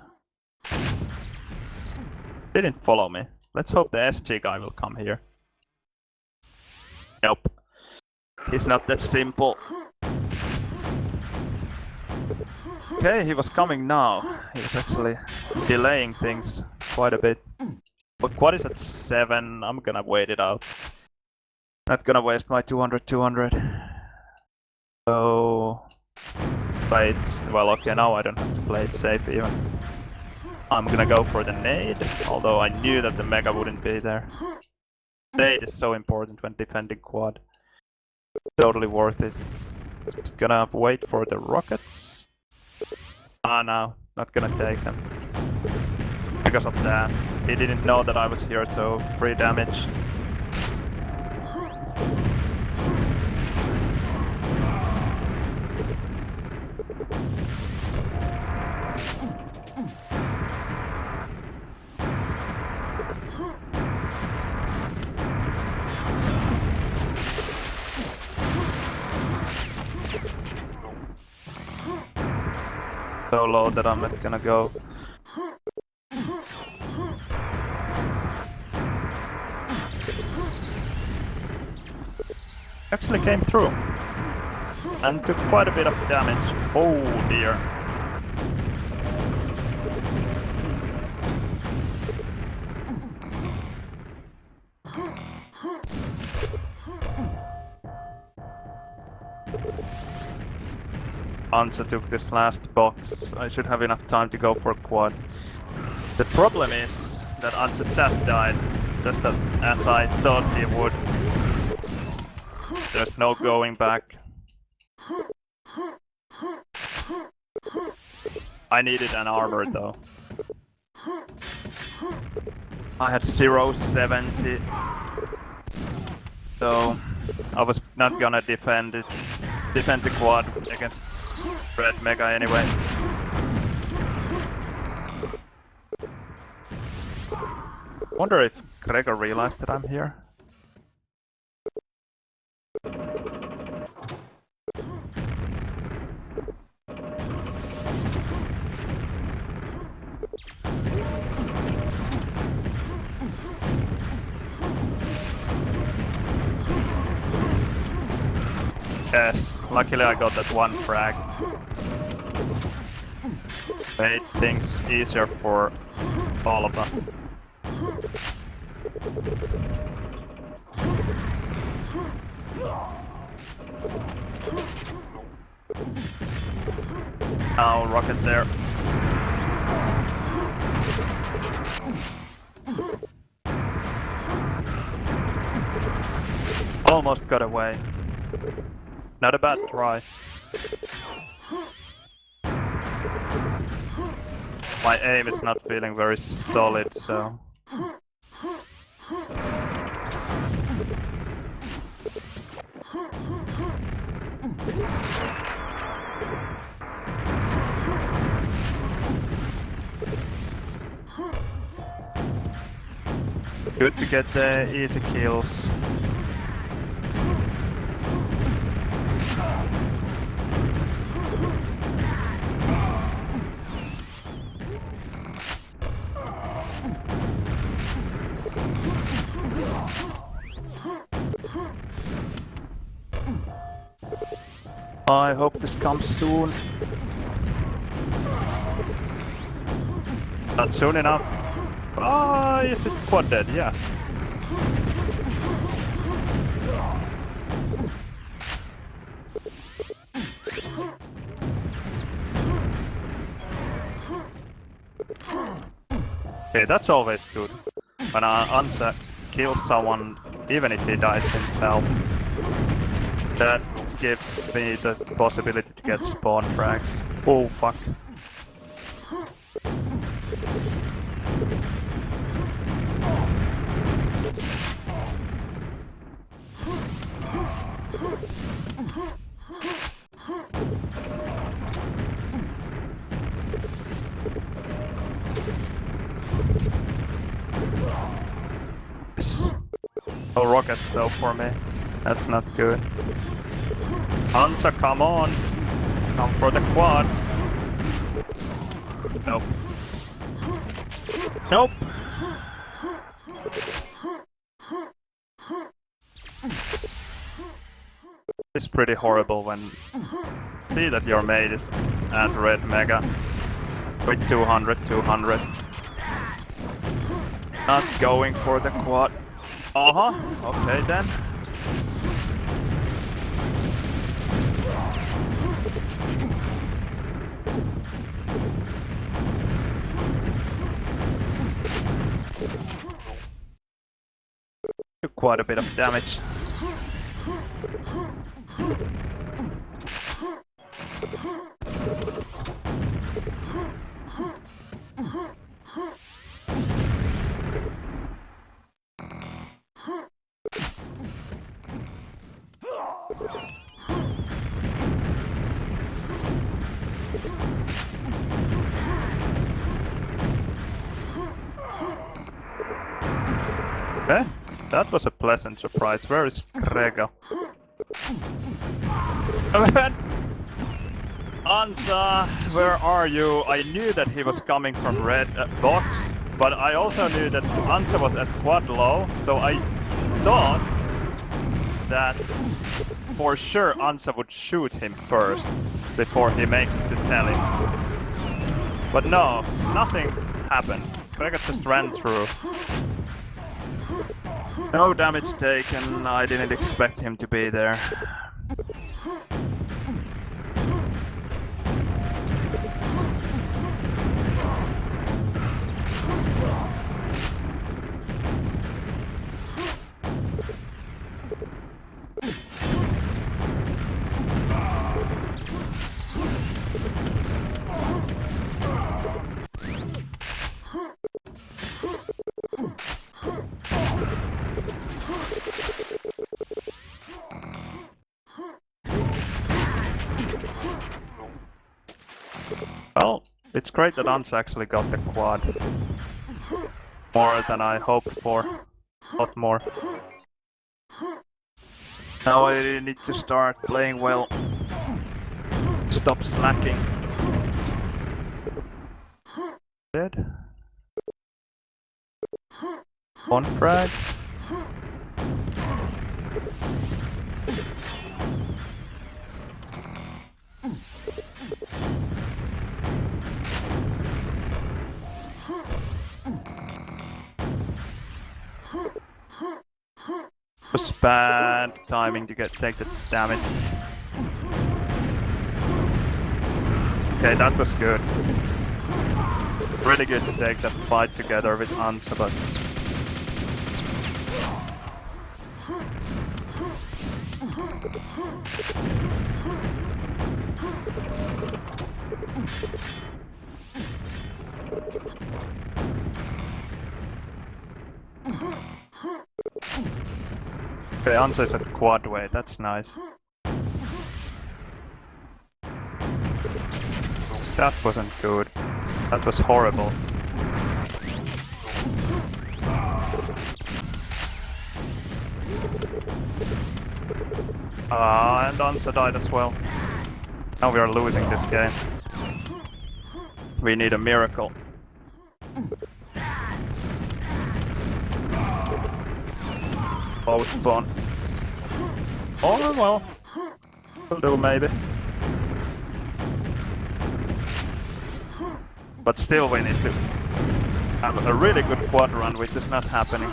Didn't follow me. Let's hope the SG guy will come here. Nope. He's not that simple. Okay, he was coming now. He was actually delaying things quite a bit. But Quad is at 7. I'm gonna wait it out. Not gonna waste my 200. So play it. Well, okay, now I don't have to play it safe even. I'm gonna go for the nade, although I knew that the mega wouldn't be there. Nade is so important when defending Quad. Totally worth it. Just gonna wait for the rockets. Ah, no, not gonna take them. Because of that. He didn't know that I was here, so free damage. So low that I'm not gonna go. Actually came through and took quite a bit of damage. Oh dear. Anse took this last box. I should have enough time to go for Quad. The problem is that Anse just died, just as I thought he would. There's no going back. I needed an armor though. I had 0.70. So I was not gonna defend the Quad against red mega anyway. Wonder if Gregor realized that I'm here. Yes, luckily I got that one frag. Made things easier for All of them. Oh, rocket there. Almost got away. Not a bad try. My aim is not feeling very solid, so... Good to get the easy kills. I hope this comes soon. Not soon enough. Ah, is it quad dead? Yeah. Okay, that's always good. When Ansa kills someone, even if he dies himself, that gives me the possibility to get spawn frags. Oh fuck. No rockets though for me. That's not good. Hansa, come on! Come for the quad! Nope. Nope! It's pretty horrible when see that your mate is at red mega with 200. Not going for the quad. Okay then. Took quite a bit of damage. Okay, that was a pleasant surprise. Where is Gregor? Ansa, where are you? I knew that he was coming from red box, but I also knew that Ansa was at quad low, so I thought that for sure Ansa would shoot him first before he makes it to tell him. But no, nothing happened. Gregor just ran through. No damage taken, I didn't expect him to be there. Well, it's great that Ansa actually got the quad. More than I hoped for. A lot more. Now I need to start playing well. Stop slacking. Dead. One frag. bad timing to take the damage. Okay, that was good. Really good to take that fight together with Ansa, but... Okay, Ansa is at quad weight, that's nice. That wasn't good. That was horrible. And Ansa died as well. Now we are losing this game. We need a miracle. Spawn. Oh well. Will do maybe. But still we need to have a really good quad run, which is not happening.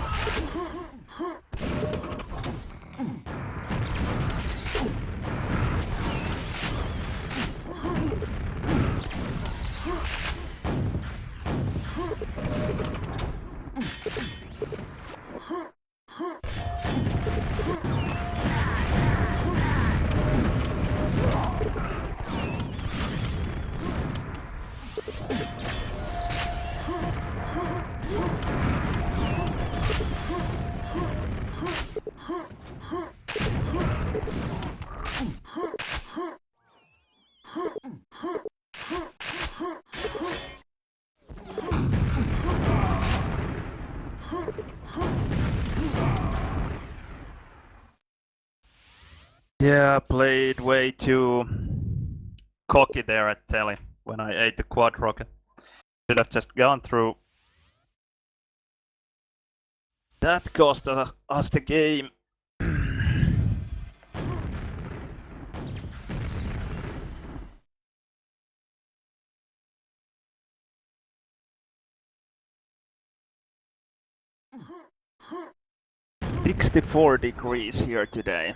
Yeah, played way too cocky there at Telly when I ate the quad rocket. Should have just gone through. That cost us the game. $64 here today.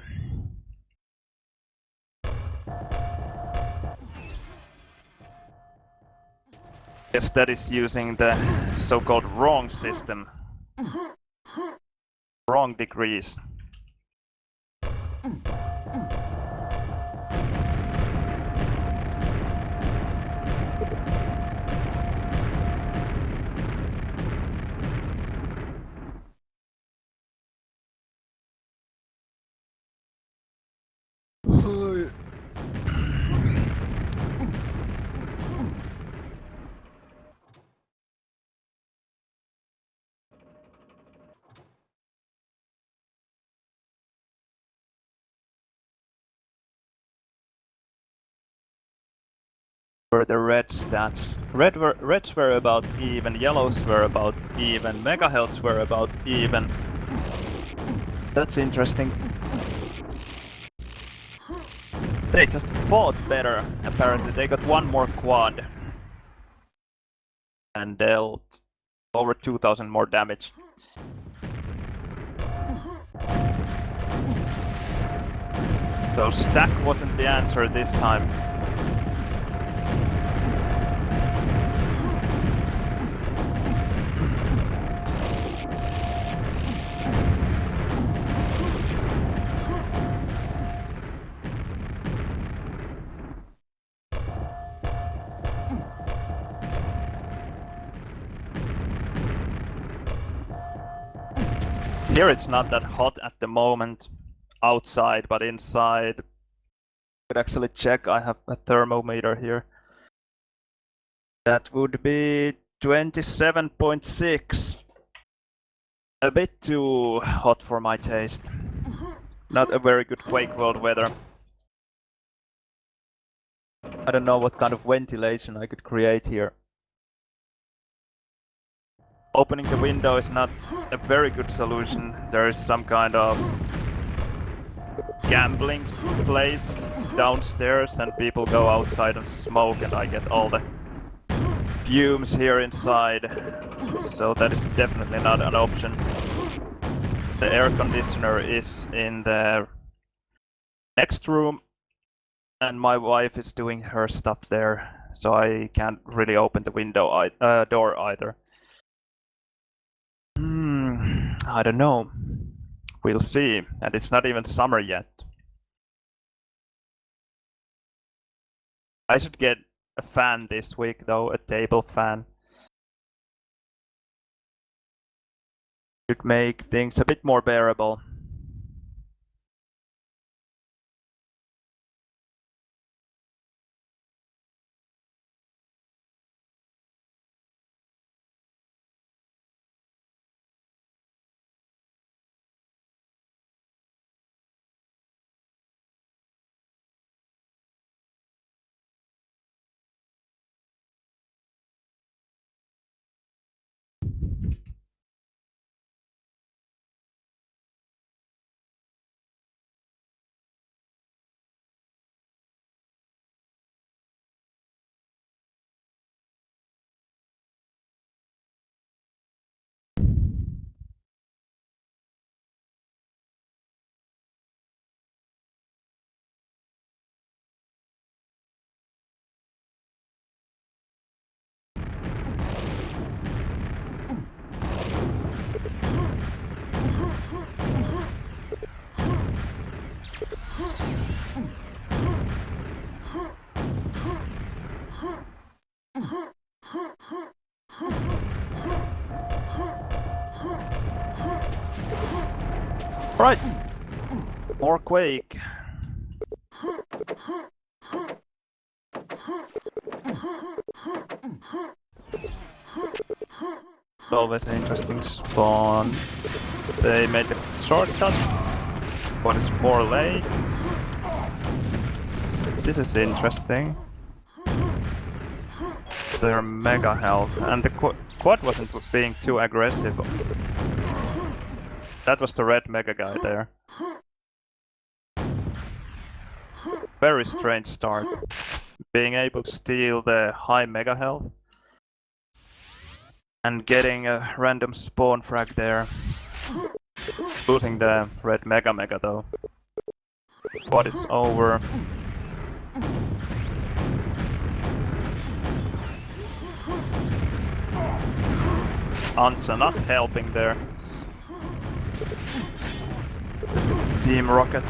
Guess that is using the so-called wrong system. Wrong degrees. For the red stats. Reds were about even, yellows were about even, mega healths were about even. That's interesting. They just fought better, apparently. They got one more quad. And dealt over 2000 more damage. So stack wasn't the answer this time. Here it's not that hot at the moment outside, but inside I could actually check. I have a thermometer here. That would be 27.6. A bit too hot for my taste. Not a very good Quakeworld weather. I don't know what kind of ventilation I could create here. Opening the window is not a very good solution. There is some kind of gambling place downstairs and people go outside and smoke and I get all the fumes here inside. So that is definitely not an option. The air conditioner is in the next room, and my wife is doing her stuff there, so I can't really open the door either. I don't know. We'll see, and it's not even summer yet. I should get a fan this week though, a table fan. Should make things a bit more bearable. Right, more Quake. It's always an interesting spawn. They made a shortcut, but it's 4 late. This is interesting. They're mega health, and the quad wasn't being too aggressive. That was the red mega guy there. Very strange start. Being able to steal the high mega health and getting a random spawn frag there. Losing the red mega though. Quad is over. Ansa not helping there. Team Rocket.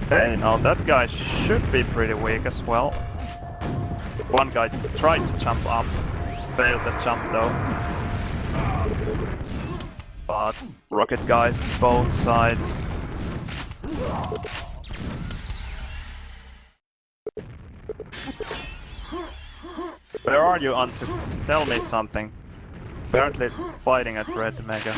Okay, now that guy should be pretty weak as well. One guy tried to jump up, failed the jump though. But Rocket guys, both sides. Where are you, Ansu? Tell me something. Apparently fighting at red mega.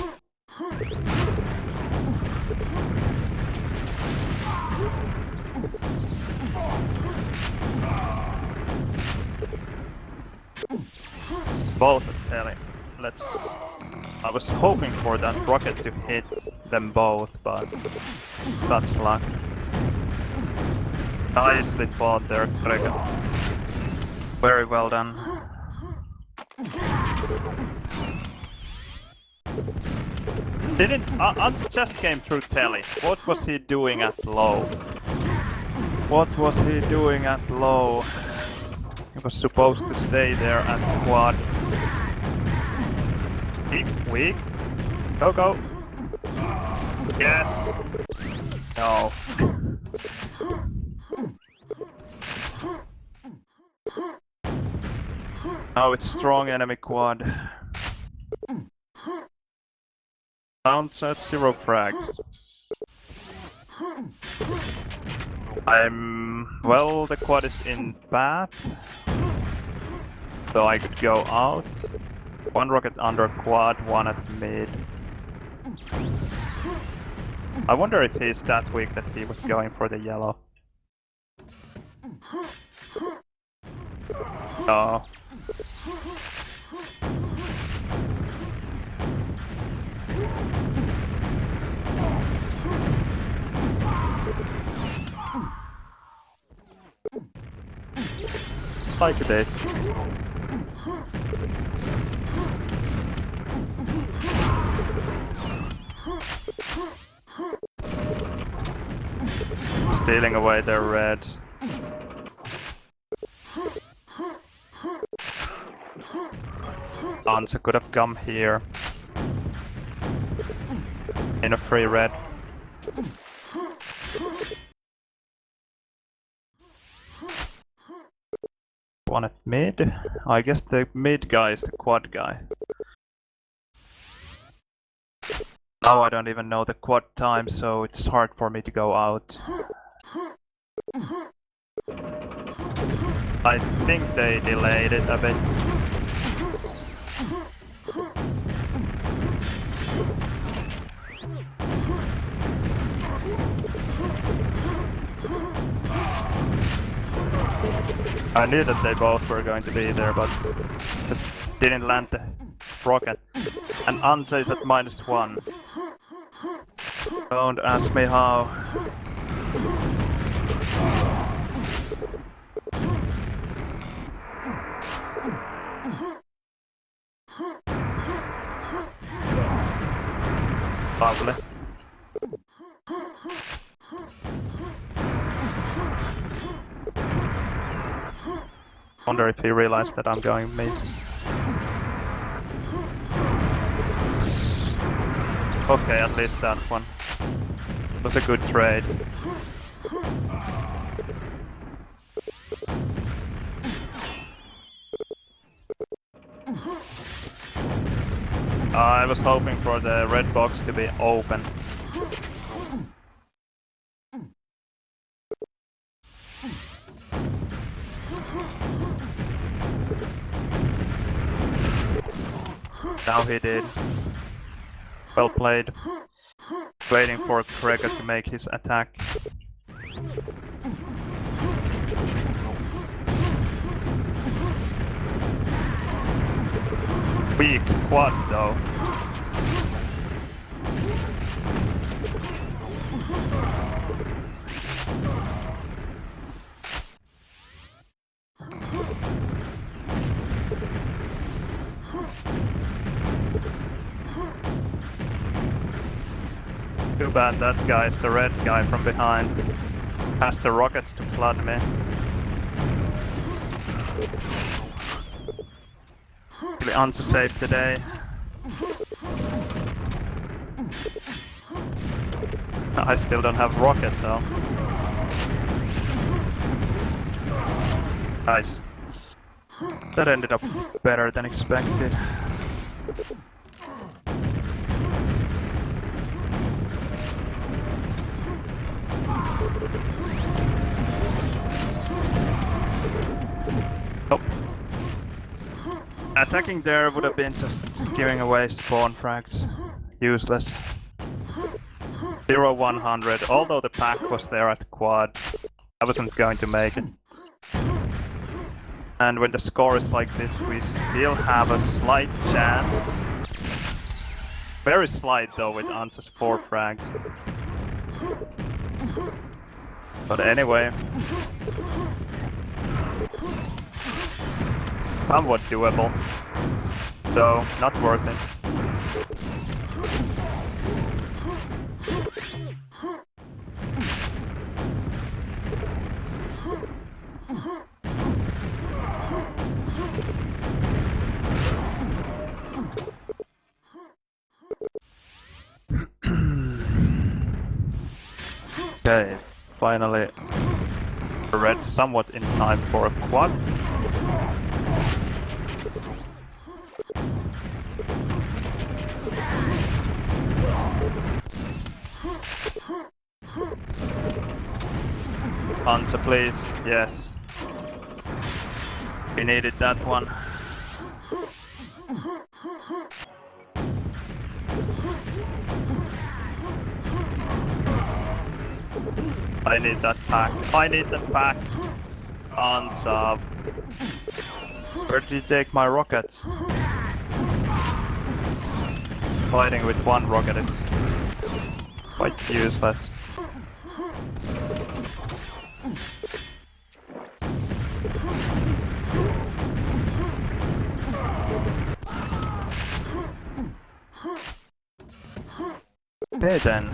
Both at Ellie. I was hoping for that rocket to hit them both, but that's luck. Nicely fought there, Gregor. Very well done. Ansi just came through telly. What was he doing at low? What was he doing at low? He was supposed to stay there at quad. Weak. Go. Yes. No. Oh, it's strong enemy quad. Bounce at 0 frags. Well, the quad is in path, so I could go out. One rocket under quad, one at mid. I wonder if he's that weak that he was going for the yellow. No. Like this. Stealing away their reds. Answer could have come here. In a free red. One at mid? I guess the mid guy is the quad guy. Now I don't even know the quad time, so it's hard for me to go out. I think they delayed it a bit. I knew that they both were going to be there, but just didn't land the rocket. And Anse is at -1. Don't ask me how. Lovely. Wonder if he realized that I'm going mid. Okay, at least that one. It was a good trade. I was hoping for the red box to be open. Now he did. Well played. Waiting for Gregor to make his attack. Weak quad though. Too bad that guy is the red guy from behind. Has the rockets to flood me. Really unsafe today. I still don't have rocket though. Nice. That ended up better than expected. Nope. Attacking there would have been just giving away spawn frags. Useless. 0-100, although the pack was there at the quad, I wasn't going to make it. And when the score is like this, we still have a slight chance. Very slight though, with Anse's 4 frags. But anyway. Somewhat doable. Though, not worth it. Okay, finally red somewhat in time for a quad. Answer please, yes. We needed that one. I need that pack. I need the pack. Answer. Where did you take my rockets? Fighting with one rocket is quite useless. Okay then.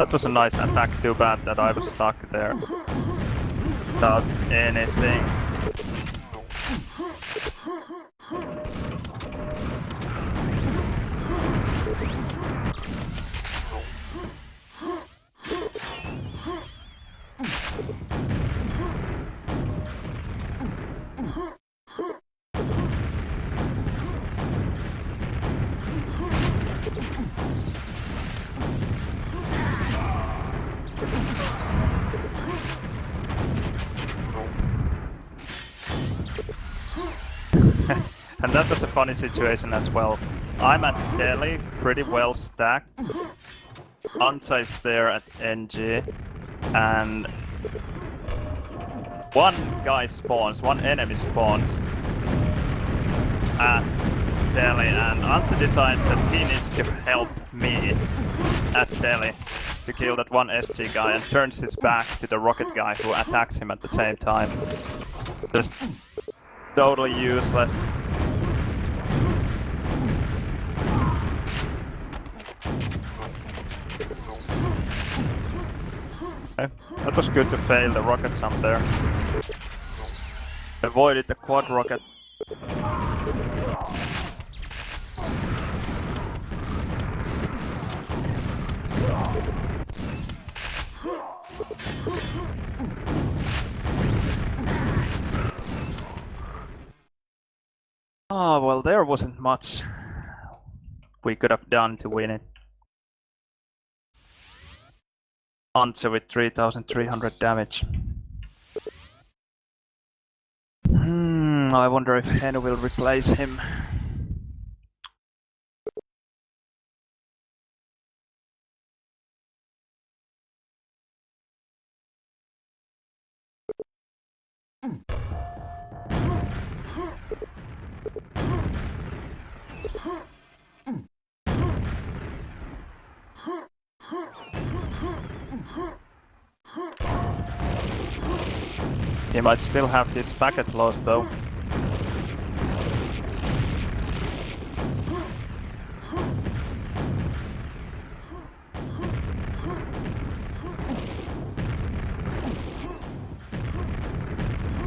That was a nice attack, too bad that I was stuck there. Without anything. And that was a funny situation as well. I'm at Delhi, pretty well stacked. Ansa is there at NG, and one guy spawns, one enemy spawns at Delhi, and Ansa decides that he needs to help me at Delhi to kill that one SG guy, and turns his back to the rocket guy who attacks him at the same time. Just totally useless. Okay. That was good to fail the rocket jump there. Avoided the quad rocket. Oh, well, there wasn't much we could have done to win it. Ansa with 3,300 damage. I wonder if Hen will replace him. He might still have this packet loss though.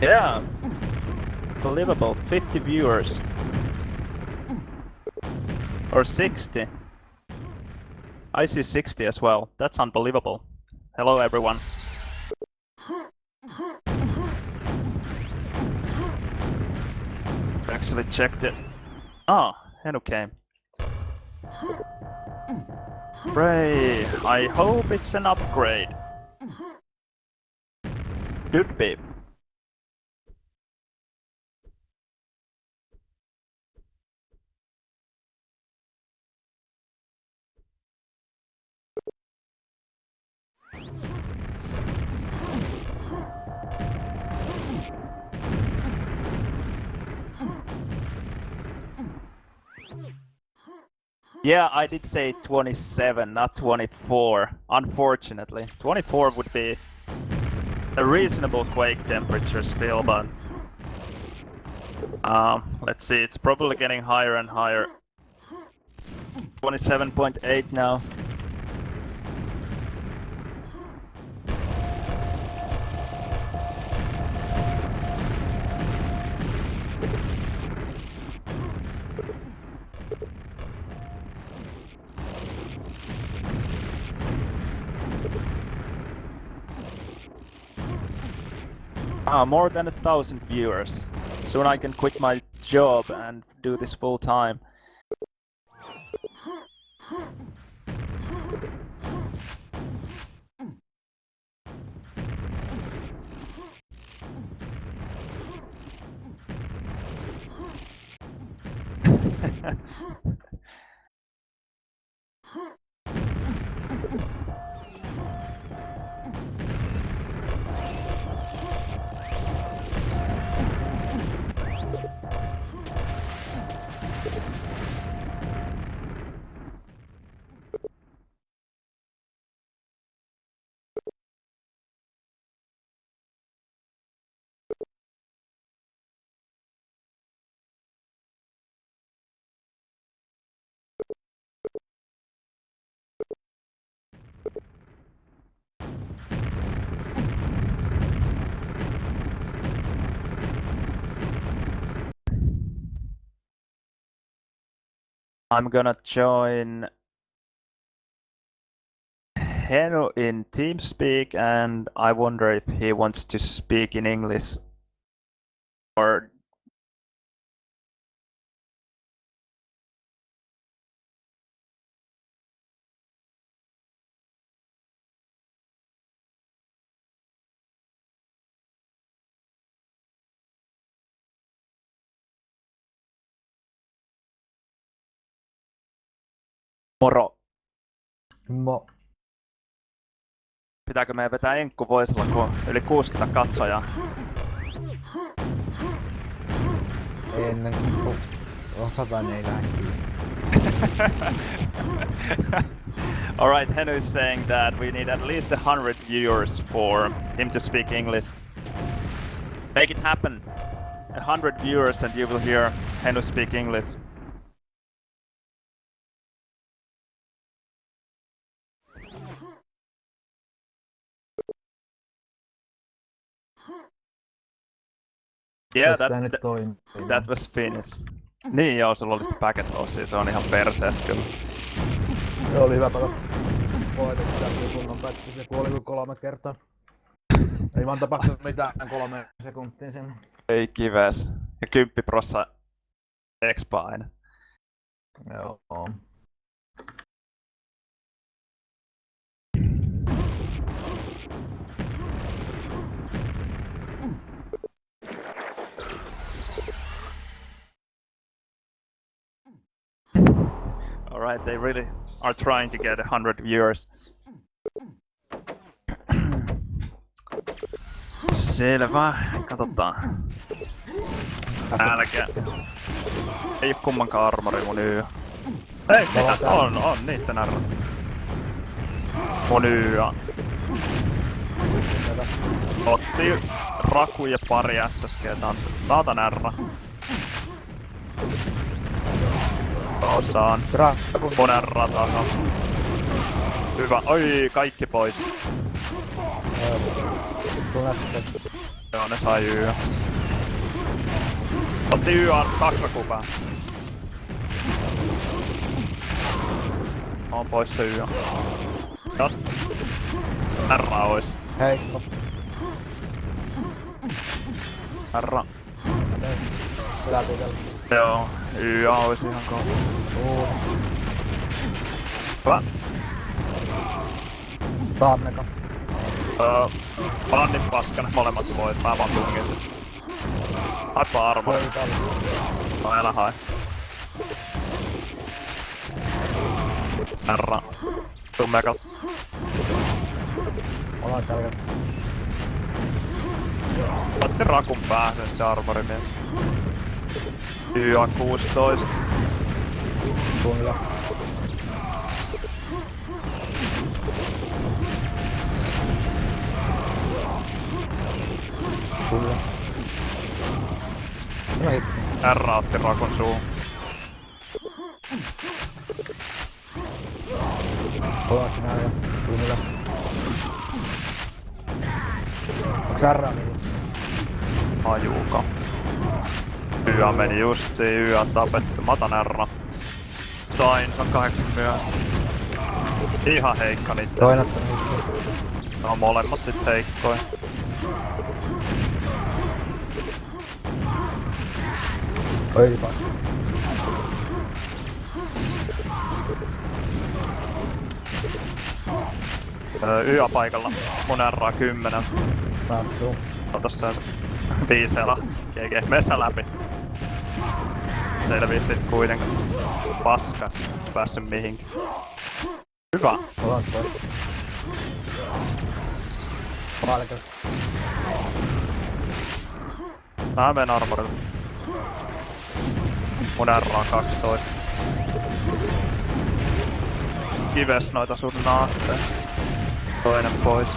Yeah, believable. 50 viewers. Or 60. I see 60 as well. That's unbelievable. Hello everyone. Actually checked it. Ah, Henu came. Ray, I hope it's an upgrade. Should be. Yeah, I did say 27, not 24, unfortunately. 24 would be a reasonable Quake temperature still, but... let's see, it's probably getting higher and higher. 27.8 now. More than 1,000 viewers. Soon I can quit my job and do this full time. I'm gonna join Heno in TeamSpeak, and I wonder if he wants to speak in English or moro. Pitääkö meidän vetää enkku voisella, kun on yli 60 katsojaa? Ennen kuin osataan ei lähde. Alright, Heno is saying that we need at least 100 viewers for him to speak English. Make it happen! 100 viewers and you will hear Heno speak English. Yeah, that was Finnish. Niin joo, sulla oli sitä packet lossia, se on ihan perseestä kyllä. Se oli hyvä pelata. Voitettu täytyy kunnon pätki, se kuoli kuin 3 kertaa. Ei vaan tapahtunut mitään 3 sekuntiin sen. Ei kives. Ja 10% expa aina. Joo. Alright, they really are trying to get 100 viewers. Selvä, katsotaan. Älkää. Ei oo kummankaan armori mun YÖ. Ei, mitä? On niitten arra. Mun YÖ. Otti Raku ja pari SSG:tä. Taatan R. Osaan. Mun R takaa. Hyvä. Oi, kaikki pois. Joo, ne sai YÖ. Otti YÖ 2 Rakupää. On pois se YÖ. Jos R ois. Heikko. R. Läpikellä. Joo, YÖ ois ihan kova. Hyvä. Taanneka. Bannin paskana, molemmat voit, mä vaan tungin sen. Haippa armori. No älä hae. R. Tuu mekal. Ollaan täällä. Otti Rakun pääsen se armorimies. YA 16. Tunnilla. Tunnilla. R otti Rakun suuhun. Ollaanko sinä jo? Tunnilla. Onks R niin? Ajuuka. YA meni justiin, YA tapettu. Mä otan R. Sain, se on 8 myöhässä. Ihan heikka niitä. Toinen. No molemmat sit heikkoja. Oi pas. YA paikalla. Mun R 10. Sattuu. Tossa se 5 GG. Messä läpi. Selvii sit kuitenkaan. Paska. Päässyt mihinkin. Hyvä. Ollaan toi. Palkka. Mä menen armorilla. Mun R on 12. Kives noita sun naatteen. Toinen pois.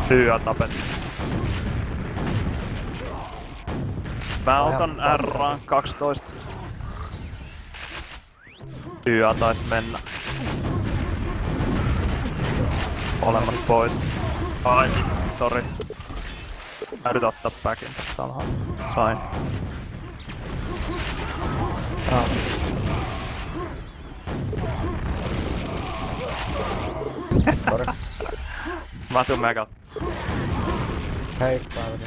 YA tapettu. Mä otan R 12. YA tais mennä. Molemmat pois. Ai, sori. Mä yritän ottaa backin tästä alhaalla. Sain. No. Sori. Mä tuun mega. Hei, päiväni.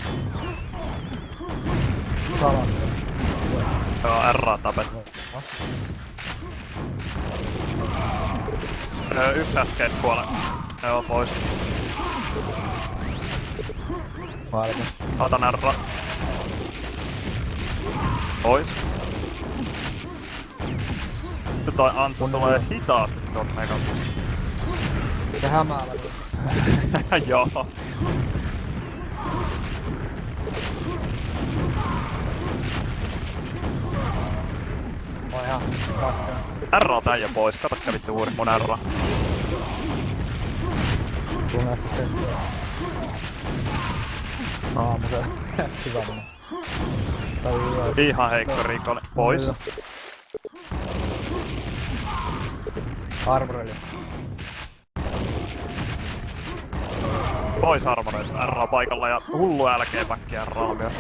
Salat. Joo, R tapet. Yksi äsken kuole. Joo, pois. Maailma. Otan R. Pois. Nyt toi Antsu tulee hitaasti tuolta megalta. Se hämäällä. Joo. On ihan paskaa. R on tän pois. Katsotka vittu uuri mun R. Tunneessa se. Aamusella. Hyvä mennä. Ihan heikko rikolle. Pois. Armoreli. Pois armoreista. R on paikalla ja hullu älkeen väkkiä R on myös.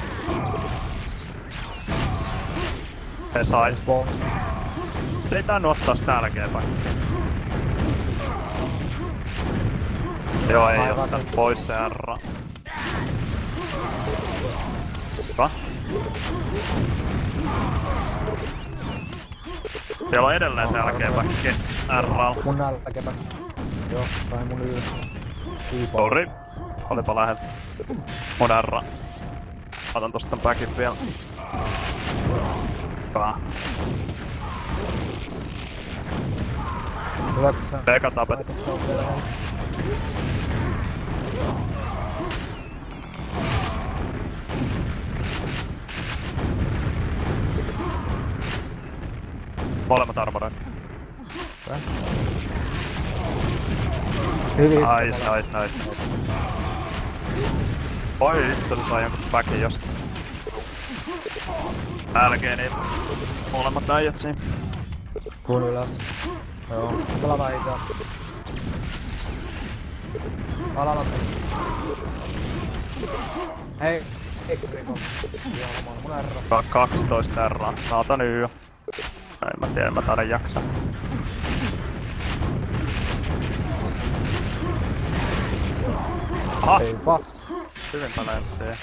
Se sai. Ei tainnut ottaa sitä älkeen väkkiä. Joo, ei ottanut pois se R. Hyvä. Siellä on edelleen se älkeen väkki R. Mun nälkäpä. Joo, tai mun yli. Sori. Olipa lähellä. Mun R. Otan tosta tän backin vielä. Hyvä. Hyvä kun sä... Eka tapet. Molemmat armoreet. Hyvin. Nice. Oi, vittu se sai jonkun backin josta. Älkeen niin molemmat äijät siinä. Kun ylä. Joo. Kala vähintään. Alalata. Hei. Rikon. Ihan mun R. 12 R. Mä otan Y. En mä tiedä, mä taidan jaksaa. Aha! Ei pas. Hyvin paljon siihen.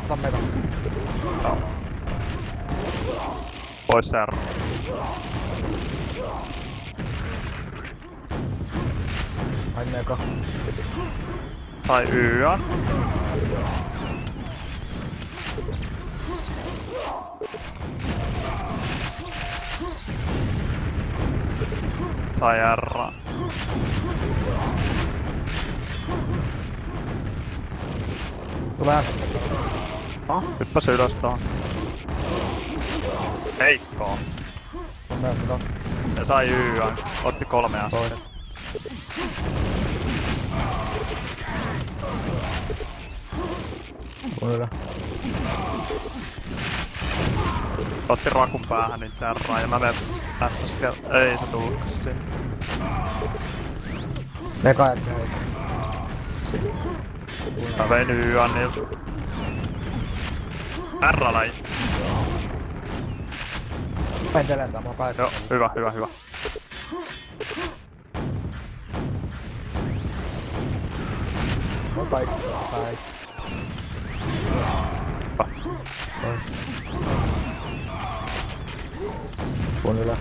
Ota mega. Joo. Pois se R. Ai mega. Tai Y-an. Tai R. Tulee. No, hyppäs ylös tuohon. Heikkoa. On mega. Se sai Y-an. Otti 3 asteen. On ylä. Otti rakun päähän niin terraa ja mä menen tässä ei se tullutkas siinä. Mega jätkä heitä. Mä vein Y-an niiltä. R-laji. Pentelen tämä kaikki. Joo, hyvä. On kaikki. Päin. On ylä.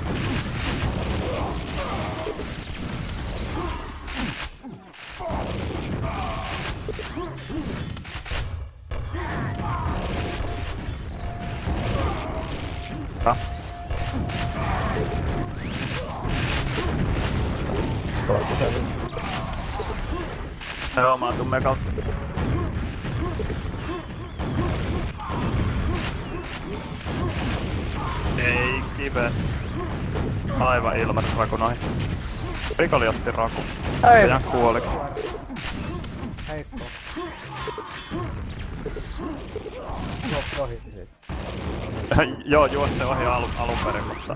Ja. Joo, mä tuun mekalta. Ei kives. Aivan ilman rakunoihin. Rikoli otti rakun. Ei. Ja kuoli. Heikko. Ohitti siitä. Joo, juosse ohi alun perin, mutta...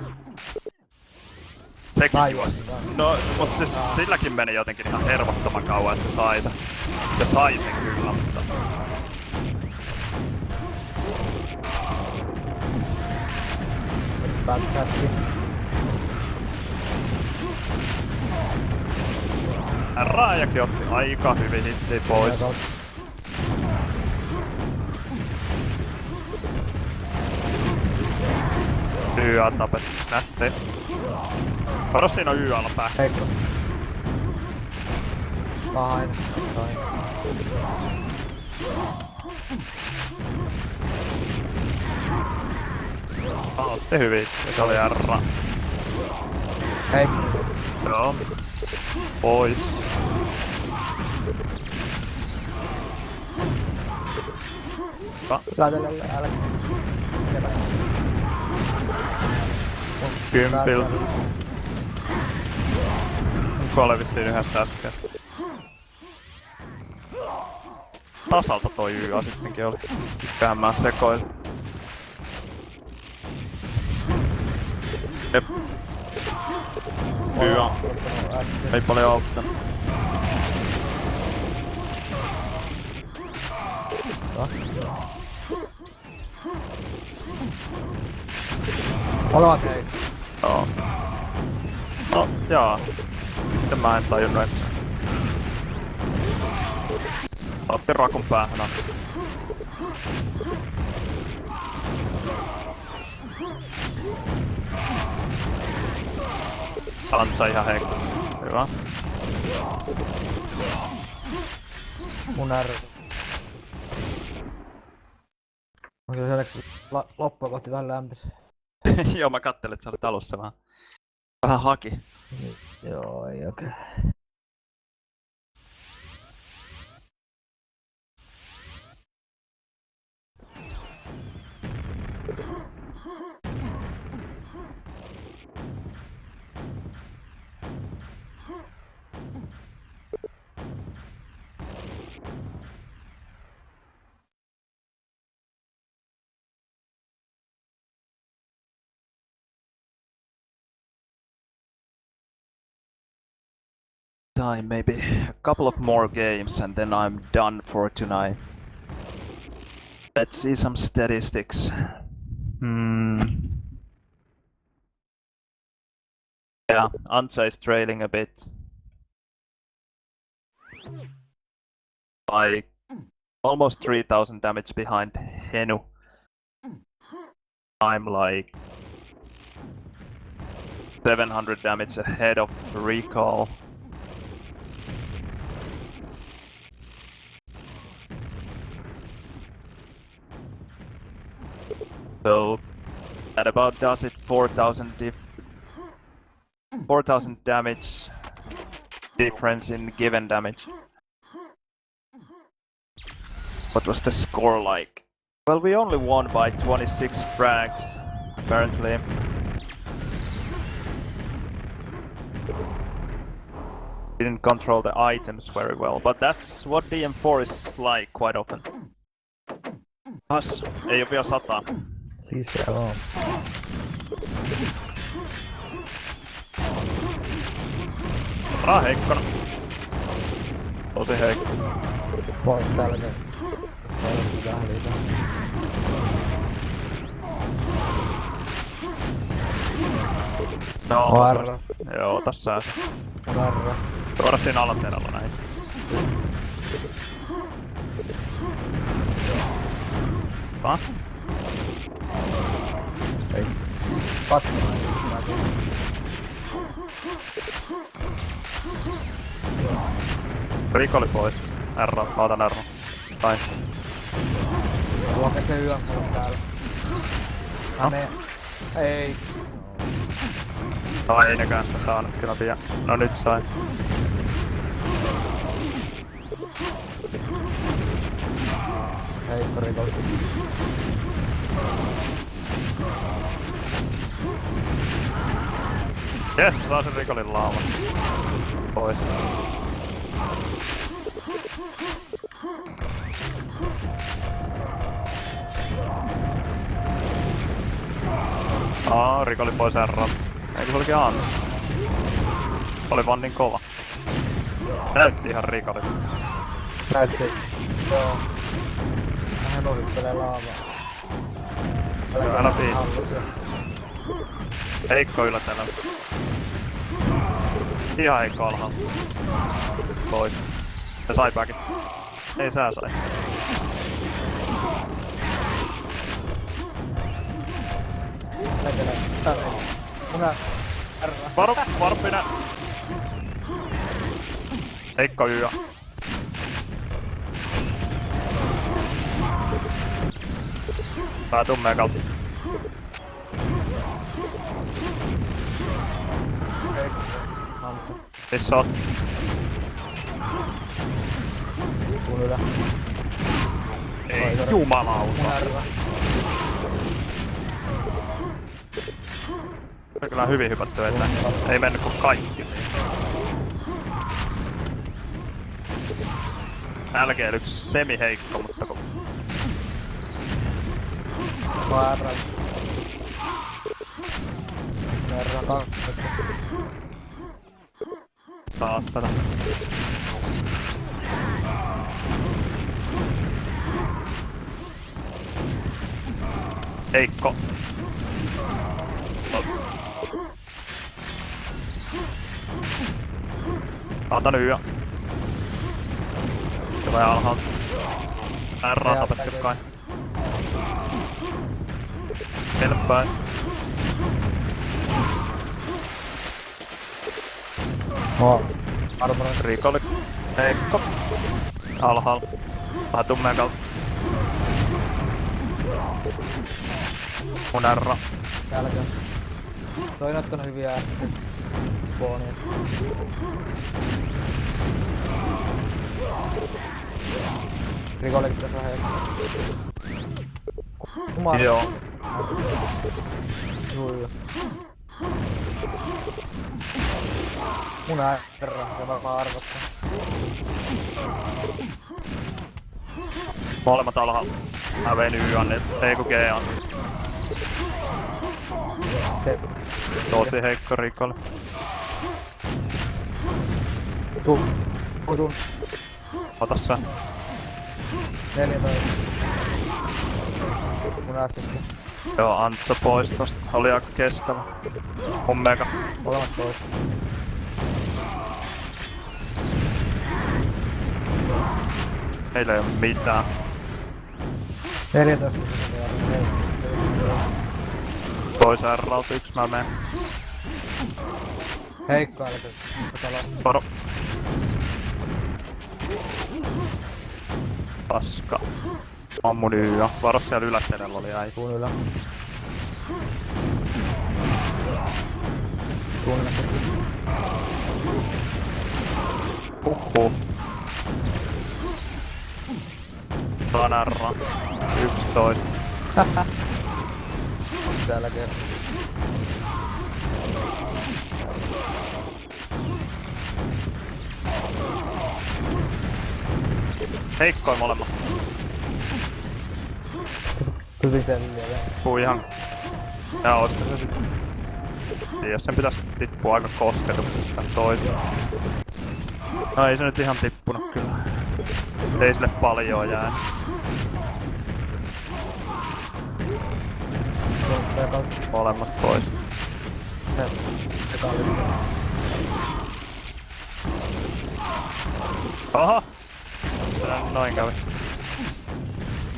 Sekin Tai juosi. juosi. No, mutta siis silläkin meni jotenkin ihan hervottoman kauan, että sai sen. Ja sai sen kyllä, mutta... Backtracki. Raajakin otti aika hyvin hittiä pois. YA tapettu, nätti. Kato, siinä on YAlla pää. Heikko. Sain. Otti hyvin, ja se oli R. Heikko. Joo. Pois. Lätelle, älä. Kympil. Kuoli vissiin yhdestä äskeistä. Tasalta toi YA sittenkin oli. Tykkään mä sekoilin. Jep. YA. Ei paljon auttanut. Molemmat hei. Joo. No, jaa. Sitten mä en tajunnut, että... Otti rakun päähän. Antsa ihan heikko. Hyvä. Mun R. Onko se selleksi loppua kohti vähän lämpössä? Joo, mä kattelin, että sä olit alussa vähän haki. Joo, ei okei. Time, maybe a couple of more games and then I'm done for tonight. Let's see some statistics. Yeah, Antsa is trailing a bit. Like almost 3000 damage behind Henu. I'm like 700 damage ahead of Recall. So that about does it. 4,000 damage difference in given damage. What was the score like? Well, we only won by 26 frags, apparently. Didn't control the items very well, but that's what DM4 is like quite often. As ei oo vielä 100. Lisää on. Heikkona. Tosi heikko. Voi täällä ne. Vähän lisää. No, Varra. Joo, tässä Varra. tuoda siinä alateralla näin. Ei. Paska. Rick oli pois. R, mä otan R. Tai. Luokat se yön täällä. Ei. No ei nekään sitä saanut kyllä pian. No nyt sai. Heikko rikollinen. Jes, saa sen rikollin laaman. Pois. Riko oli pois herralta. Eikö se olikin Antti? Oli vaan niin kova. Näytti ihan Rikolta. Näytti. Joo. Hän ohittelee laavaa. Älä viitsi. Heikko ylätelä. Ihan heikko alhaalla. Pois. Ja sai pääkin. Ei sää sai. Varppina! Heikko yö. Tää tummeen kautta. Missä oot? Kun ylä. Ei jumalauta. Se kyllä hyvin hypätty eteen. Ei mennyt kuin kaikki. Älkeen yksi semi-heikko, mutta kun... Vaarran. Verran kakkasta. Saattaa. Heikko. Otan yö. Tulee alhaalta. R on tapettu kai. Meille päin. Armora. Riiko oli heikko. Alhaalla. Vähän tummeen kautta. Mun R. Täälläkö? Toi on ottanut hyviä spawnia. Rikollekin tässä vähän Kumar. Joo. Juu. Mun herra, se varmaan arvostaa. Molemmat alhaalla. Mä vein Y-an, ei ku G-an. Se. Tosi heikko Rikolle. Tuun. Ota sä. 14. Mun assista. Joo, Antsa pois tosta. Oli aika kestävä. Mun mega. Molemmat pois. Meillä ei oo mitään. 14. Pois R-alta yks mä menen. Heikkailtu. Varo. Paska. Ammun Y. Varo siellä yläterellä oli äi. Tuun ylä. Tuun Huhhuh. Saan R. 11. Täällä kerran. Heikkoi molemmat. Hyvin selviä vielä. Tippuu ihan... Ja oisko se sit... Tiedä, sen pitäis tippua aika kosketuksesta toiseen. No ei se nyt ihan tippunut kyllä. Ei sille paljon jää. Molemmat pois. Oho! Se noin kävi.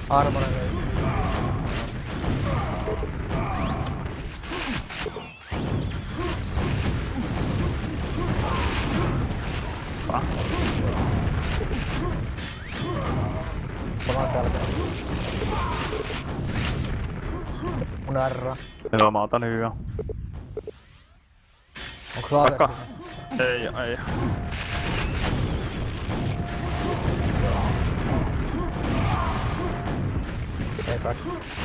Armoren ei. Palaan täältä. Mun R. Joo, mä otan Y. Onks laatessa? Kakka. Ei. Ei kai.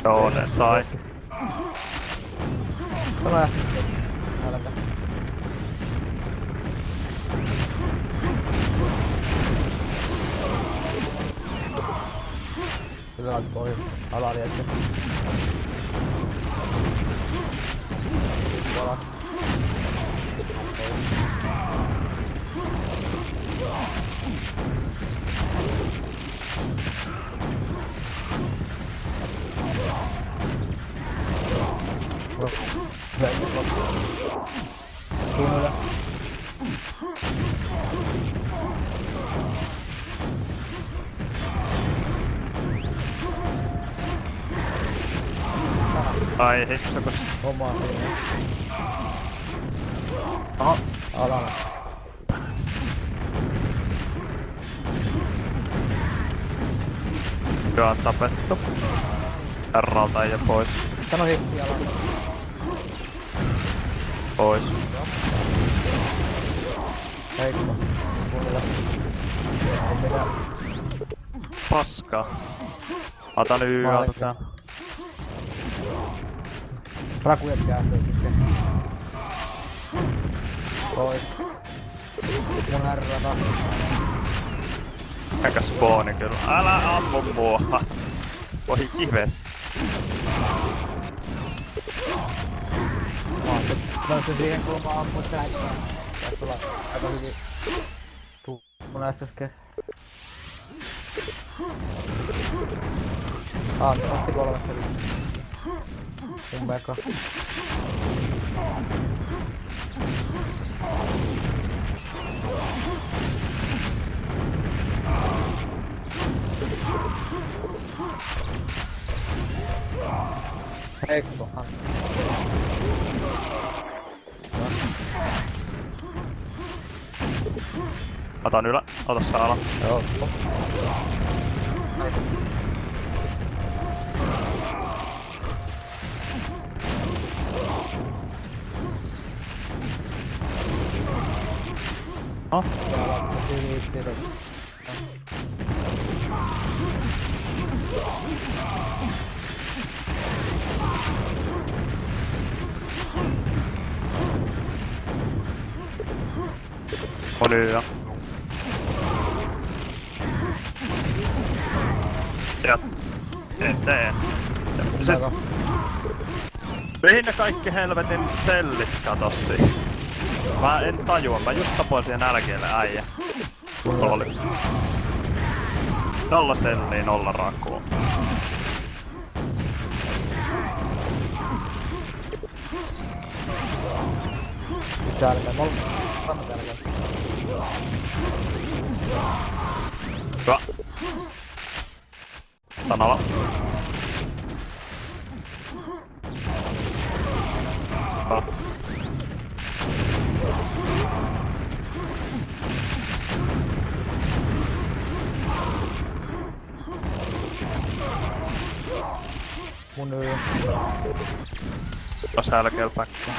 Joo, ne sai. Sano äsken. Älkä. Kyllä on toi alaliettä. Alas. Suunnilla. Ai hitsakas. Omaa siinä. Oho. Alalla. Työ on tapettu. Herralta ei oo pois. Sano hitti alalla. Pois. Heikko. Suunnilla. On mitään. Paskaa. Otan Y-alta tää. Rakujätkää se iske. Pois. Mun R-rata. Aika spooni kyllä. Älä ammu mua! Voi kives. Mä se siihen kulmaan ammuin säikkään. Tästä tulla aika hyvin. Mun SSG. Otti 3 seliä. Mun meka. Heikkohan. Otan ylä. Ota sä ala. Joo. Oh. On Y. Ja eteen. Se, mihin ne kaikki helvetin sellit katossi? Mä en tajua, mä just tapoin siihen nälkeelle äijä. Tuolla oli 0 selliä, 0 rakua. Yksi älkää, kolme älkää. Hyvä. Tanala. Hyvä. Mun yö. Tos älkeellä päkkää.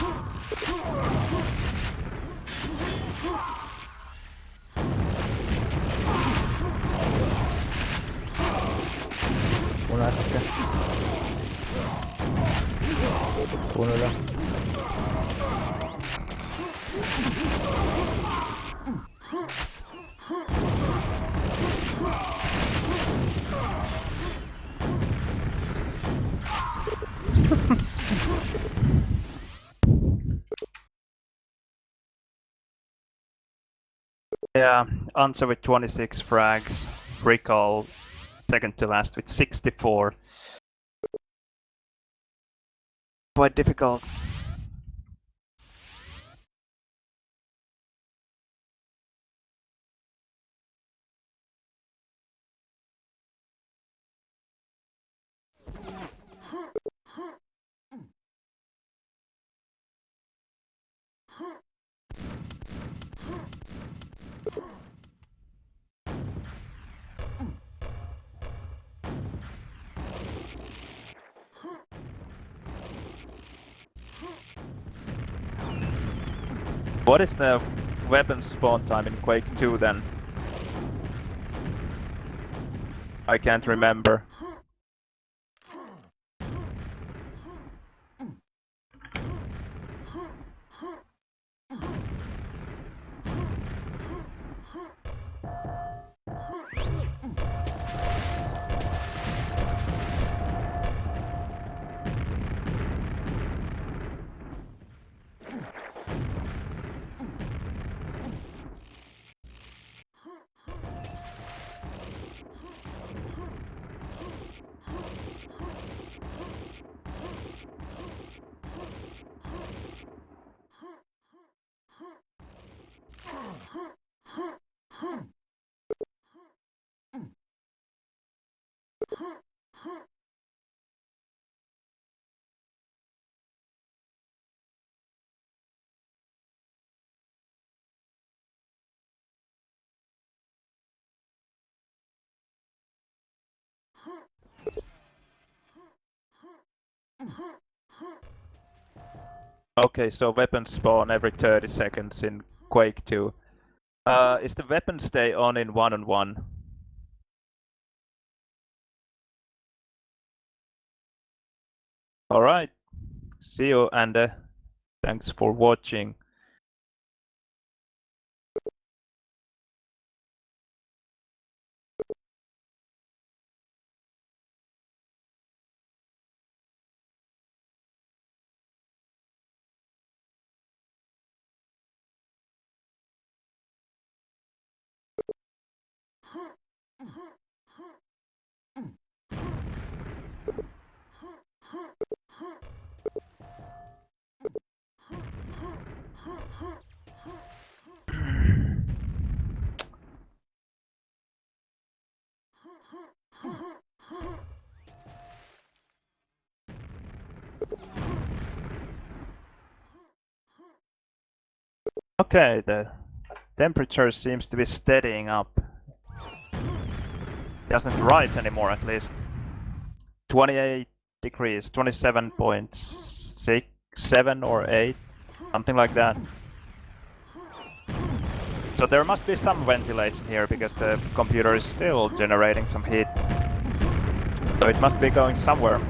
Mun äsken. Mun ylö. Yeah, answer with 26 frags. Recall second to last with 64. Quite difficult. What is the weapon spawn time in Quake 2 then? I can't remember. Okay, so weapons spawn every 30 seconds in Quake 2. Is the weapon stay on in 1-on-1? Alright, see you and thanks for watching. Okay, the temperature seems to be steadying up. Doesn't rise anymore at least. 28 degrees, 27.6, 7 or 8, something like that. So there must be some ventilation here because the computer is still generating some heat. So it must be going somewhere.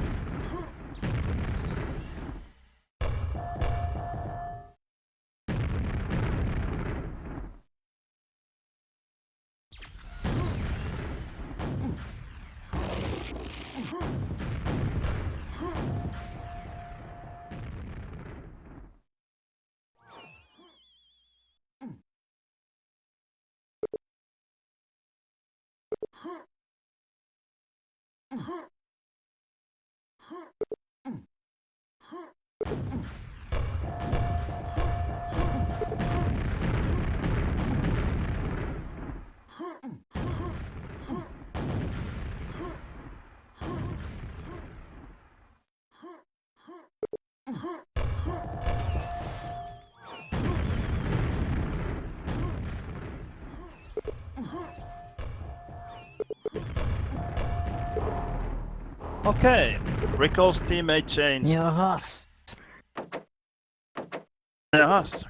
Okay, Rickle's teammate changed. Jahas. Yes.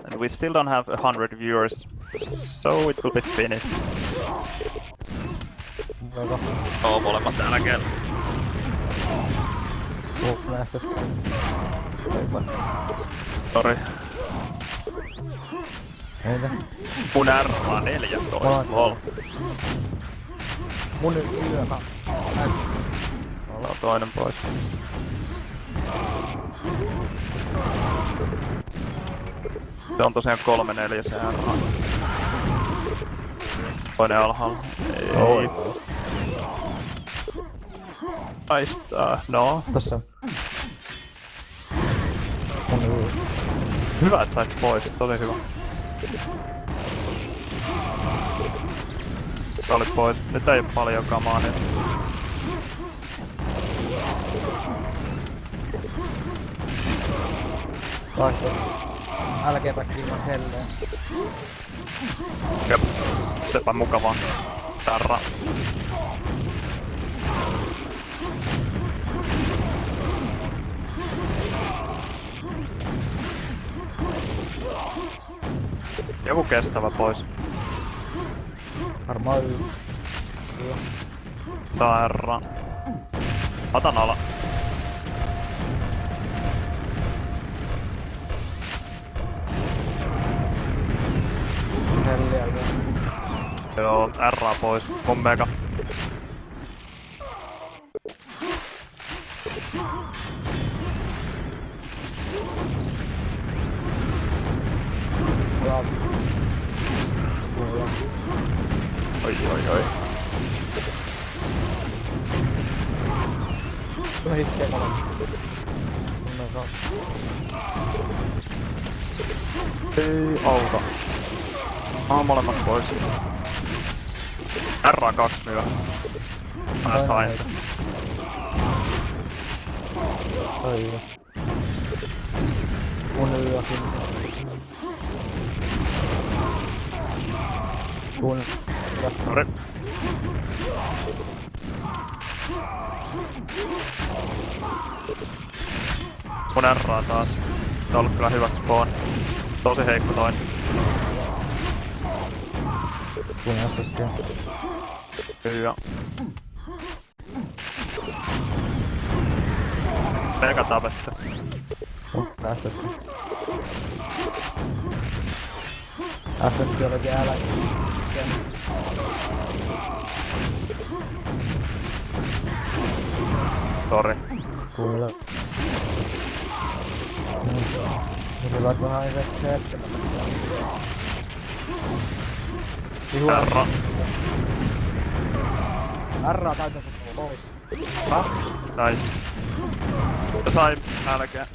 And we still don't have 100 viewers, so it will be finished. Oo, molemmat täällä kello. Sori. Mun R on 14, lol. Mun yötä. Ollaan toinen pois. Se on tosiaan 3-4 se R. Toinen alhaalla. Ei. Aistaa, no. Tossa. Hyvä, että sait pois, tosi hyvä. Sä olit pois. Nyt ei oo paljon kamaa, niin... Vaihto. Älkääpäkin on helleen. Jep, sepä mukavaa. Tarra. Joku kestävä pois. Varmaan yli. Saa R. Otan ala. Helliä vielä. Joo, R pois. Mun mega. Oi. Mä hitkeen Ei auta. Molemmat pois. R2 myöhä. Mä sain. Ai hyvä. Mun yökin. Kun... Sori. Mun R taas. Tää on ollut kyllä hyvät spawn. Tosi heikko toinen. Punassa sitten. Kyllä. Mega tapettu. SSG. SSG oli vielä. Sori. Kuule. Hyvä kunhan ei vesi hetkemättä. R. R täytyy sun pois. Nice. Ja sai älkeä.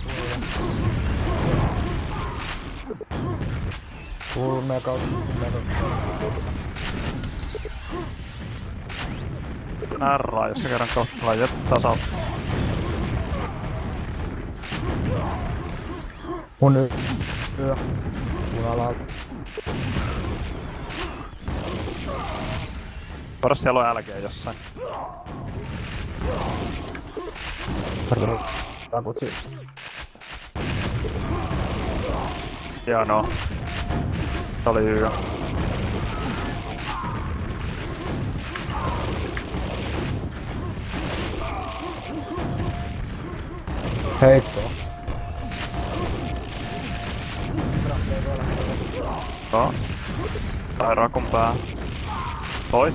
Kulmea kautta. R, jos se kerran kohtaa jep tasalta. Mun yö. Punalalta. Varas siellä on älkeä jossain. Rakut siitä. Hienoa. Se oli hyvä. Heittoa. Joo. Tai rakun pää. Pois.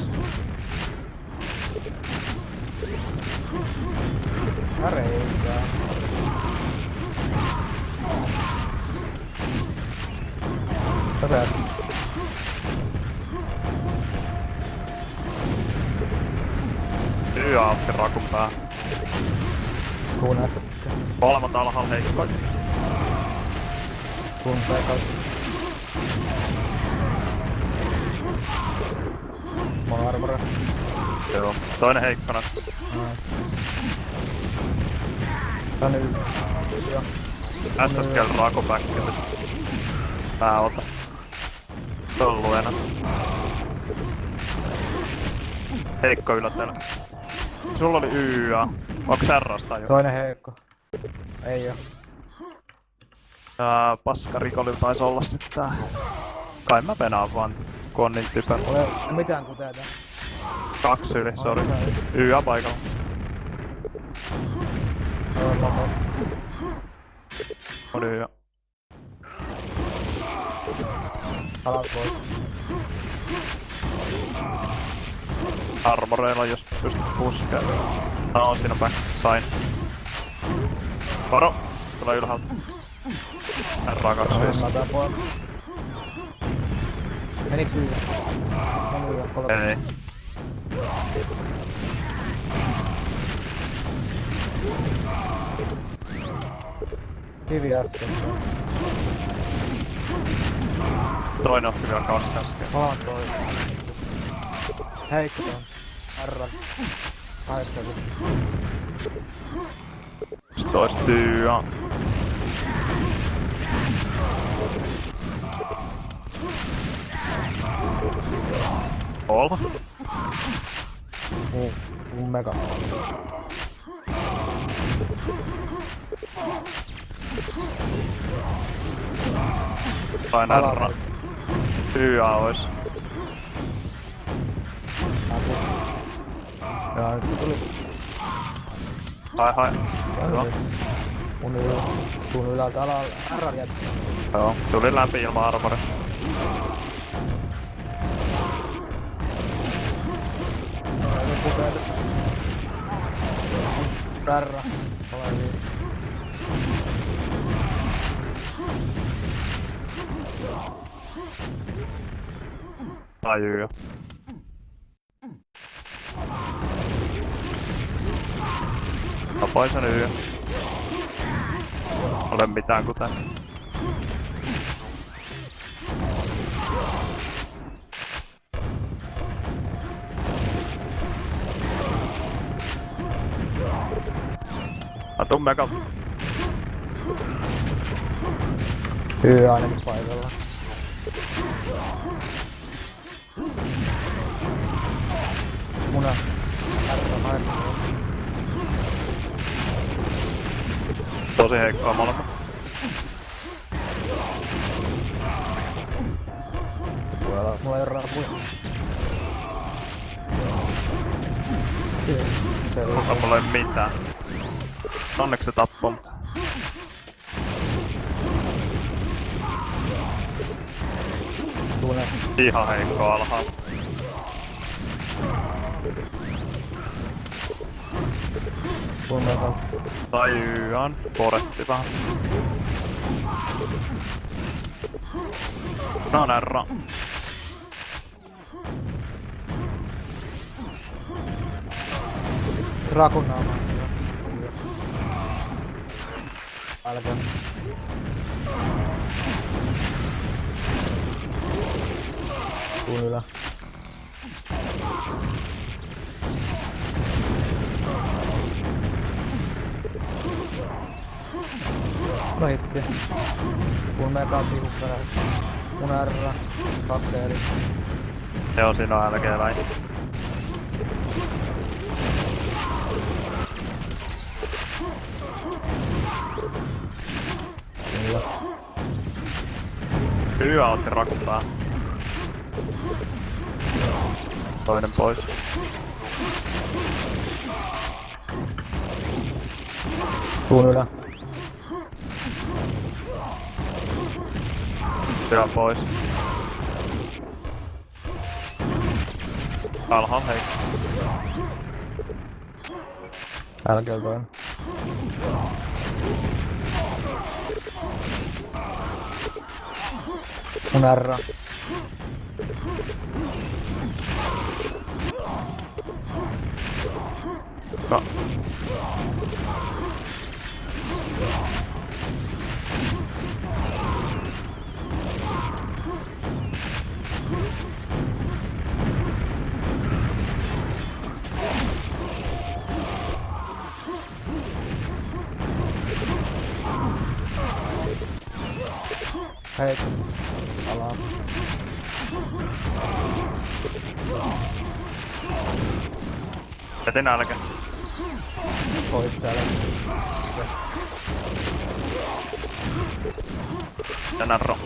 Reikää. Tätä. Hyvä otti rakun pää. Kuun SSG. Molemmat alhaalla heikkoja. Kuun P-kautta. Mono armora. Joo. Toinen heikkona. Tänne yli. Joo. SSGL rakopäkkä. Mä ota. Tolluena. Heikko yllättäen. Sulla oli YA. Onks R-sta jo? Toinen heikko. Ei oo. Paska rikollilla taisi olla sit tää. Kai mä penaan vaan, kun on niin typerä. Ole mitään kuteita. 2 yli, sori. YA paikalla. On YA. Alat pois. Armoreilla jos pystyt puskea. No siinä päin. Sain. Varo! Tulee ylhäältä. R25. Mä tää pois. Meniks yli? Meni yli, kolme. Ei. Kivi äsken. Toinen otti vielä 2 äsken. Palaan toi. Heikko toi. R. 80. Sit tois YA. Olva. Mega. Sain R. YA ois. Jaa, nyt se tuli. Hai. Joo. Mun ylältä alalle. R jättä. Joo. Tuli läpi ilman armori. R. Ole hyvin. Tai YA. Tapoisen YA. Ole mitään kuten. Mä tuun mega. Hyvä ainakin paikalla. Muna. R. Tosi heikkoa molemmat. Mulla ei oo rapuja. Mulla ei mitään. Onneksi se tappoi mut. Ihan heikko alhaalla. Tajyaan. Poretti vähän. No närra. Rakun naamaan. Älkää. Tuun ylä. No hitti. Kun mega tihukkana. Mun R. Bakteeri. Joo, siinä on älkää väin. Hyvä otti rakuttaa. Toinen pois. Tuun ylä. Hyvä pois. Alhaalla heikko. Älkää toinen. Mun R. No. Hei. Alaa. Jäti nälkä. Pois täällä. Ja närro.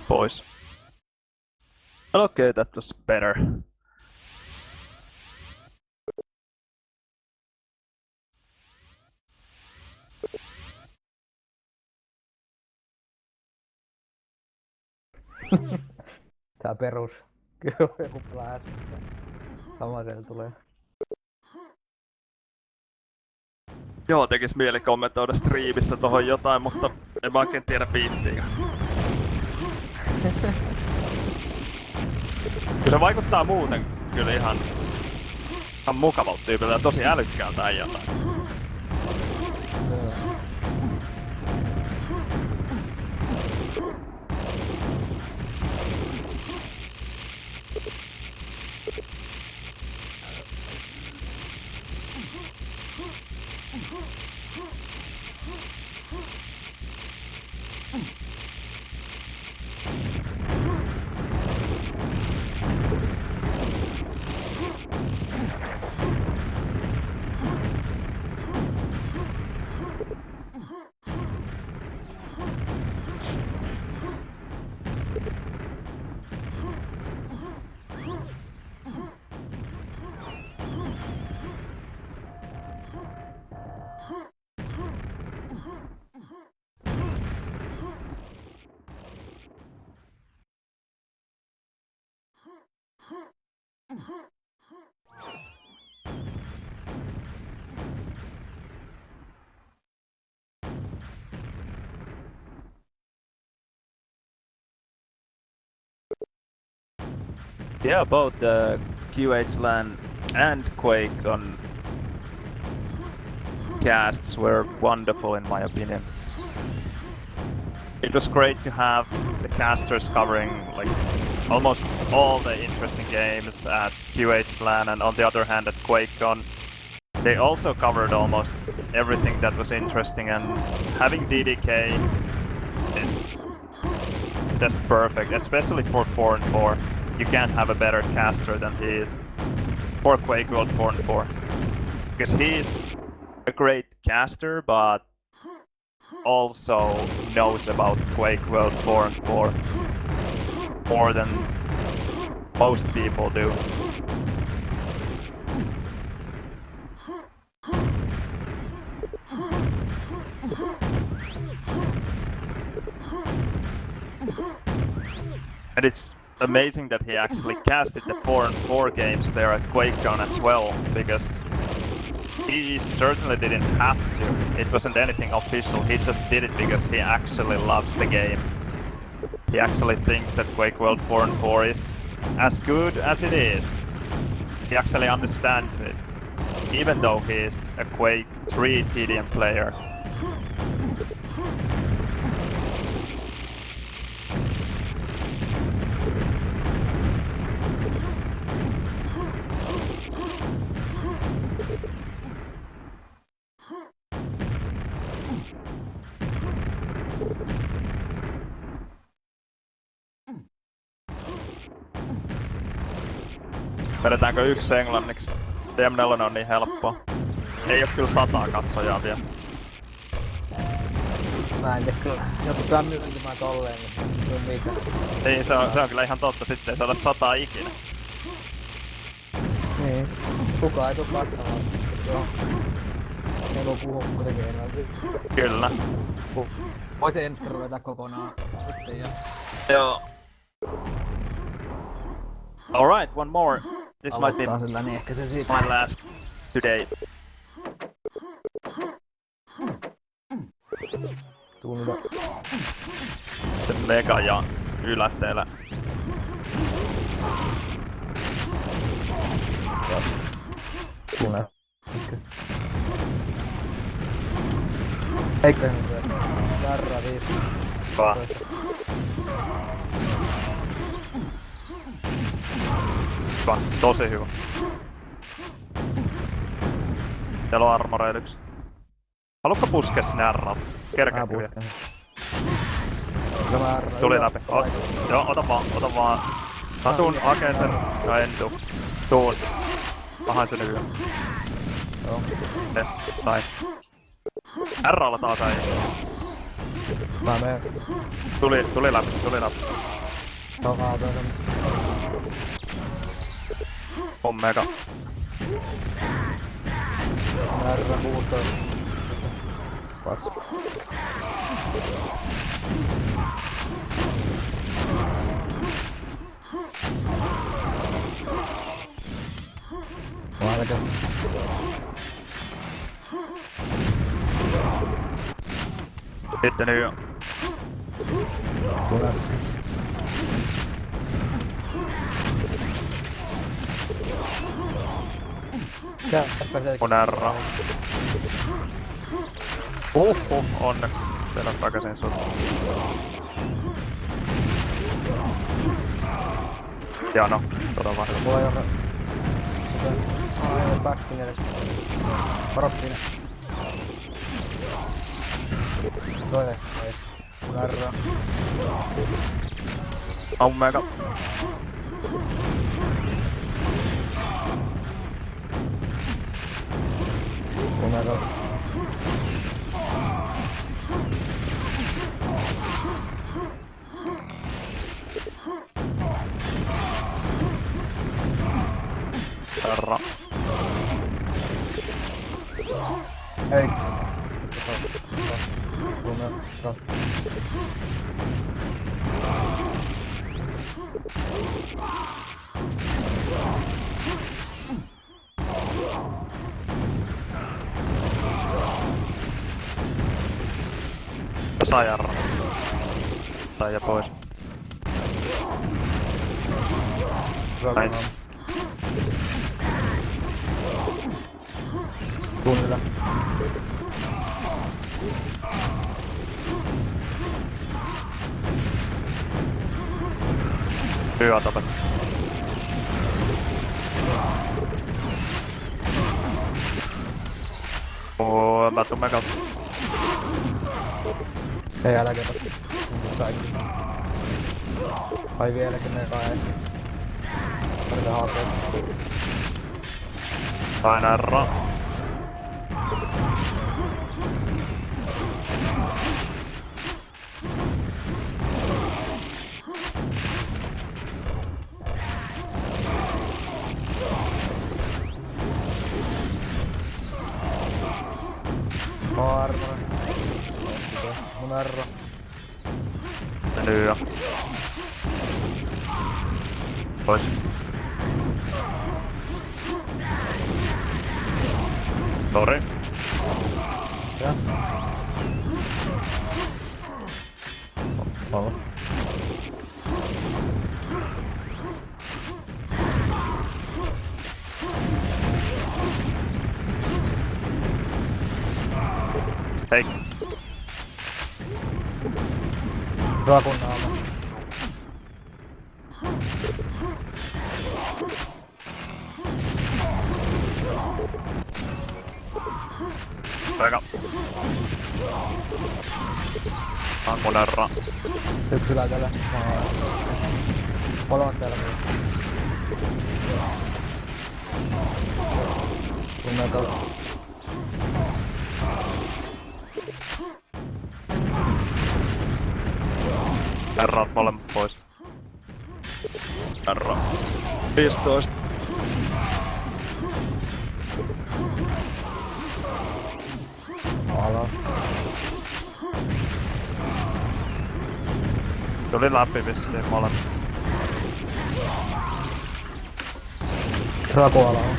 Pois. Okay, that was better. Tää perus. Kyllä joku pelaa äsken. Sama siellä tulee. Joo, tekis mieli kommentoida striimissä tohon jotain, mutta en mä oikein tiedä viittiinkö. Se vaikuttaa muuten kyllä ihan mukavalta tyypiltä ja tosi älykkäältä äijältä. Yeah, both the QH LAN and Quake on casts were wonderful in my opinion. It was great to have the casters covering like almost all the interesting games at QH LAN, and on the other hand at QuakeCon they also covered almost everything that was interesting, and having DDK is just perfect, especially for 4 and 4. You can't have a better caster than he is for Quakeworld 4 and 4. Because he is a great caster, but also knows about Quakeworld 4 and 4 more than most people do. And it's amazing that he actually casted the 4 and 4 games there at QuakeCon as well, because he certainly didn't have to. It wasn't anything official, he just did it because he actually loves the game. He actually thinks that Quakeworld 4 and 4 is as good as it is. He actually understands it, even though he is a Quake 3 TDM player. Vedetäänkö yksi englanniksi? DM4 on niin helppoa. Ei oo kyllä 100 katsojaa vielä. Mä en tiedä kyllä. Joku tää myyntimään tolleen, niin se on mitään. Niin, se on kyllä ihan totta. Sitten ei saada 100 ikinä. Niin. Kukaan ei tuu katsomaan. Joo. Ne voi puhua kuitenkin enemmän. Kyllä. Voisi ensi kerran vetää kokonaan. Sitten jaksa. Joo. Alright, one more. This might be sillä, niin ehkä se siitä. my last today. Tunne. Se mega ja yläteellä. Tunne. Sikö. Eikö nyt jarra viisi. Va. Hyvä, tosi hyvä. Siellä on armoreid yksi. Haluatko puskea sinne R? Kerkääkö vielä? Tuli läpi. Joo, ota vaan. Mä tuun hakeen sen. No en tuu. Tuun. Pahan sen yö. Joo. Yes, nice. R-alla taas ei. Mä menen. Tuli läpi. Takaa toisen. On mega. Määrä 16. Passu. Valke. Sitten nyt jo. Punas. On R. Onneksi. Teillä takaisin sut. Jano, todella hyvä. Mulla ei oo... Ai, backin edes. Varottinen. Toinen. Mun R. On mega. Omega. Herra. Ei. Omega. Saa jarra. Tai ja pois. Nice. Tunnilla. Hyvä tapet. Mä tuun mega. Ei älä ketä. Saikista. Ai vieläkin ne kai. Tarvitaan hakea. Aina R. Mun R. Menee jo. Pois. Sori. Ja. Palo. Hei. Rakun naama. Aika. Ammonerra. Yksi lääkällä. Kolmat täällä myös. Tunnetaan. Herrat molemmat pois. Herra. 15. Alas. Tuli läpi vissiin molemmat. Rakuala on.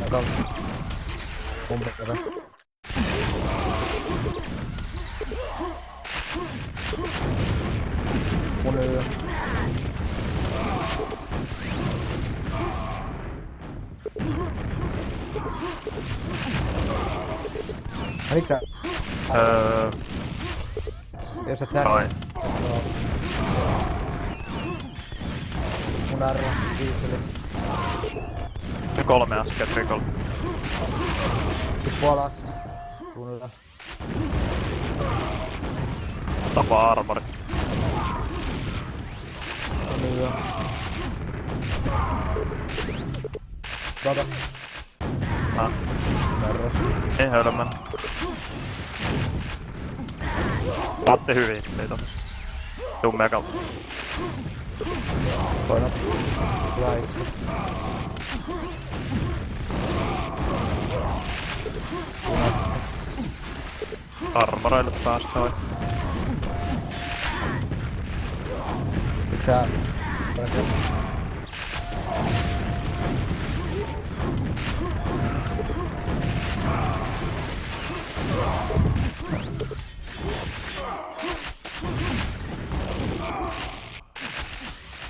Aika. Kumpekävä. Mun yö. Menikö sä? Jos et sä... Ai. Mun R. Viiseli. 3 äsken rikolla. Tippu alas. Suunnilleen. Tapaa armori. Mun yö. Kato. Häh? R. Ei hölmän. Saatte hyvin, ei tossa. Tuu mekalta. Painat. Hyvä itse. Armoroille päästä vai? Nyt sä...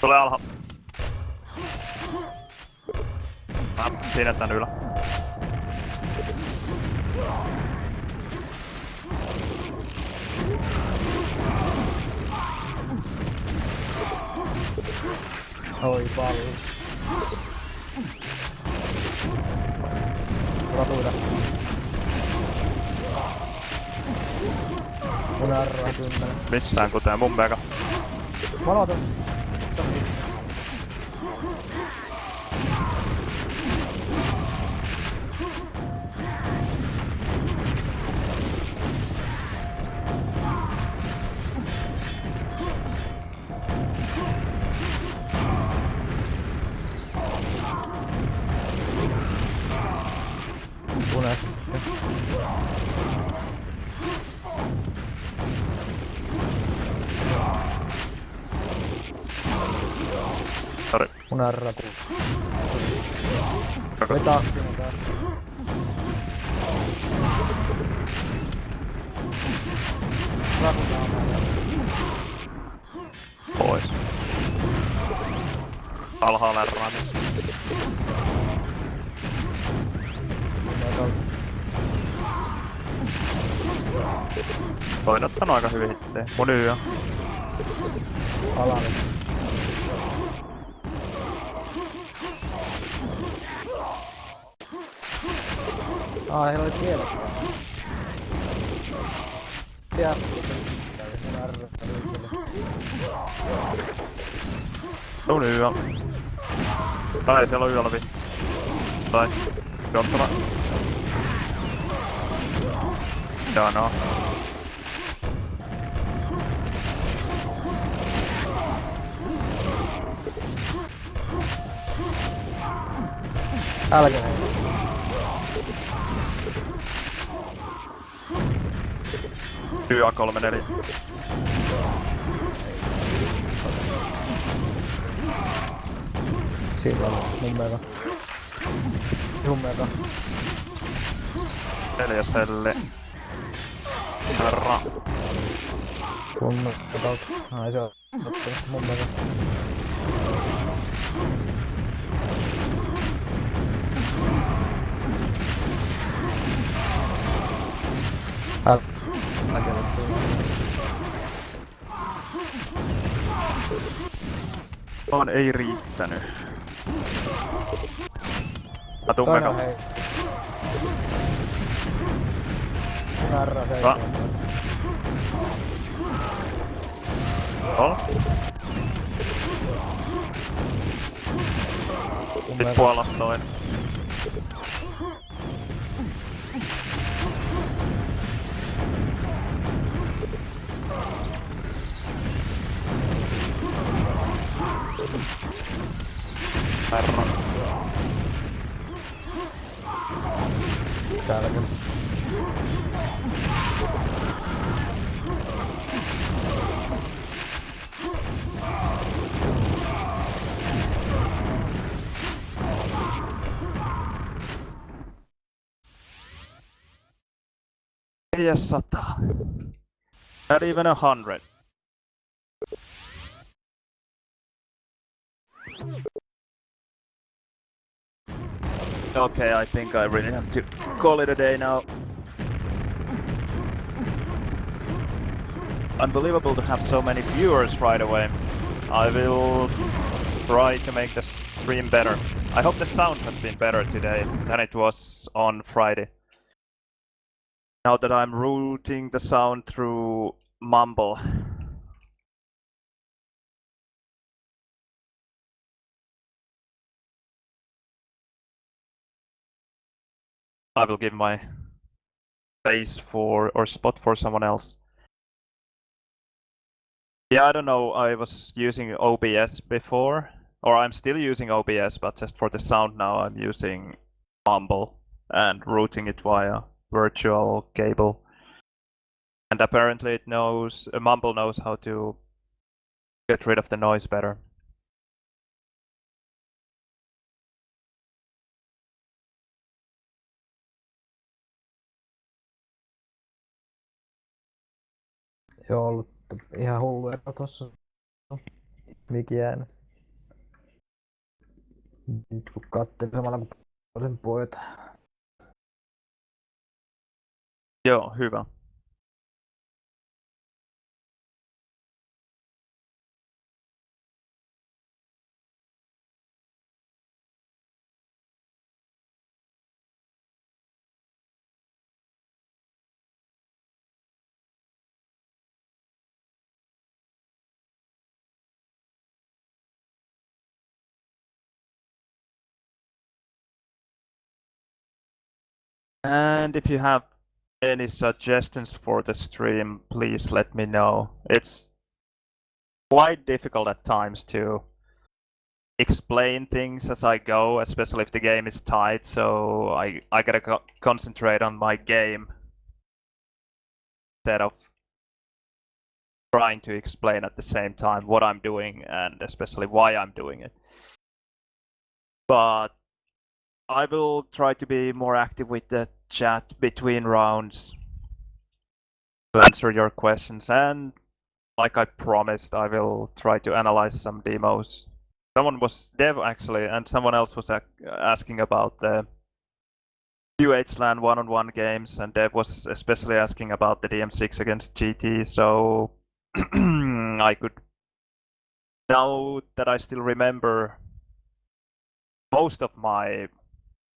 Tule alha. Mä siinä tän ylä. Oi paljon. Ratuida. Mun R 10. Missään kuten mun mega. Valota. Punaista. Sori. Mun R vetää aktiivinen taas. Rakutaan. Pois. Alhaalla ramis. Toin ottanut aika hyvin hittejä. Mun yö. Alalle. Heillä oli kielet. Tiedä. Mun R. Mun yö. Tai siellä on yölvi. Tai. Jottava. Joo no. Älkää hei. YA34. Siinä on numero. Numero. 4 selli. Herra. Kunnon kautta. Ai se on ottanut numero. On ei riittänyt. Mä tuun Toinen mega. hei. Narra 17. Oh. Sit puolastoin. Herra. Täälläkin. Yes, 100. Not even 100. Okay, I think I really have to call it a day now. Unbelievable to have so many viewers right away. I will try to make the stream better. I hope the sound has been better today than it was on Friday. Now that I'm routing the sound through Mumble. I will give my space for or spot for someone else. Yeah, I don't know, I was using OBS before, or I'm still using OBS, but just for the sound now I'm using Mumble and routing it via virtual cable. And apparently it knows, Mumble knows how to get rid of the noise better. Joo, ollut ihan hullu ero tossa. Mikin äänessä. Nyt kun katselin samalla kun otin poita. Joo, hyvä. And if you have any suggestions for the stream, please let me know. It's quite difficult at times to explain things as I go, especially if the game is tight, so I gotta concentrate on my game instead of trying to explain at the same time what I'm doing and especially why I'm doing it. But I will try to be more active with the chat between rounds to answer your questions, and like I promised, I will try to analyze some demos. Someone was Dev actually, and someone else was asking about the QH-LAN one-on-one games, and Dev was especially asking about the DM6 against GT, so I could, now that I still remember most of my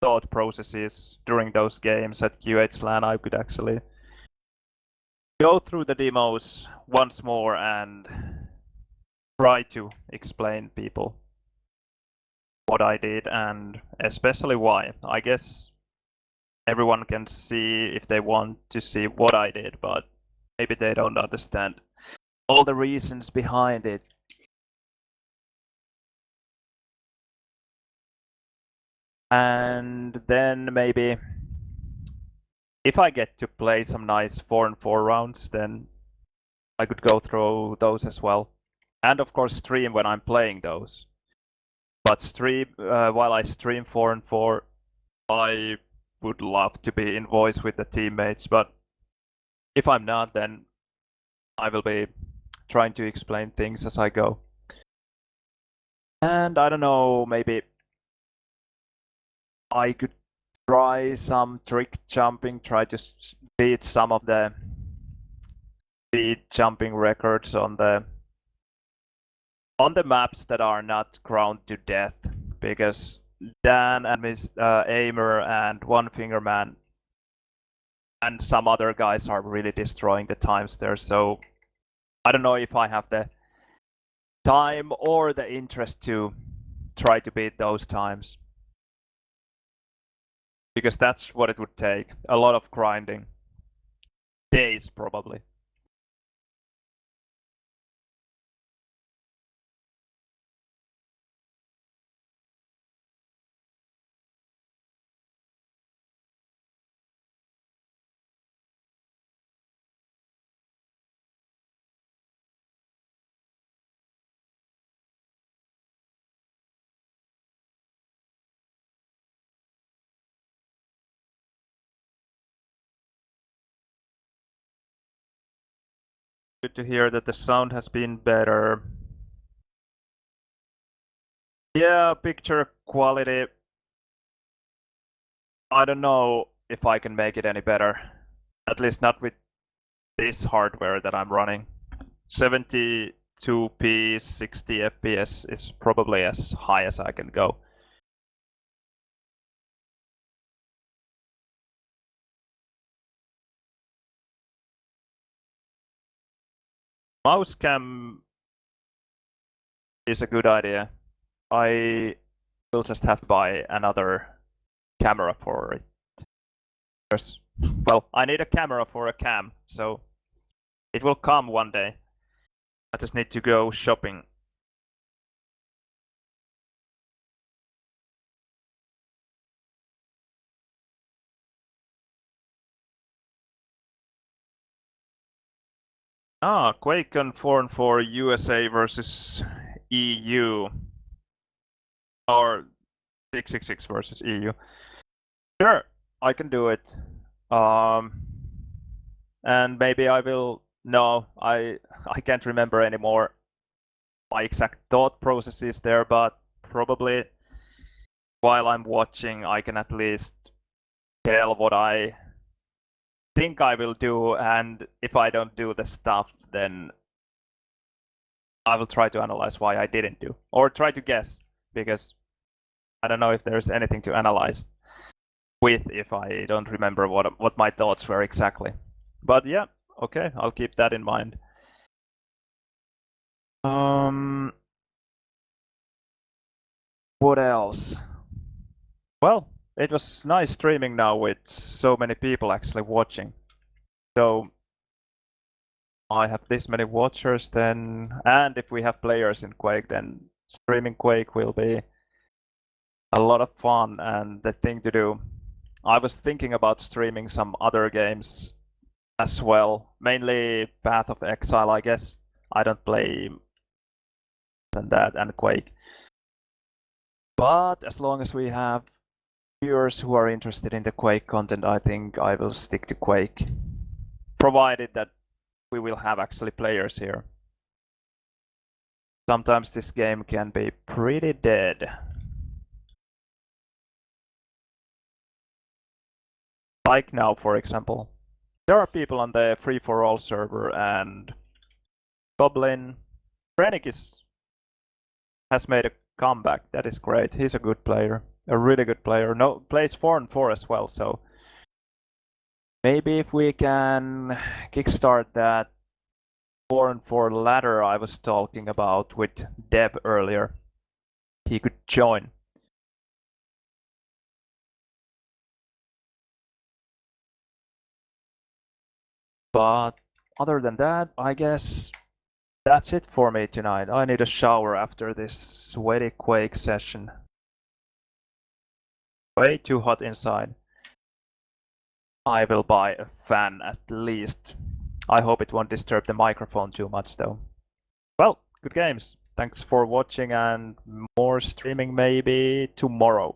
thought processes during those games at QH-LAN, I could actually go through the demos once more and try to explain people what I did and especially why. I guess everyone can see if they want to see what I did, but maybe they don't understand all the reasons behind it. And then maybe if I get to play some nice 4-on-4 rounds, then I could go through those as well. And of course stream when I'm playing those. But while I stream 4-on-4, I would love to be in voice with the teammates, but if I'm not, then I will be trying to explain things as I go. And I don't know, maybe I could try some trick jumping, try to beat some of the speed jumping records on the maps that are not ground to death, because Dan and Miss Aimer and One Finger Man and some other guys are really destroying the times there, so I don't know if I have the time or the interest to try to beat those times. Because that's what it would take. A lot of grinding. Days, probably. Good to hear that the sound has been better. Yeah, picture quality. I don't know if I can make it any better. At least not with this hardware that I'm running. 72p 60 FPS is probably as high as I can go. Mouse cam is a good idea. I will just have to buy another camera for it. Well, I need a camera for a cam, so it will come one day. I just need to go shopping. Quake on 4-on-4 USA versus EU. Or 666 versus EU. Sure, I can do it. And maybe I will... No, I can't remember anymore my exact thought processes there, but probably while I'm watching I can at least tell what I think I will do, and if I don't do the stuff, then I will try to analyze why I didn't do, or try to guess, because I don't know if there's anything to analyze with if I don't remember what my thoughts were exactly. But yeah, okay, I'll keep that in mind. What else? Well, it was nice streaming now with so many people actually watching. So I have this many watchers then, and if we have players in Quake, then streaming Quake will be a lot of fun and the thing to do. I was thinking about streaming some other games as well, mainly Path of Exile, I guess. I don't play that and Quake. But as long as we have viewers who are interested in the Quake content, I think I will stick to Quake. Provided that we will have actually players here. Sometimes this game can be pretty dead. Like now, for example. There are people on the free-for-all server, and Goblin Krennic has made a comeback. That is great. He's a good player, a really good player. No, plays 4-on-4 as well. So maybe if we can kickstart that 4-on-4 ladder I was talking about with Deb earlier, he could join. But other than that, I guess that's it for me tonight. I need a shower after this sweaty Quake session. Way too hot inside. I will buy a fan at least. I hope it won't disturb the microphone too much though. Well, good games. Thanks for watching and more streaming maybe tomorrow.